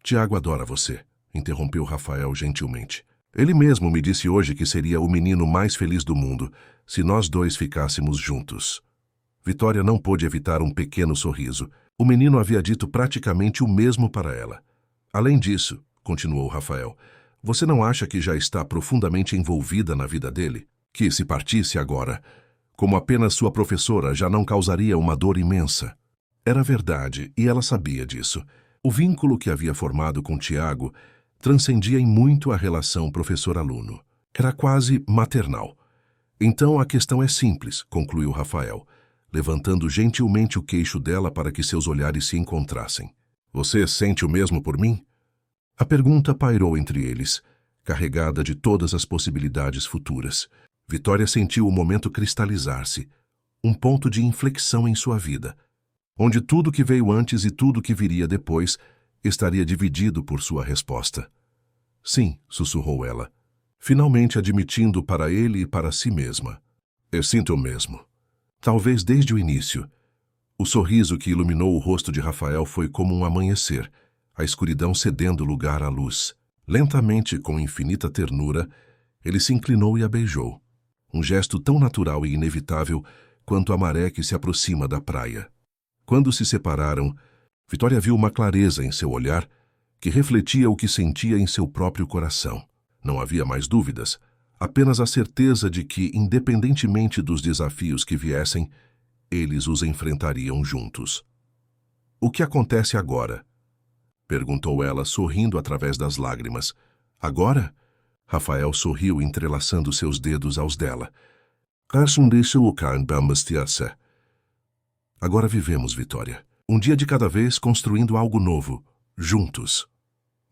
Tiago adora você, interrompeu Rafael gentilmente. Ele mesmo me disse hoje que seria o menino mais feliz do mundo, se nós dois ficássemos juntos. Vitória não pôde evitar um pequeno sorriso. O menino havia dito praticamente o mesmo para ela. Além disso, continuou Rafael, você não acha que já está profundamente envolvida na vida dele? Que, se partisse agora, como apenas sua professora, já não causaria uma dor imensa? Era verdade, e ela sabia disso. O vínculo que havia formado com Tiago transcendia em muito a relação professor-aluno. Era quase maternal. Então a questão é simples, concluiu Rafael, levantando gentilmente o queixo dela para que seus olhares se encontrassem. Você sente o mesmo por mim? A pergunta pairou entre eles, carregada de todas as possibilidades futuras. Vitória sentiu o momento cristalizar-se, um ponto de inflexão em sua vida, onde tudo que veio antes e tudo que viria depois estaria dividido por sua resposta. Sim, sussurrou ela, finalmente admitindo para ele e para si mesma. Eu sinto o mesmo. Talvez desde o início. O sorriso que iluminou o rosto de Rafael foi como um amanhecer, a escuridão cedendo lugar à luz. Lentamente, com infinita ternura, ele se inclinou e a beijou. Um gesto tão natural e inevitável quanto a maré que se aproxima da praia. Quando se separaram, Vitória viu uma clareza em seu olhar que refletia o que sentia em seu próprio coração. Não havia mais dúvidas, apenas a certeza de que, independentemente dos desafios que viessem, eles os enfrentariam juntos. O que acontece agora? Perguntou ela, sorrindo através das lágrimas. Agora? Rafael sorriu, entrelaçando seus dedos aos dela. Agora vivemos, Vitória. Um dia de cada vez, construindo algo novo, juntos.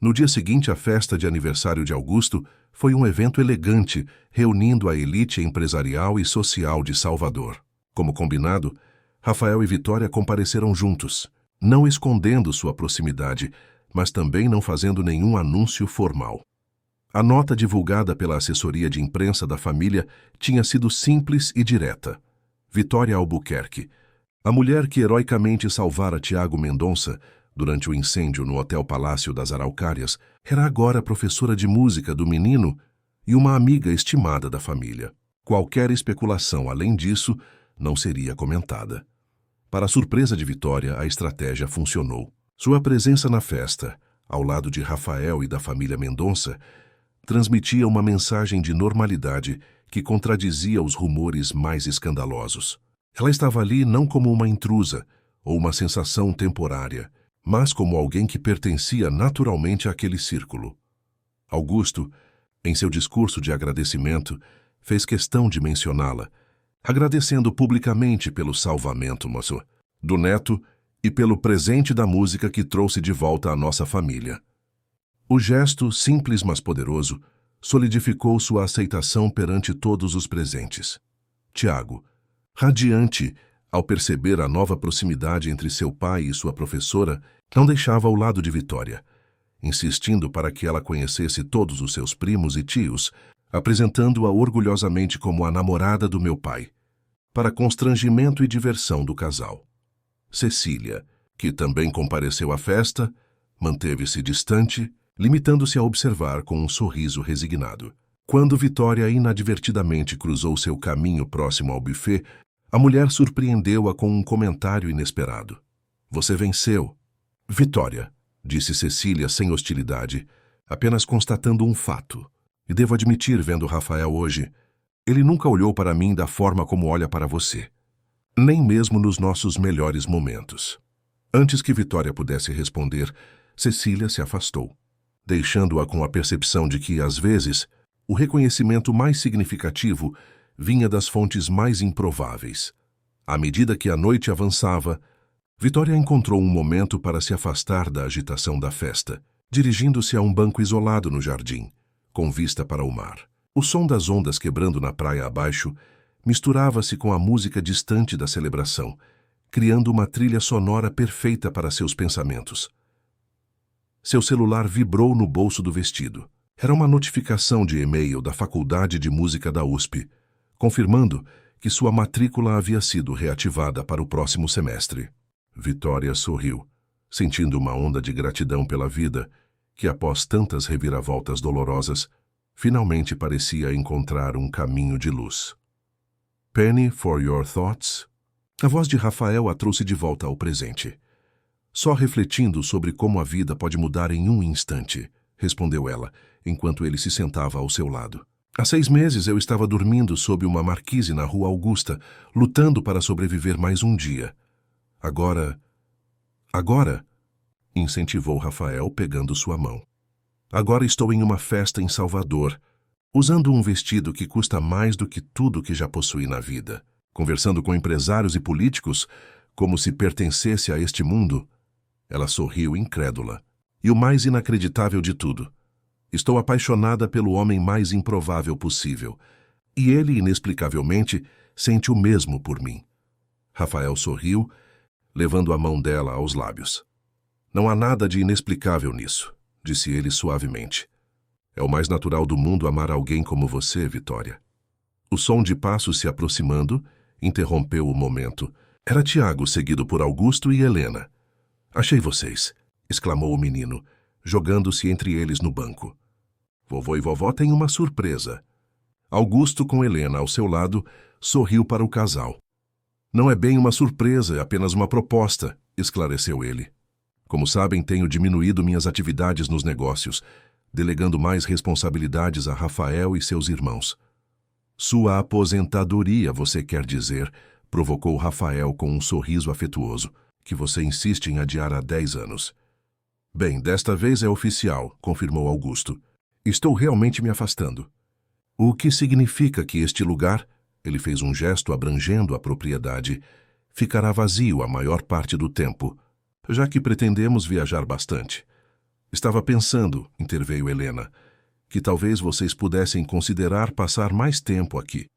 No dia seguinte, a festa de aniversário de Augusto foi um evento elegante, reunindo a elite empresarial e social de Salvador. Como combinado, Rafael e Vitória compareceram juntos, não escondendo sua proximidade, mas também não fazendo nenhum anúncio formal. A nota divulgada pela assessoria de imprensa da família tinha sido simples e direta. Vitória Albuquerque, a mulher que heroicamente salvara Tiago Mendonça durante o incêndio no Hotel Palácio das Araucárias, era agora professora de música do menino e uma amiga estimada da família. Qualquer especulação além disso não seria comentada. Para a surpresa de Vitória, a estratégia funcionou. Sua presença na festa, ao lado de Rafael e da família Mendonça, transmitia uma mensagem de normalidade que contradizia os rumores mais escandalosos. Ela estava ali não como uma intrusa ou uma sensação temporária, mas como alguém que pertencia naturalmente àquele círculo. Augusto, em seu discurso de agradecimento, fez questão de mencioná-la, agradecendo publicamente pelo salvamento, moço, do neto e pelo presente da música que trouxe de volta à nossa família. O gesto, simples mas poderoso, solidificou sua aceitação perante todos os presentes. Tiago, radiante ao perceber a nova proximidade entre seu pai e sua professora, não deixava ao lado de Vitória, insistindo para que ela conhecesse todos os seus primos e tios, apresentando-a orgulhosamente como a namorada do meu pai, para constrangimento e diversão do casal. Cecília, que também compareceu à festa, manteve-se distante, limitando-se a observar com um sorriso resignado. Quando Vitória inadvertidamente cruzou seu caminho próximo ao buffet, a mulher surpreendeu-a com um comentário inesperado. Você venceu. Vitória, disse Cecília sem hostilidade, apenas constatando um fato. E devo admitir, vendo Rafael hoje, ele nunca olhou para mim da forma como olha para você. Nem mesmo nos nossos melhores momentos. Antes que Vitória pudesse responder, Cecília se afastou, deixando-a com a percepção de que, às vezes, o reconhecimento mais significativo vinha das fontes mais improváveis. À medida que a noite avançava, Vitória encontrou um momento para se afastar da agitação da festa, dirigindo-se a um banco isolado no jardim, com vista para o mar. O som das ondas quebrando na praia abaixo misturava-se com a música distante da celebração, criando uma trilha sonora perfeita para seus pensamentos. Seu celular vibrou no bolso do vestido. Era uma notificação de e-mail da Faculdade de Música da USP, confirmando que sua matrícula havia sido reativada para o próximo semestre. Vitória sorriu, sentindo uma onda de gratidão pela vida, que após tantas reviravoltas dolorosas, finalmente parecia encontrar um caminho de luz. Penny, for your thoughts? A voz de Rafael a trouxe de volta ao presente. Só refletindo sobre como a vida pode mudar em um instante, respondeu ela, enquanto ele se sentava ao seu lado. Há 6 meses eu estava dormindo sob uma marquise na Rua Augusta, lutando para sobreviver mais um dia. Agora, incentivou Rafael pegando sua mão. Agora estou em uma festa em Salvador, usando um vestido que custa mais do que tudo que já possuí na vida, conversando com empresários e políticos como se pertencesse a este mundo. Ela sorriu incrédula. E o mais inacreditável de tudo, estou apaixonada pelo homem mais improvável possível, e ele, inexplicavelmente, sente o mesmo por mim. Rafael sorriu, levando a mão dela aos lábios. Não há nada de inexplicável nisso, disse ele suavemente. É o mais natural do mundo amar alguém como você, Vitória. O som de passos se aproximando interrompeu o momento. Era Tiago, seguido por Augusto e Helena. Achei vocês, exclamou o menino, jogando-se entre eles no banco. Vovô e vovó têm uma surpresa. Augusto, com Helena ao seu lado, sorriu para o casal. Não é bem uma surpresa, é apenas uma proposta, esclareceu ele. Como sabem, tenho diminuído minhas atividades nos negócios, delegando mais responsabilidades a Rafael e seus irmãos. Sua aposentadoria, você quer dizer, provocou Rafael com um sorriso afetuoso, que você insiste em adiar há 10 anos. Bem, desta vez é oficial, confirmou Augusto. Estou realmente me afastando. O que significa que este lugar, ele fez um gesto abrangendo a propriedade, ficará vazio a maior parte do tempo, já que pretendemos viajar bastante. Estava pensando, interveio Helena, que talvez vocês pudessem considerar passar mais tempo aqui.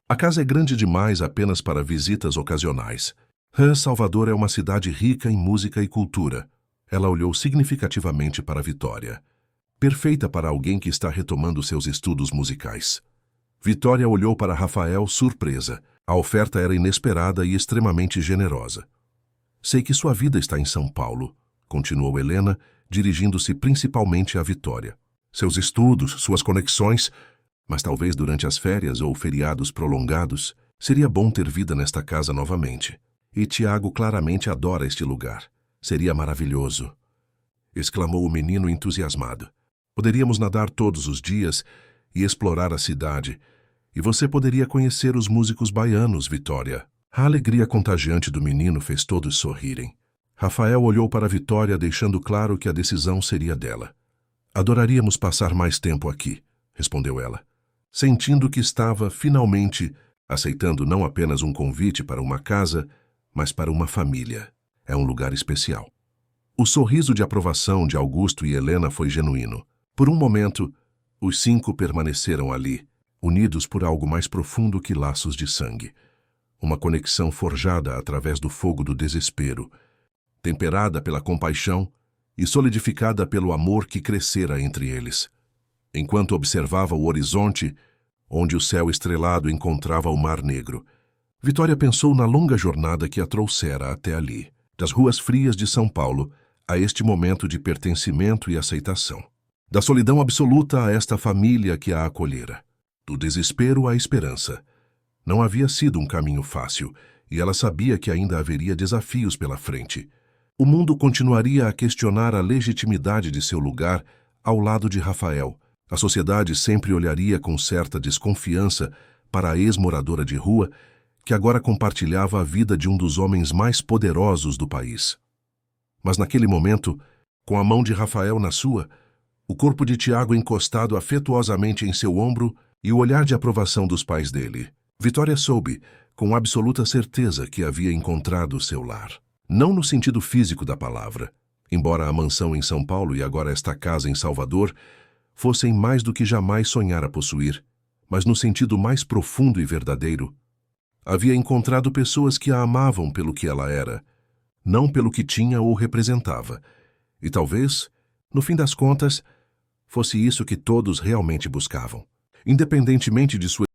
A casa é grande demais apenas para visitas ocasionais. Salvador é uma cidade rica em música e cultura. Ela olhou significativamente para Vitória. Perfeita para alguém que está retomando seus estudos musicais. Vitória olhou para Rafael surpresa. A oferta era inesperada e extremamente generosa. Sei que sua vida está em São Paulo, continuou Helena, dirigindo-se principalmente à Vitória. Seus estudos, suas conexões, mas talvez durante as férias ou feriados prolongados, seria bom ter vida nesta casa novamente. E Tiago claramente adora este lugar. Seria maravilhoso, exclamou o menino entusiasmado. Poderíamos nadar todos os dias e explorar a cidade, e você poderia conhecer os músicos baianos, Vitória. A alegria contagiante do menino fez todos sorrirem. Rafael olhou para Vitória, deixando claro que a decisão seria dela. Adoraríamos passar mais tempo aqui, respondeu ela, sentindo que estava, finalmente, aceitando não apenas um convite para uma casa, mas para uma família. É um lugar especial. O sorriso de aprovação de Augusto e Helena foi genuíno. Por um momento, os 5 permaneceram ali, unidos por algo mais profundo que laços de sangue. Uma conexão forjada através do fogo do desespero, temperada pela compaixão e solidificada pelo amor que crescera entre eles. Enquanto observava o horizonte, onde o céu estrelado encontrava o Mar Negro, Vitória pensou na longa jornada que a trouxera até ali, das ruas frias de São Paulo a este momento de pertencimento e aceitação. Da solidão absoluta a esta família que a acolhera. Do desespero à esperança. Não havia sido um caminho fácil, e ela sabia que ainda haveria desafios pela frente. O mundo continuaria a questionar a legitimidade de seu lugar ao lado de Rafael. A sociedade sempre olharia com certa desconfiança para a ex-moradora de rua que agora compartilhava a vida de um dos homens mais poderosos do país. Mas naquele momento, com a mão de Rafael na sua, o corpo de Tiago encostado afetuosamente em seu ombro e o olhar de aprovação dos pais dele, Vitória soube, com absoluta certeza, que havia encontrado seu lar. Não no sentido físico da palavra, embora a mansão em São Paulo e agora esta casa em Salvador fossem mais do que jamais sonhara possuir, mas no sentido mais profundo e verdadeiro. Havia encontrado pessoas que a amavam pelo que ela era, não pelo que tinha ou representava, e talvez, no fim das contas, fosse isso que todos realmente buscavam. Independentemente de sua